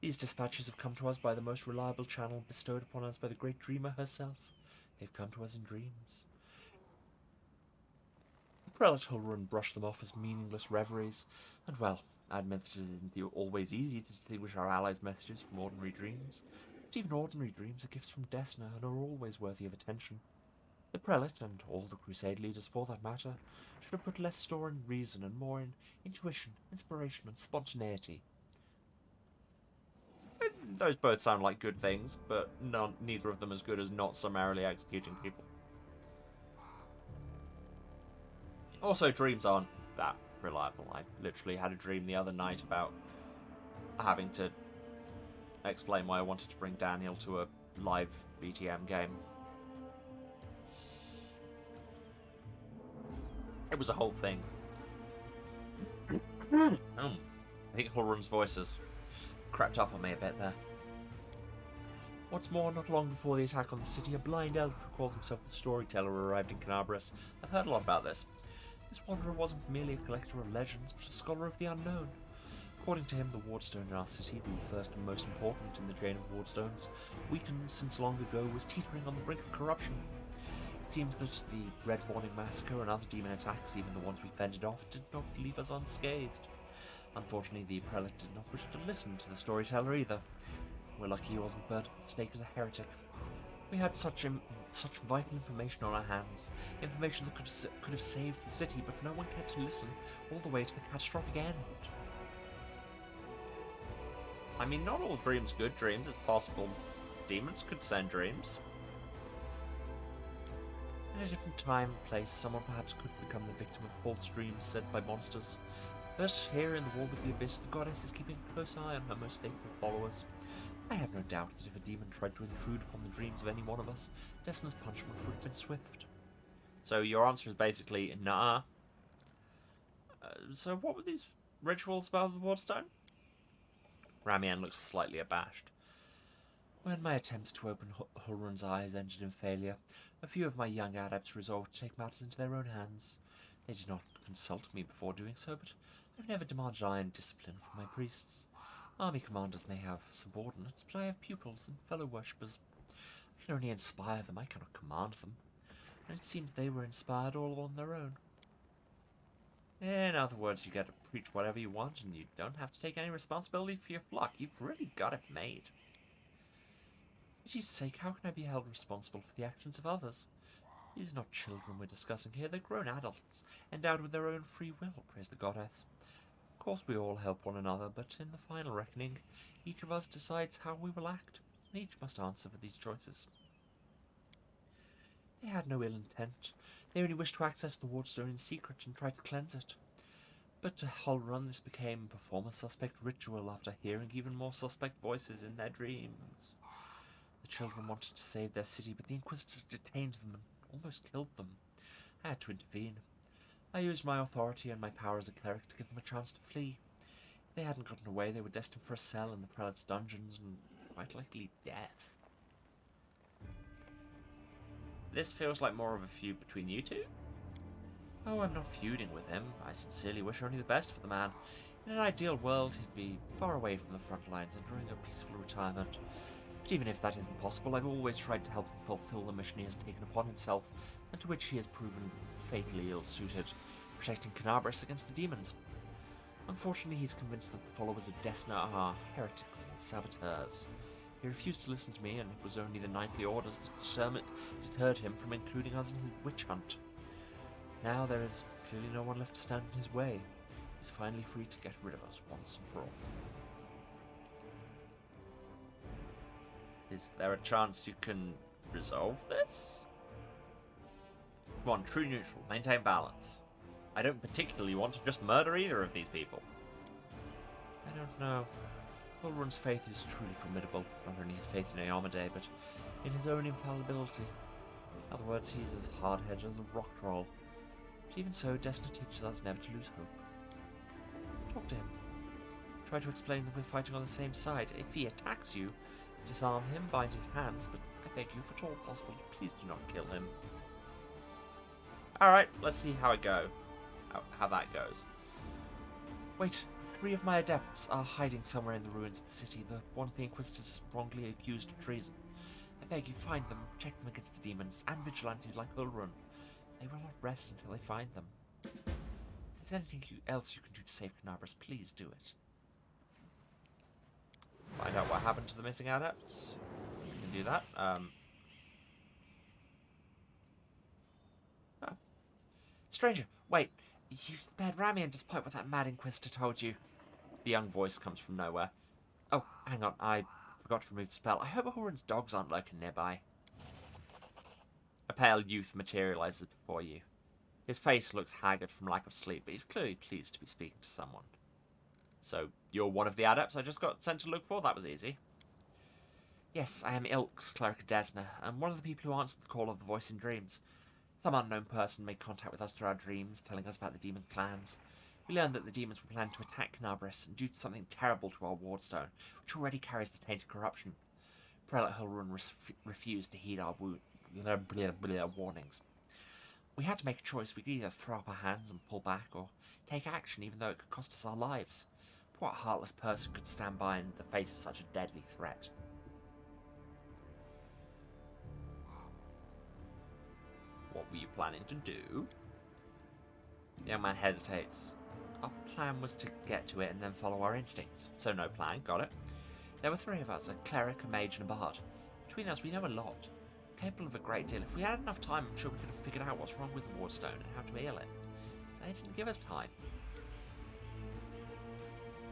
These dispatches have come to us by the most reliable channel bestowed upon us by the great dreamer herself. They've come to us in dreams. The prelate Hulrun brushed them off as meaningless reveries, and well, I admit it isn't always easy to distinguish our allies' messages from ordinary dreams. But even ordinary dreams are gifts from Desna and are always worthy of attention. The prelate, and all the crusade leaders for that matter, should have put less store in reason and more in intuition, inspiration, and spontaneity. Those both sound like good things, but neither of them as good as not summarily executing people. Also, dreams aren't that reliable. I literally had a dream the other night about having to explain why I wanted to bring Daniel to a live BTM game. It was a whole thing. I think Hulrum's voices crept up on me a bit there. What's more, not long before the attack on the city, a blind elf who calls himself the Storyteller arrived in Canabris. I've heard a lot about this. This wanderer wasn't merely a collector of legends, but a scholar of the unknown. According to him, the wardstone in our city, the first and most important in the chain of wardstones, weakened since long ago, was teetering on the brink of corruption. It seems that the Red Morning Massacre and other demon attacks, even the ones we fended off, did not leave us unscathed. Unfortunately, the prelate did not wish to listen to the Storyteller either. We're lucky he wasn't burnt at the stake as a heretic. We had such vital information on our hands, information that could have saved the city, but no one cared to listen all the way to the catastrophic end. I mean, not all dreams good dreams. It's possible demons could send dreams. In a different time and place, someone perhaps could become the victim of false dreams sent by monsters. But here in the Wall of the Abyss, the goddess is keeping a close eye on her most faithful followers. I have no doubt that if a demon tried to intrude upon the dreams of any one of us, Desna's punishment would have been swift. So your answer is basically, nah. So what were these rituals about the Wardstone? Ramian looks slightly abashed. When my attempts to open Hulrun's eyes ended in failure, a few of my young adepts resolved to take matters into their own hands. They did not consult me before doing so, but I've never demanded iron discipline from my priests. Army commanders may have subordinates, but I have pupils and fellow worshippers. I can only inspire them, I cannot command them. And it seems they were inspired all on their own. In other words, you get to preach whatever you want, and you don't have to take any responsibility for your flock. You've really got it made. For Jesus' sake, how can I be held responsible for the actions of others? These are not children we're discussing here, they're grown adults, endowed with their own free will, praise the goddess. Of course we all help one another, but in the final reckoning, each of us decides how we will act, and each must answer for these choices. They had no ill intent. They only wished to access the Wardstone in secret and try to cleanse it. But to Hulrun this became a perform a suspect ritual after hearing even more suspect voices in their dreams. The children wanted to save their city, but the Inquisitors detained them and almost killed them. I had to intervene. I used my authority and my power as a cleric to give them a chance to flee. If they hadn't gotten away, they were destined for a cell in the prelate's dungeons and quite likely death. This feels like more of a feud between you two? Oh, I'm not feuding with him. I sincerely wish only the best for the man. In an ideal world, he'd be far away from the front lines, enjoying a peaceful retirement. But even if that isn't possible, I've always tried to help him fulfill the mission he has taken upon himself, and to which he has proven fatally ill-suited, protecting Canabris against the demons. Unfortunately, he's convinced that the followers of Desna are heretics and saboteurs. He refused to listen to me, and it was only the knightly orders that deterred him from including us in his witch hunt. Now there is clearly no one left to stand in his way. He's finally free to get rid of us once and for all. Is there a chance you can resolve this? Come on, true neutral, maintain balance. I don't particularly want to just murder either of these people. I don't know. Ulrun's faith is truly formidable, not only his faith in Eomade, but in his own infallibility. In other words, he's as hard-headed as a rock troll. But even so, Desna teaches us never to lose hope. Talk to him. Try to explain that we're fighting on the same side. If he attacks you, disarm him, bind his hands, but I beg you, if at all possible, please do not kill him. Alright, let's see how that goes. Wait, 3 of my adepts are hiding somewhere in the ruins of the city, the ones the Inquisitors wrongly accused of treason. I beg you, find them, protect them against the demons, and vigilantes like Ulrun. They will not rest until they find them. If there's anything else you can do to save Canabris, please do it. Find out what happened to the missing adepts. You can do that. Oh. Stranger, wait. You spared Ramian despite what that mad Inquisitor told you. The young voice comes from nowhere. Oh, hang on. I forgot to remove the spell. I hope Horan's dogs aren't lurking nearby. A pale youth materializes before you. His face looks haggard from lack of sleep, but he's clearly pleased to be speaking to someone. So, you're one of the adepts I just got sent to look for? That was easy. Yes, I am Ilk's cleric Desna, and one of the people who answered the call of the voice in dreams. Some unknown person made contact with us through our dreams, telling us about the demons' plans. We learned that the demons were planning to attack Canabris, and due to something terrible to our wardstone, which already carries the taint of corruption. Prelate Hulrun refused to heed our warnings. We had to make a choice. We could either throw up our hands and pull back, or take action, even though it could cost us our lives. What heartless person could stand by in the face of such a deadly threat? What were you planning to do? The young man hesitates. Our plan was to get to it and then follow our instincts. So no plan, got it. There were 3 of us, a cleric, a mage, and a bard. Between us, we know a lot. Capable of a great deal. If we had enough time, I'm sure we could have figured out what's wrong with the wardstone and how to heal it. They didn't give us time.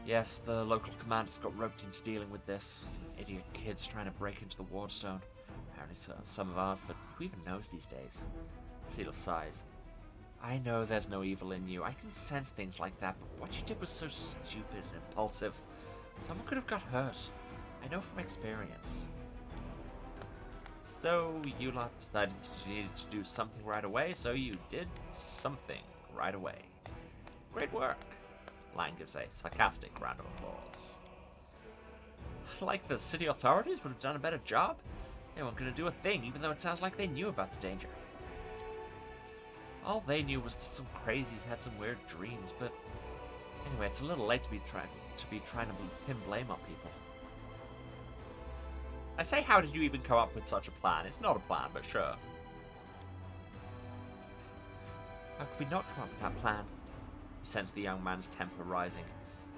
Yes, the local commanders got roped into dealing with this. Some idiot kids trying to break into the wardstone. Apparently some of ours, but who even knows these days? Seal sighs. I know there's no evil in you. I can sense things like that, but what you did was so stupid and impulsive. Someone could have got hurt. I know from experience. Though you lot decided you needed to do something right away, so you did something right away. Great work. Lang gives a sarcastic round of applause. Like the city authorities would have done a better job. They weren't going to do a thing, even though it sounds like they knew about the danger. All they knew was that some crazies had some weird dreams, but anyway, it's a little late to be trying to pin blame on people. I say, how did you even come up with such a plan? It's not a plan, but sure. How could we not come up with that plan? You sense the young man's temper rising.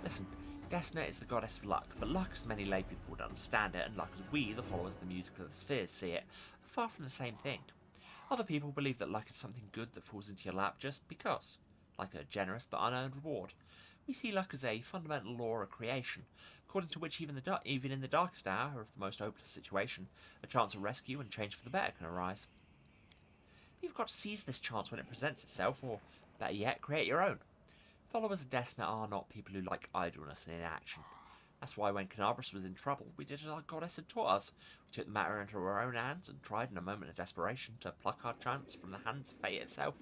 Listen, Desna is the goddess of luck, but luck as many lay people would understand it, and luck as we, the followers of the music of the spheres, see it, are far from the same thing. Other people believe that luck is something good that falls into your lap just because, like a generous but unearned reward. We see luck as a fundamental law of creation, according to which even in the darkest hour of the most hopeless situation, a chance of rescue and change for the better can arise. You've got to seize this chance when it presents itself, or better yet, create your own. Followers of Desna are not people who like idleness and inaction. That's why when Canabris was in trouble, we did as our goddess had taught us. We took the matter into our own hands and tried in a moment of desperation to pluck our chance from the hands of fate itself.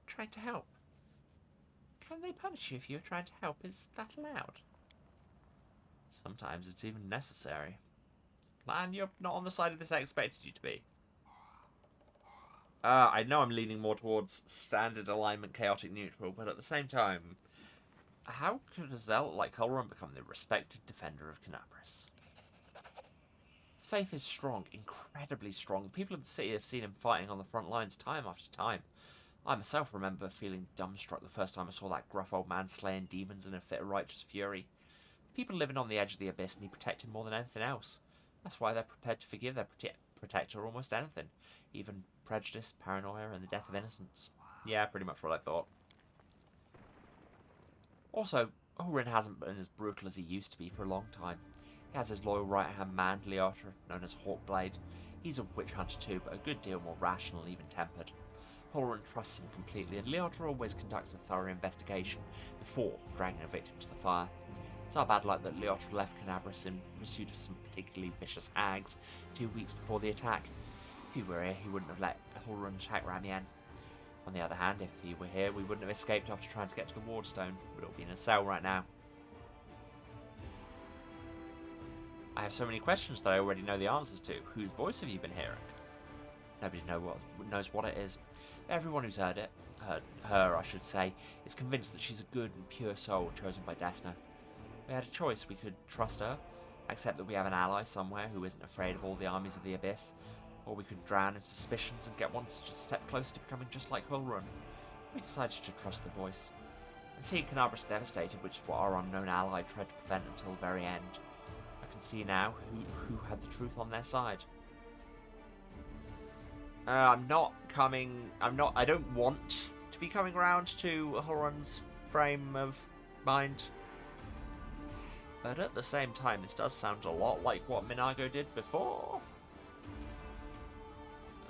trying to help. Can they punish you if you're trying to help? Is that allowed? Sometimes it's even necessary. Man, you're not on the side of this I expected you to be. I know I'm leaning more towards standard alignment chaotic neutral, but at the same time, how could a zealot like Holron become the respected defender of Canabris? His faith is strong, incredibly strong. People in the city have seen him fighting on the front lines time after time. I myself remember feeling dumbstruck the first time I saw that gruff old man slaying demons in a fit of righteous fury. People living on the edge of the abyss need protecting more than anything else. That's why they're prepared to forgive their protector almost anything, even prejudice, paranoia, and the death of innocence. Yeah, pretty much what I thought. Also, Ulrin hasn't been as brutal as he used to be for a long time. He has his loyal right-hand man, Leotra, known as Hawkblade. He's a witch hunter too, but a good deal more rational and even-tempered. Ulrin trusts him completely, and Leotra always conducts a thorough investigation before dragging a victim to the fire. It's our bad luck that Leotra left Canabris in pursuit of some particularly vicious hags 2 weeks before the attack. If he were here, he wouldn't have let Ulrin attack Ramien. On the other hand, if he were here, we wouldn't have escaped after trying to get to the Wardstone. We'd all be in a cell right now. I have so many questions that I already know the answers to. Whose voice have you been hearing? Nobody knows what it is. Everyone who's heard her, I should say, is convinced that she's a good and pure soul chosen by Desna. We had a choice. We could trust her, accept that we have an ally somewhere who isn't afraid of all the armies of the Abyss, or we could drown in suspicions and get one step closer to becoming just like Hulrun. We decided to trust the voice. And seeing Canabris devastated, which is what our unknown ally tried to prevent until the very end, I can see now who had the truth on their side. I don't want to be coming around to Hulrun's frame of mind. But at the same time, this does sound a lot like what Minago did before.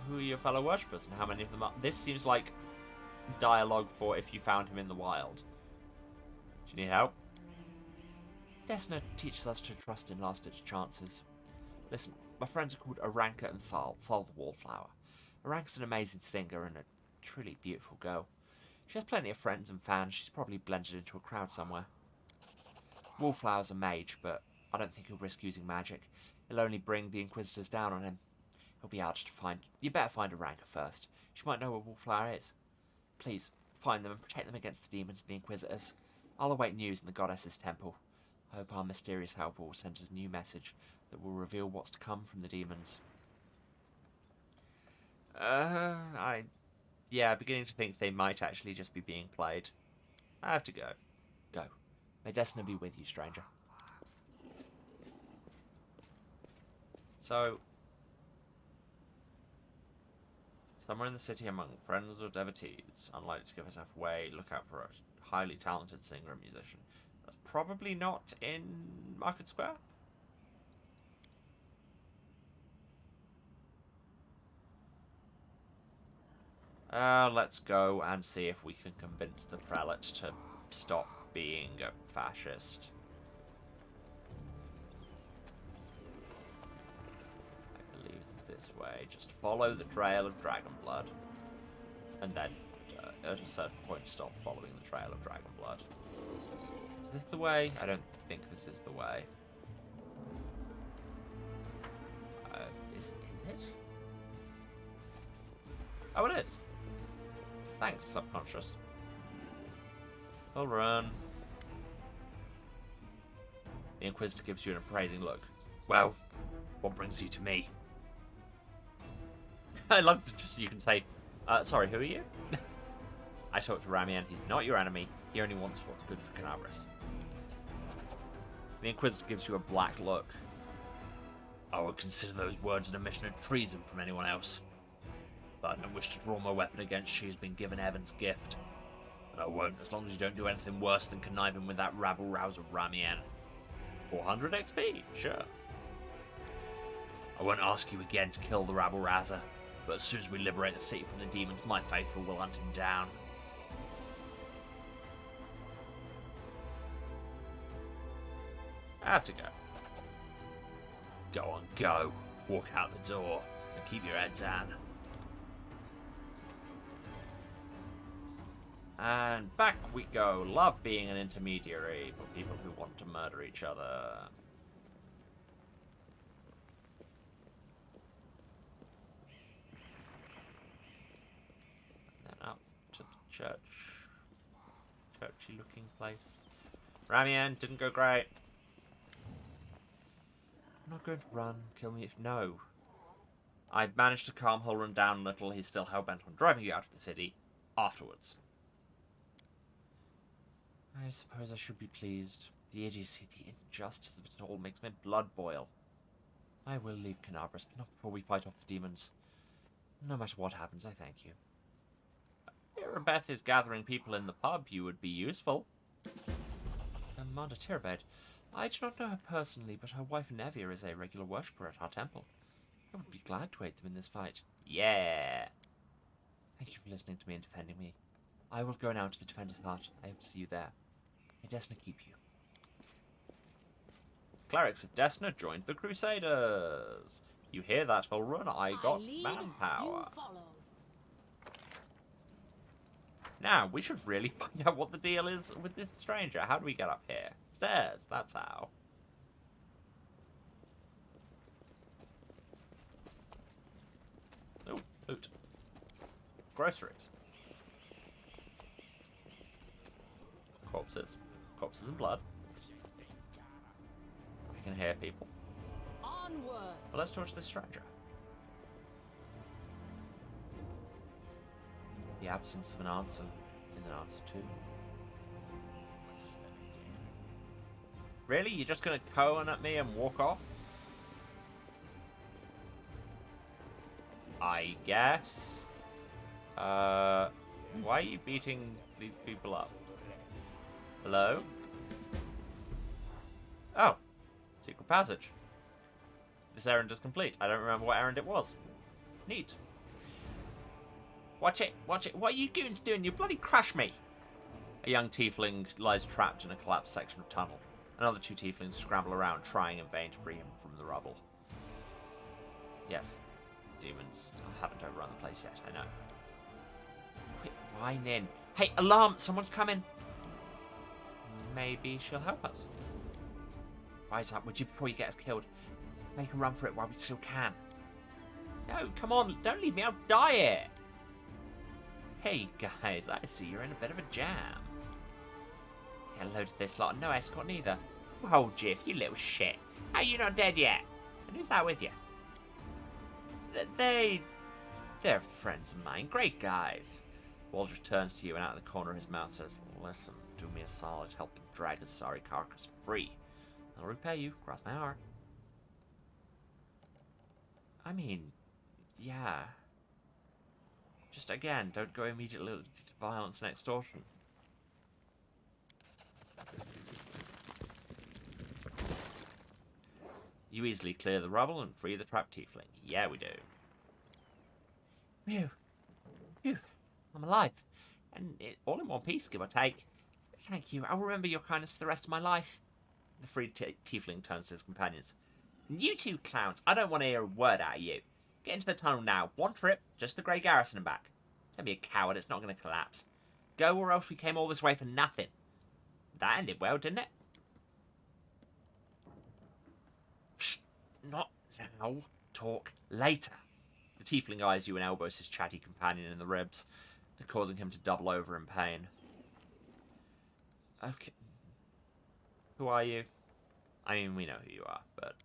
Who are your fellow worshippers and how many of them are? This seems like dialogue for if you found him in the wild. Do you need help? Desna teaches us to trust in last-ditch chances. Listen, my friends are called Aranka and Thal the Wallflower. Aranka's an amazing singer and a truly beautiful girl. She has plenty of friends and fans. She's probably blended into a crowd somewhere. Wallflower's a mage, but I don't think he'll risk using magic. It'll only bring the Inquisitors down on him. He'll be hard to find. You better find Aranka first. She might know where Wallflower is. Please, find them and protect them against the demons and the Inquisitors. I'll await news in the Goddess's temple. I hope our mysterious helper will send us a new message that will reveal what's to come from the demons. Yeah, beginning to think they might actually just be being played. I have to go. Go. May Desna be with you, stranger. So, somewhere in the city among friends or devotees, unlikely to give herself away, look out for a highly talented singer and musician. That's probably not in Market Square. Let's go and see if we can convince the prelate to stop being a fascist. I believe this way. Just follow the trail of dragon blood. And then, at a certain point, stop following the trail of dragon blood. Is this the way? I don't think this is the way. Is it? Oh, it is. Thanks, subconscious. I'll run. The Inquisitor gives you an appraising look. Well, what brings you to me? I love that just you can say, sorry, who are you? I talked to Ramien. He's not your enemy. He only wants what's good for Canabris. The Inquisitor gives you a black look. I would consider those words an admission of treason from anyone else. But I don't wish to draw my weapon against she who's been given Evan's gift. And I won't, as long as you don't do anything worse than conniving with that rabble-rouser Ramien. 400 XP? Sure. I won't ask you again to kill the rabble-rouser, but as soon as we liberate the city from the demons, my faithful will hunt him down. I have to go. Go on, go. Walk out the door, and keep your head down. And back we go. Love being an intermediary for people who want to murder each other. And then up to the church. Churchy looking place. Ramian, didn't go great. I'm not going to run. Kill me if no. I managed to calm Hulrun down a little. He's still hell-bent on driving you out of the city afterwards. I suppose I should be pleased. The idiocy, the injustice of it all makes my blood boil. I will leave Canabras, but not before we fight off the demons. No matter what happens, I thank you. If Beth is gathering people in the pub, you would be useful. Amanda Tirabed. I do not know her personally, but her wife Nevia is a regular worshipper at our temple. I would be glad to aid them in this fight. Yeah. Thank you for listening to me and defending me. I will go now to the Defender's Hut. I hope to see you there. May Desna keep you. Clerics of Desna joined the Crusaders. You hear that, Hulrun? I got manpower. Now, we should really find out what the deal is with this stranger. How do we get up here? Stairs, that's how. Oh, loot. Groceries. Corpses. Corpses and blood. I can hear people. Onward. Well, let's talk to this stranger. The absence of an answer is an answer too. Really? You're just gonna cone at me and walk off? I guess. Why are you beating these people up? Hello? Oh. Secret passage. This errand is complete. I don't remember what errand it was. Neat. Watch it, watch it. What are you goons doing? You bloody crush me! A young tiefling lies trapped in a collapsed section of tunnel. Another two tieflings scramble around, trying in vain to free him from the rubble. Yes, demons haven't overrun the place yet, I know. Quit whining. Hey, alarm! Someone's coming! Maybe she'll help us. Rise up, would you, before you get us killed. Let's make a run for it while we still can. No, come on, don't leave me, I'll die here! Hey guys, I see you're in a bit of a jam. Get a load of this lot and no escort neither. Whoa, Jiff, you little shit. How are you not dead yet? And who's that with you? They're friends of mine, great guys. Waldrich turns to you and out of the corner of his mouth says, listen, do me a solid, help them drag his sorry carcass free. I'll repay you, cross my heart. I mean, yeah. Just again, don't go immediately to violence and extortion. You easily clear the rubble and free the trapped tiefling. Yeah, we do. Phew. Phew. I'm alive. And all in one piece, give or take. Thank you. I'll remember your kindness for the rest of my life. The freed tiefling turns to his companions. And you two clowns, I don't want to hear a word out of you. Get into the tunnel now. One trip, just the Grey Garrison and back. Don't be a coward, it's not going to collapse. Go or else we came all this way for nothing. That ended well, didn't it? Psst, not now. Talk later. The tiefling eyes you and elbows his chatty companion in the ribs, causing him to double over in pain. Okay. Who are you? I mean, we know who you are, but...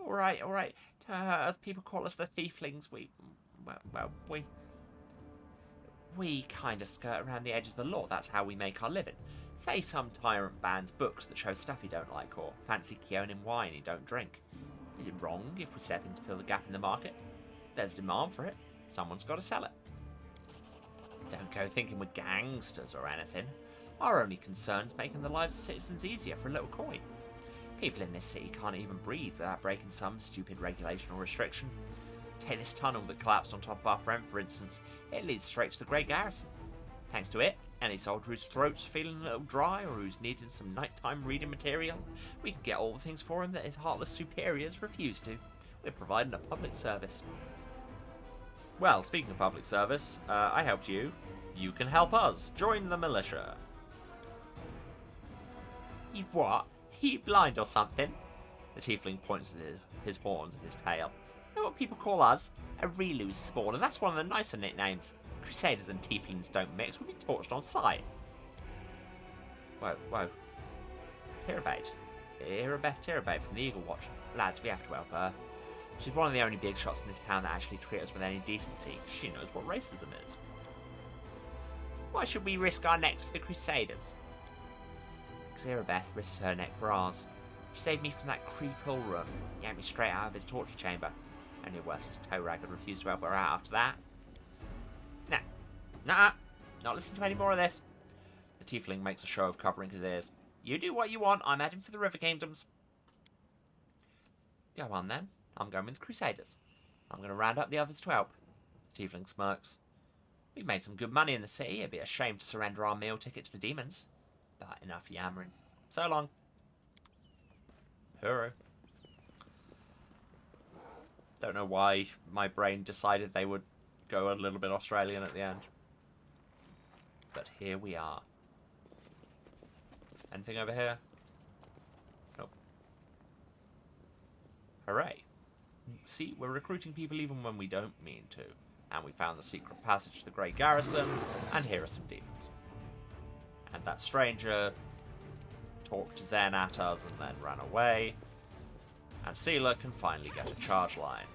Alright, alright. As people call us the thieflings, we kind of skirt around the edges of the law. That's how we make our living. Say some tyrant bans books that show stuff he don't like, or fancy Keonin wine he don't drink. Is it wrong if we step in to fill the gap in the market? If there's demand for it, someone's got to sell it. Don't go thinking we're gangsters or anything. Our only concern's making the lives of citizens easier for a little coin. People in this city can't even breathe without breaking some stupid regulation or restriction. Take this tunnel that collapsed on top of our friend, for instance. It leads straight to the Grey Garrison. Thanks to it, any soldier whose throat's feeling a little dry or who's needing some nighttime reading material, we can get all the things for him that his heartless superiors refuse to. We're providing a public service. Well, speaking of public service, I helped you. You can help us. Join the militia. You what? You blind or something? The tiefling points at his horns and his tail. You know what people call us? A Relu's spawn, and that's one of the nicer nicknames. Crusaders and tieflings don't mix. We'll be torched on sight. Whoa, whoa. Tirabate. Irabeth Tirabate from the Eagle Watch. Lads, we have to help her. She's one of the only big shots in this town that actually treat us with any decency. She knows what racism is. Why should we risk our necks for the Crusaders? Because Irabeth risked her neck for ours. She saved me from that creep Ulrun. Yanked me straight out of his torture chamber. Only a worthless toe rag had refused to help her out after that. Nah. Not listen to any more of this. The tiefling makes a show of covering his ears. You do what you want. I'm heading for the River Kingdoms. Go on then. I'm going with the Crusaders. I'm going to round up the others to help. The tiefling smirks. We've made some good money in the city. It'd be a shame to surrender our meal ticket to the demons. But enough yammering. So long. Hurrah. Don't know why my brain decided they would go a little bit Australian at the end. But here we are. Anything over here? Nope. Hooray. See, we're recruiting people even when we don't mean to. And we found the secret passage to the Grey Garrison, and here are some demons. And that stranger talked Zen at us and then ran away. And Seela can finally get a charge line.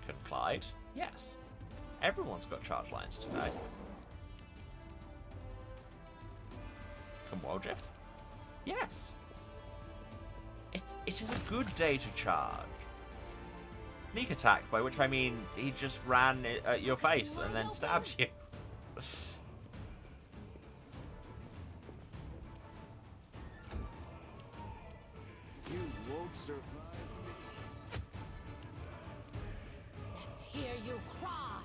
Can Clyde? Yes. Everyone's got charge lines today. Can Woljif? Yes. It is a good day to charge. Sneak attack, by which I mean he just ran at your face and then stabbed you. You won't survive. Let's hear you cry.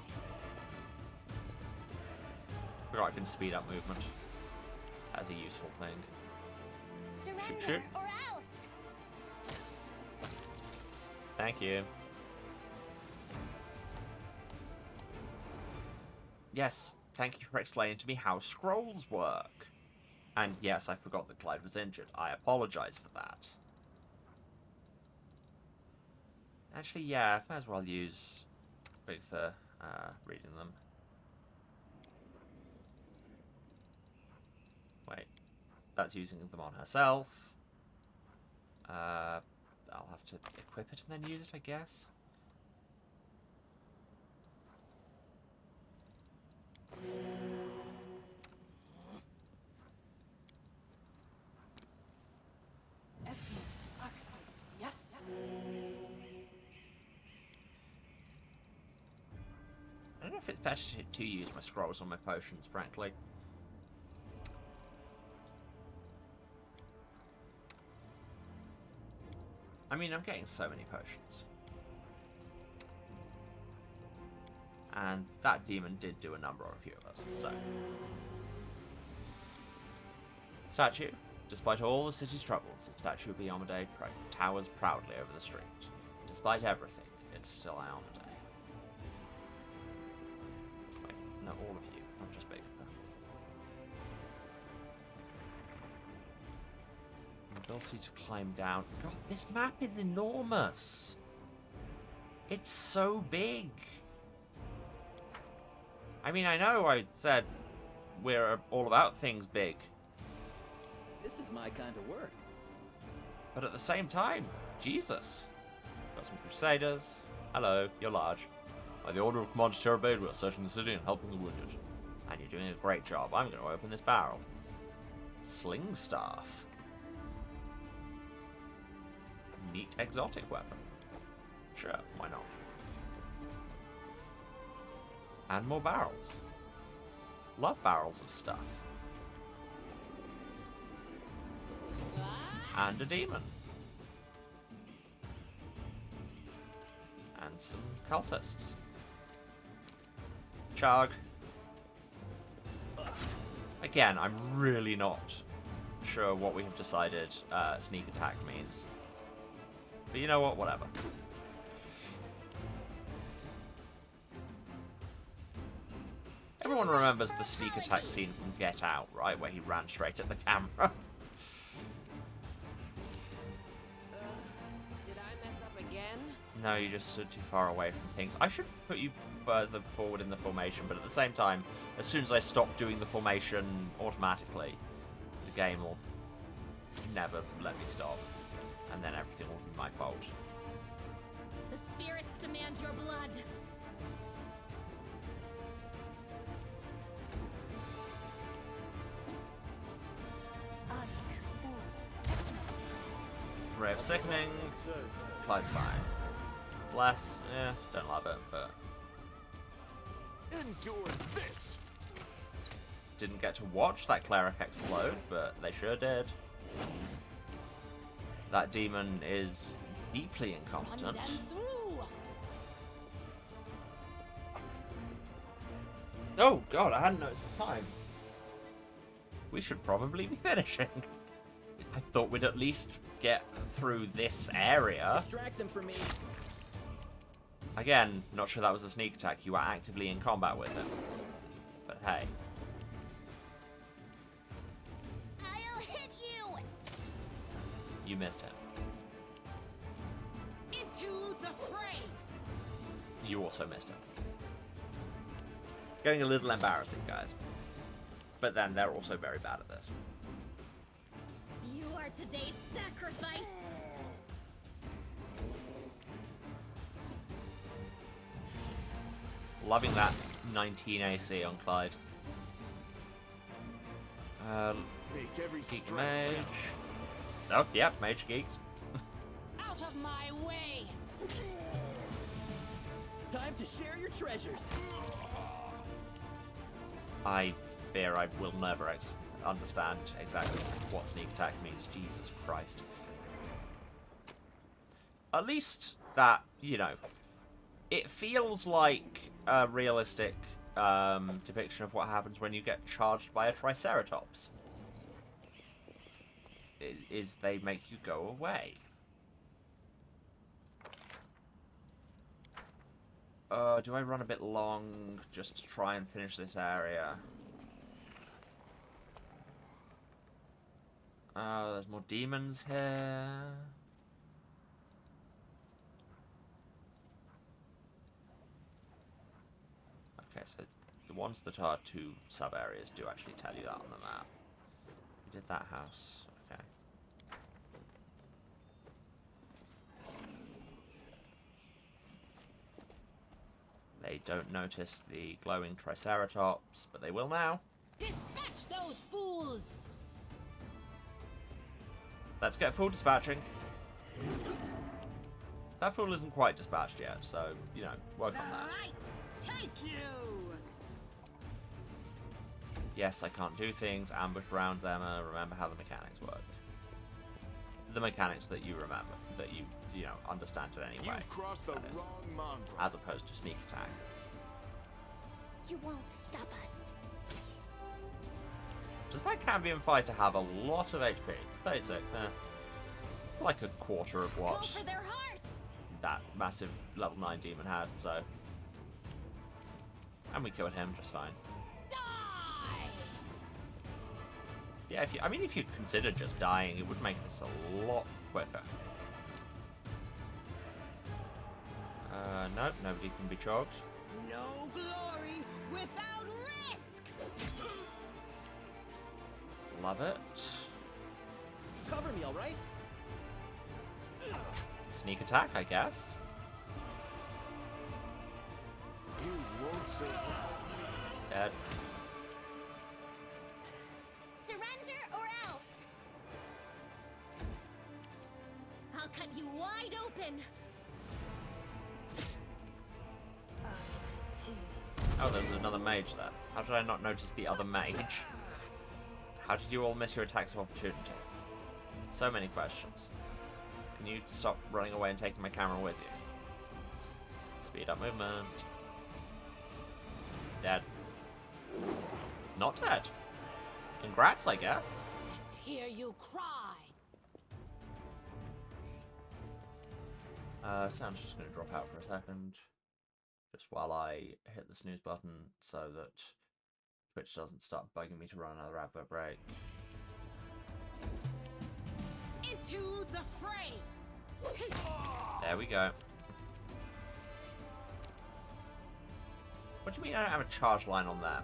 Right, I can speed up movement. That's a useful thing. Surrender shoot. or else. Thank you. Yes, thank you for explaining to me how scrolls work. And yes, I forgot that Clyde was injured. I apologize for that. Actually, yeah, might as well use Bigitha reading them. Wait, that's using them on herself. I'll have to equip it and then use it, I guess. Yes. I don't know if it's better to use my scrolls or my potions, frankly. I mean, I'm getting so many potions. And that demon did do a number on a few of us, so. Statue. Despite all the city's troubles, the statue of Iomedae towers proudly over the street. Despite everything, it's still Iomedae. Wait, no, all of you, not just Bigitha. Ability to climb down. God, this map is enormous. It's so big. I mean, I know I said we're all about things big. This is my kind of work. But at the same time, Jesus. Got some Crusaders. Hello, you're large. By the order of Commander Tirabade, we are searching the city and helping the wounded. And you're doing a great job. I'm going to open this barrel. Sling staff. Neat exotic weapon. Sure, why not? And more barrels. Love barrels of stuff. And a demon. And some cultists. Chug. Again, I'm really not sure what we have decided sneak attack means. But you know what? Whatever. Everyone remembers the sneak attack scene from Get Out, right? Where he ran straight at the camera. Did I mess up again? No, you just stood too far away from things. I should put you further forward in the formation, but at the same time, as soon as I stop doing the formation automatically, the game will never let me stop. And then everything will be my fault. The spirits demand your blood. Ray of Sickening. Clyde's fine. Bless. Don't love it, but... Endure this. Didn't get to watch that cleric explode, but they sure did. That demon is deeply incompetent. Run them through. Oh god, I hadn't noticed the time. We should probably be finishing. I thought we'd at least get through this area. Distract them from me. Again, not sure that was a sneak attack. You were actively in combat with him. But hey. I'll hit you. You missed him. Into the fray. You also missed him. Getting a little embarrassing, guys. But then they're also very bad at this. You are today's sacrifice. Loving that 19 AC on Clyde. Make every Geek strike Mage. count. Oh, yep, Mage geeked. Out of my way. Time to share your treasures. I fear I will never understand exactly what sneak attack means. Jesus Christ. At least that, you know, it feels like a realistic depiction of what happens when you get charged by a Triceratops. Is they make you go away. Do I run a bit long just to try and finish this area? There's more demons here. Okay, so the ones that are two sub-areas do actually tell you that on the map. We did that house. Okay. They don't notice the glowing Triceratops, but they will now. Dispatch those fools. Let's get full dispatching. That fool isn't quite dispatched yet, so, you know, work The on that. light take you. Yes, I can't do things. Ambush rounds, Emma. Remember how the mechanics work. The mechanics that you remember, that you know, understand it anyway. You've crossed the That is. wrong mongrel. As opposed to sneak attack. You won't stop us. Does that Cambion fighter have a lot of HP? 36, like a quarter of Go what for their hearts. that massive level 9 demon had, so... And we killed him just fine. Die. Yeah, if you consider just dying, it would make this a lot quicker. Nope, nobody can be chogged. No glory without risk. Love it. Cover me, all right? Sneak attack, I guess. You won't survive. Dead. Surrender or else. I'll cut you wide open. Oh, there was another mage there. How did I not notice the other mage? How did you all miss your attacks of opportunity? So many questions. Can you stop running away and taking my camera with you? Speed up movement. Dead. Not dead. Congrats, I guess. Let's hear you cry. Sound's just going to drop out for a second. Just while I hit the snooze button so that Twitch doesn't start bugging me to run another advert break. Into the fray! There we go. What do you mean I don't have a charge line on them?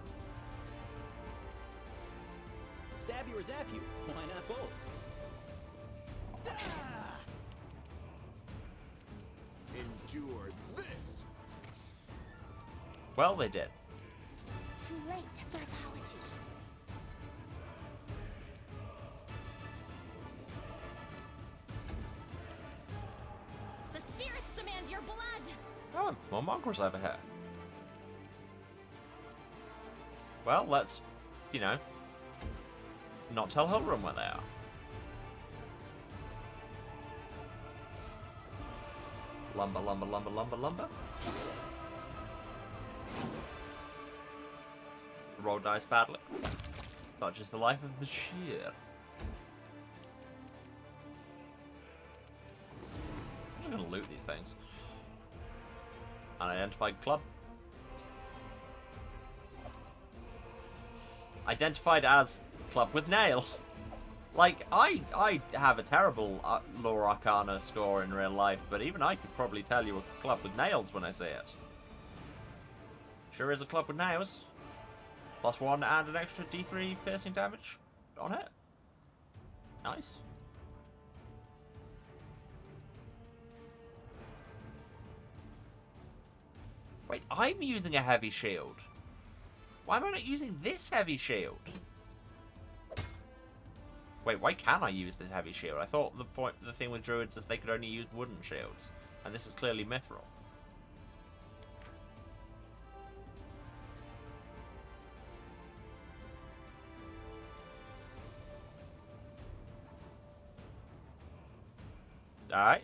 Stab you or zap you? Why not both? Endure this! Well, they did. Too late for apologies. The spirits demand your blood. Oh, more mongrels over here. Well, let's, you know, not tell Hilram where they are. Lumber, lumber, lumber, lumber, lumber. Roll dice badly. Such is the life of the sheer. I'm just gonna loot these things. Unidentified club. Identified as club with nail. Like, I have a terrible lore arcana score in real life, but even I could probably tell you a club with nails when I see it. Sure is a club with nails. +1 and an extra D3 piercing damage on it. Nice. Wait, I'm using a heavy shield. Why am I not using this heavy shield? Wait, why can't I use this heavy shield? I thought the thing with druids is they could only use wooden shields, and this is clearly mithril. Alright,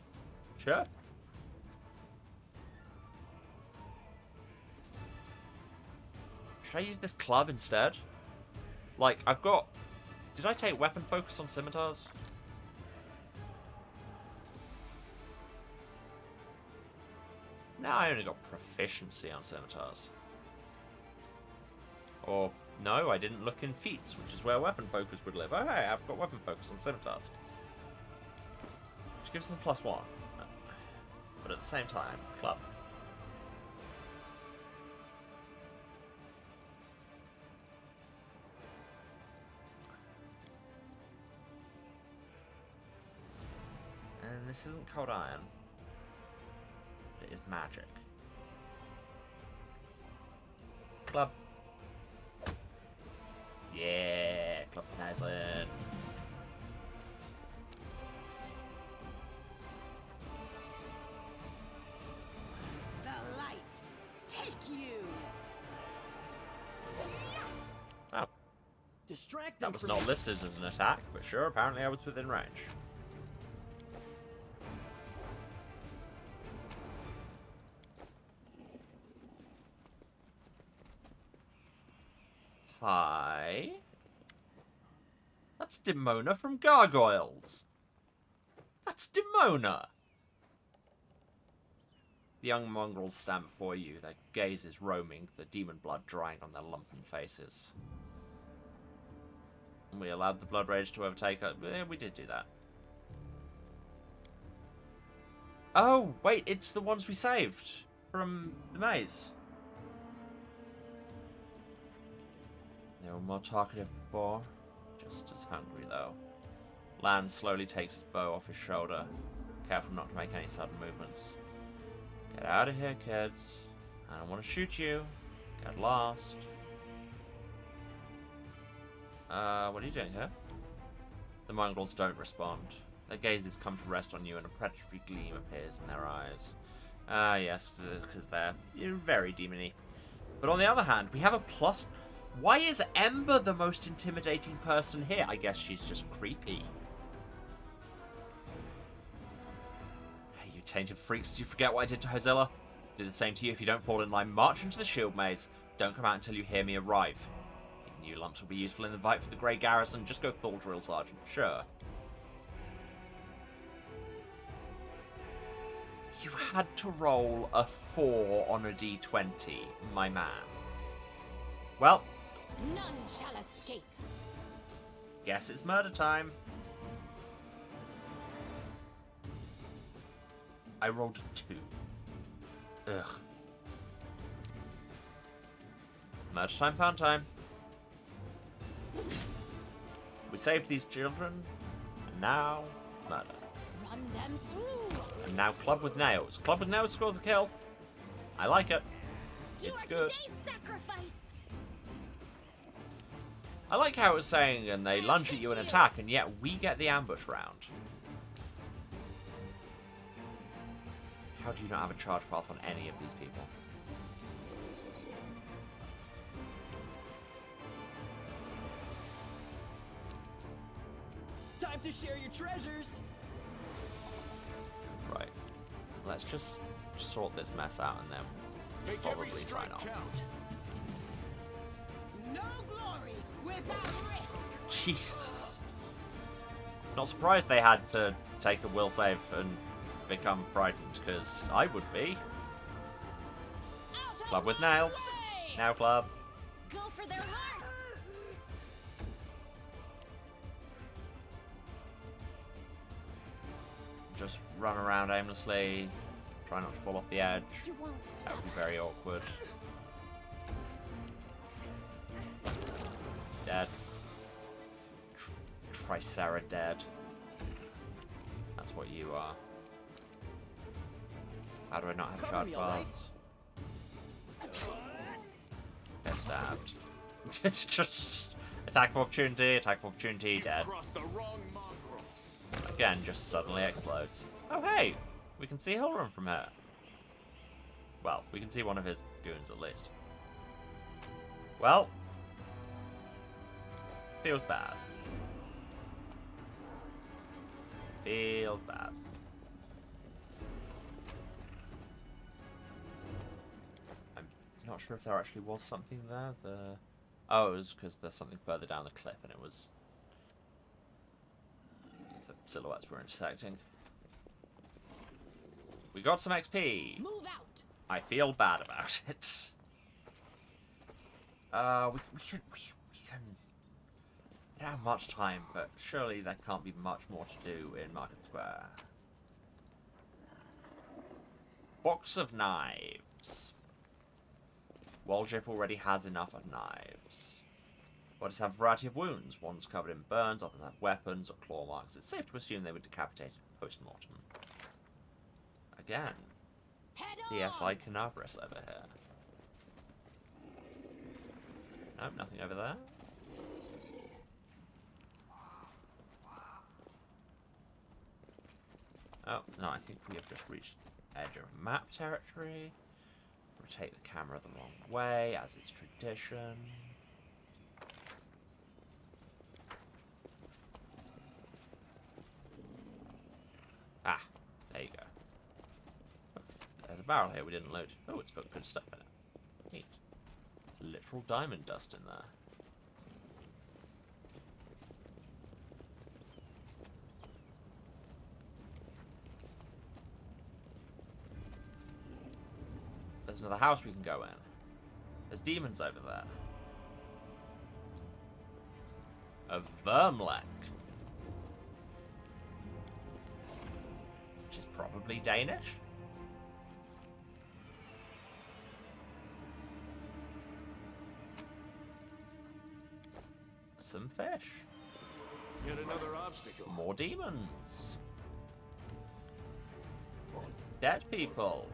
sure. Should I use this club instead? Like, I've got... Did I take weapon focus on scimitars? No, I only got proficiency on scimitars. Or, no, I didn't look in feats, which is where weapon focus would live. Oh, hey, I've got weapon focus on scimitars. Which gives them +1. But at the same time, club. And this isn't cold iron. It is magic. Club. Yeah, club Naslin. The light, take you! Oh, Distract that them was from not listed as an attack, but sure, apparently I was within range. Hi. That's Demona from Gargoyles. That's Demona. The young mongrels stand before you, their gazes roaming, the demon blood drying on their lumpen faces. We allowed the blood rage to overtake us. Yeah, we did do that. Oh, wait, it's the ones we saved from the maze. They were more talkative before, just as hungry though. Lan slowly takes his bow off his shoulder, careful not to make any sudden movements. Get out of here, kids. I don't want to shoot you. Get lost. What are you doing here? The mongrels don't respond. Their gazes come to rest on you and a predatory gleam appears in their eyes. Ah, yes, because they're very demony. But on the other hand, we have a plus... Why is Ember the most intimidating person here? I guess she's just creepy. Hey, you tainted freaks, did you forget what I did to Hozilla? Do the same to you if you don't fall in line. March into the shield maze. Don't come out until you hear me arrive. Even you lumps will be useful in the fight for the Grey Garrison. Just go full drill sergeant. Sure. You had to roll a 4 on a d20, my mans. Well, None shall escape. Guess it's murder time. I rolled a 2. Ugh. Murder time, fun time. We saved these children, and now murder. Run them through. And now club with nails. Club with nails scores the kill. I like it. You It's are good. today's sacrifice. I like how it was saying, and they lunge at you and attack, and yet we get the ambush round. How do you not have a charge path on any of these people? Time to share your treasures. Right. Let's just sort this mess out and then Make probably every sign strike off. count. No glory without risk. Jesus. Not surprised they had to take a will save and become frightened, because I would be. Out of Club with my nails. way! Now club. Go for their hearts. Just run around aimlessly. Try not to fall off the edge. You won't That stop. would be very awkward. Dead. Tricera dead. That's what you are. How do I not have Cover charge me, all right? paths? Get stabbed. Just attack of opportunity, dead. Crossed the wrong mongrel. Again, just suddenly explodes. Oh hey! We can see Hilram from here. Well, we can see one of his goons at least. Well, feels bad. Feels bad. I'm not sure if there actually was something there. Oh, it was because there's something further down the cliff, and it was the silhouettes were intersecting. We got some XP. Move out. I feel bad about it. We can. We don't have much time, but surely there can't be much more to do in Market Square. Box of knives. Waljif already has enough of knives. Bodies have a variety of wounds. One's covered in burns, others have weapons or claw marks. It's safe to assume they were decapitated post-mortem. Again, Head CSI on. Canabras over here. Nope, nothing over there. Oh, no, I think we have just reached edge of map territory. Rotate the camera the wrong way, as is tradition. Ah, there you go. There's a barrel here we didn't loot. Oh, it's got good stuff in it. Neat. Literal diamond dust in there. There's another house we can go in. There's demons over there. A Vermlek. Which is probably Danish. Some fish. Yet another obstacle. More demons. Dead people.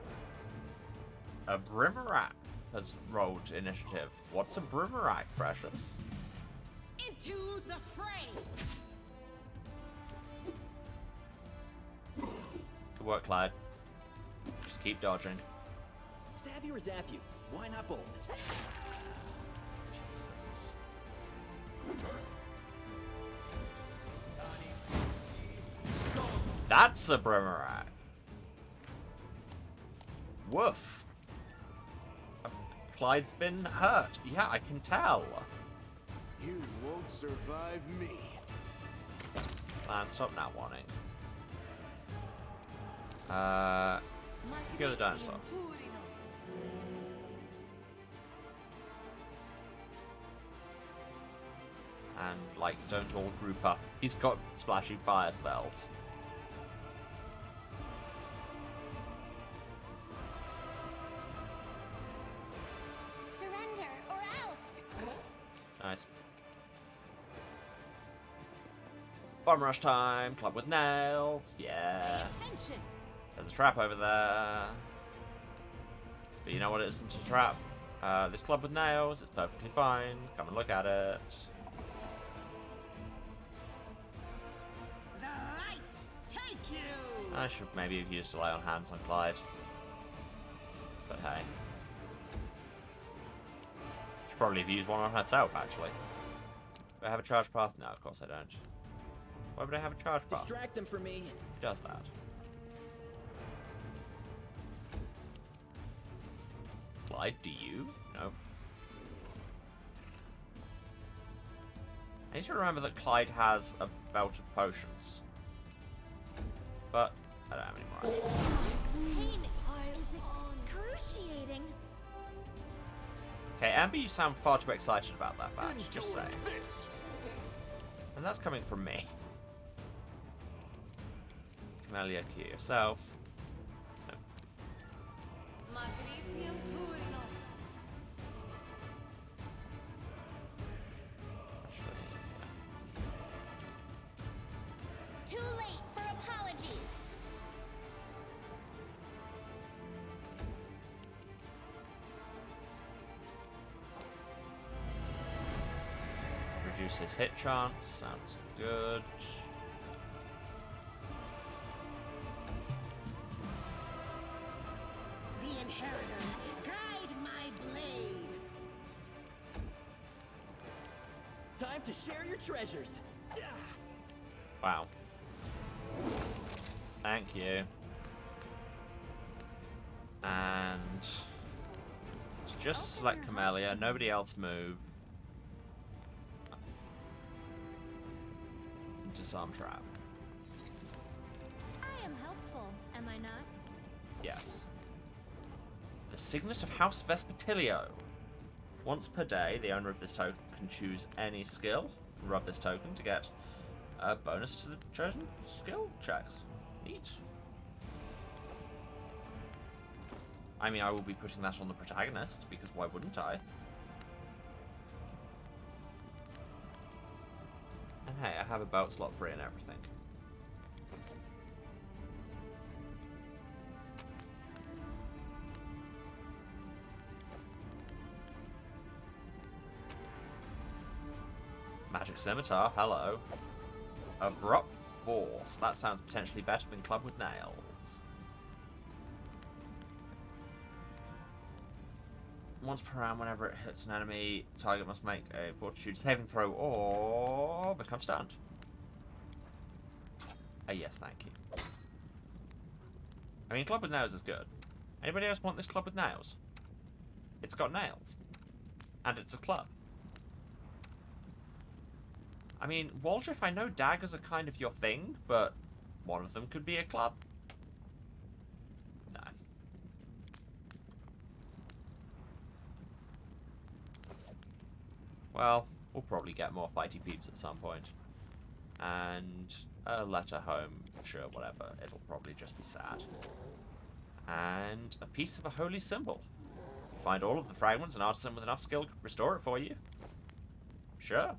A Brimarak has rolled initiative. What's a Brimarak, Precious? Into the fray. Good work, Clyde. Just keep dodging. Stab you or zap you? Why not both? That's a Brimarak. Woof. Clyde's been hurt. Yeah, I can tell. You won't survive me. Man, stop now wanting. Go the dinosaur. like, don't all group up. He's got splashy fire spells. Surrender or else. Nice. Bomb rush time. Club with nails. Yeah. Pay attention. There's a trap over there. But you know what? It isn't a trap. This club with nails. It's perfectly fine. Come and look at it. The light take you! I should maybe have used a lay on hands on Clyde. But hey. Should probably have used one on herself, actually. Do I have a charge path? No, of course I don't. Why would I have a charge path? Distract them for me. Who does that? Clyde, do you? No. I need to remember that Clyde has a belt of potions. But I don't have any more. Pain is excruciating. Okay, Amber, you sound far too excited about that badge, just saying. This. And that's coming from me. Camellia, cue yourself. No. Actually, Too late for apologies. reduce his hit chance. Sounds good. The inheritor, guide my blade. Time to share your treasures. Wow. Thank you. And just select Camellia. Nobody else move. Disarm trap. I am helpful, am I not? Yes. The Signet of House Vespertilio. Once per day, the owner of this token can choose any skill and rub this token to get a bonus to the chosen skill checks. Neat. I mean, I will be putting that on the protagonist, because why wouldn't I? And hey, I have a belt slot free and everything. Magic Scimitar, hello. Abrupt Force, that sounds potentially better than Club with Nails. Once per round, whenever it hits an enemy, target must make a fortitude saving throw or become stunned. Yes, thank you. I mean, Club with Nails is good. Anybody else want this Club with Nails? It's got nails. And it's a club. I mean, Waldriff, I know daggers are kind of your thing, but one of them could be a club. No. Well, we'll probably get more fighty peeps at some point. And a letter home, sure, whatever. It'll probably just be sad. And a piece of a holy symbol. Find all of the fragments, an artisan with enough skill could restore it for you. Sure.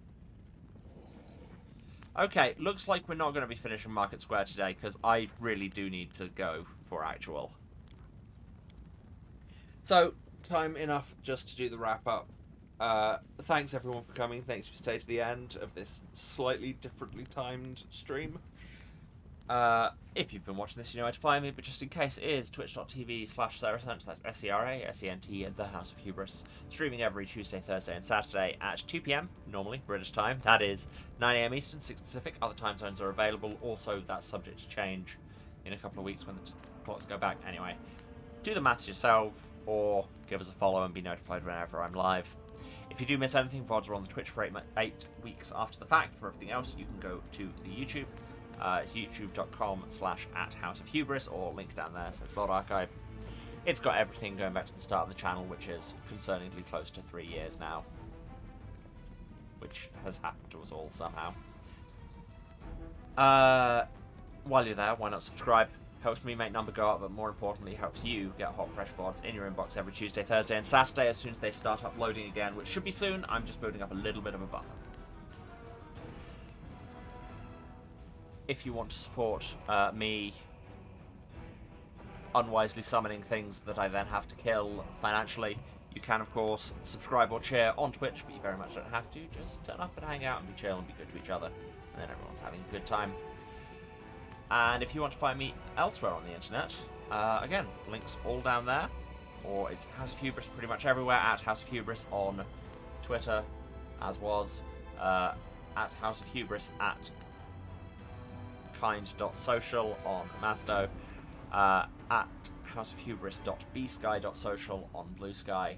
Okay, looks like we're not going to be finishing Market Square today, because I really do need to go for actual. So, time enough just to do the wrap-up. Thanks everyone for coming. Thanks for staying to the end of this slightly differently timed stream. If you've been watching this, you know where to find me, but just in case, it is twitch.tv/Saracent, that's SERASENT, the House of Hubris, streaming every Tuesday, Thursday, and Saturday at 2 PM, normally, British time. That is 9 AM Eastern, 6 Pacific. Other time zones are available. Also, that's subject to change in a couple of weeks when the clocks go back. Anyway, do the maths yourself, or give us a follow and be notified whenever I'm live. If you do miss anything, VODs are on the Twitch for 8 weeks after the fact. For everything else, you can go to the YouTube. It's youtube.com/@houseofhubris, or link down there says VOD archive. It's got everything going back to the start of the channel, which is concerningly close to 3 years now. which has happened to us all somehow. While you're there, why not subscribe? Helps me make number go up, but more importantly, helps you get hot, fresh VODs in your inbox every Tuesday, Thursday, and Saturday as soon as they start uploading again, which should be soon. I'm just building up a little bit of a buffer. If you want to support me unwisely summoning things that I then have to kill financially, you can, of course, subscribe or cheer on Twitch, but you very much don't have to. Just turn up and hang out and be chill and be good to each other, and then everyone's having a good time. And if you want to find me elsewhere on the internet, again, links all down there, or it's House of Hubris pretty much everywhere, at House of Hubris on Twitter, as was, at House of Hubris at kind.social on Masto, at houseofhubris.bsky.social on Blue Sky.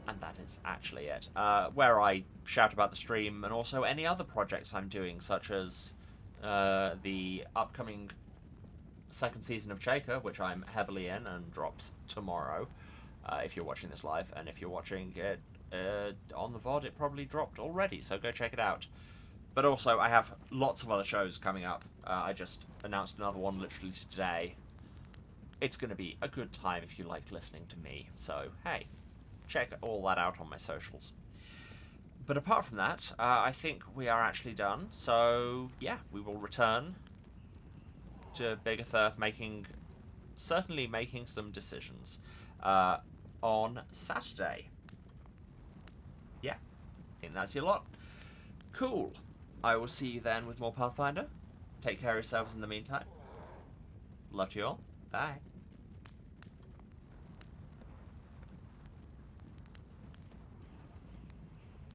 And that is actually it. Where I shout about the stream and also any other projects I'm doing, such as the upcoming second season of Shaker, which I'm heavily in and drops tomorrow, if you're watching this live, and if you're watching it on the VOD, it probably dropped already, so go check it out. But also, I have lots of other shows coming up. I just announced another one literally today. It's going to be a good time if you like listening to me, so hey. Check all that out on my socials. But apart from that, I think we are actually done. So, yeah, we will return to Bigitha certainly making some decisions on Saturday. Yeah, I think that's your lot. Cool. I will see you then with more Pathfinder. Take care of yourselves in the meantime. Love to you all. Bye.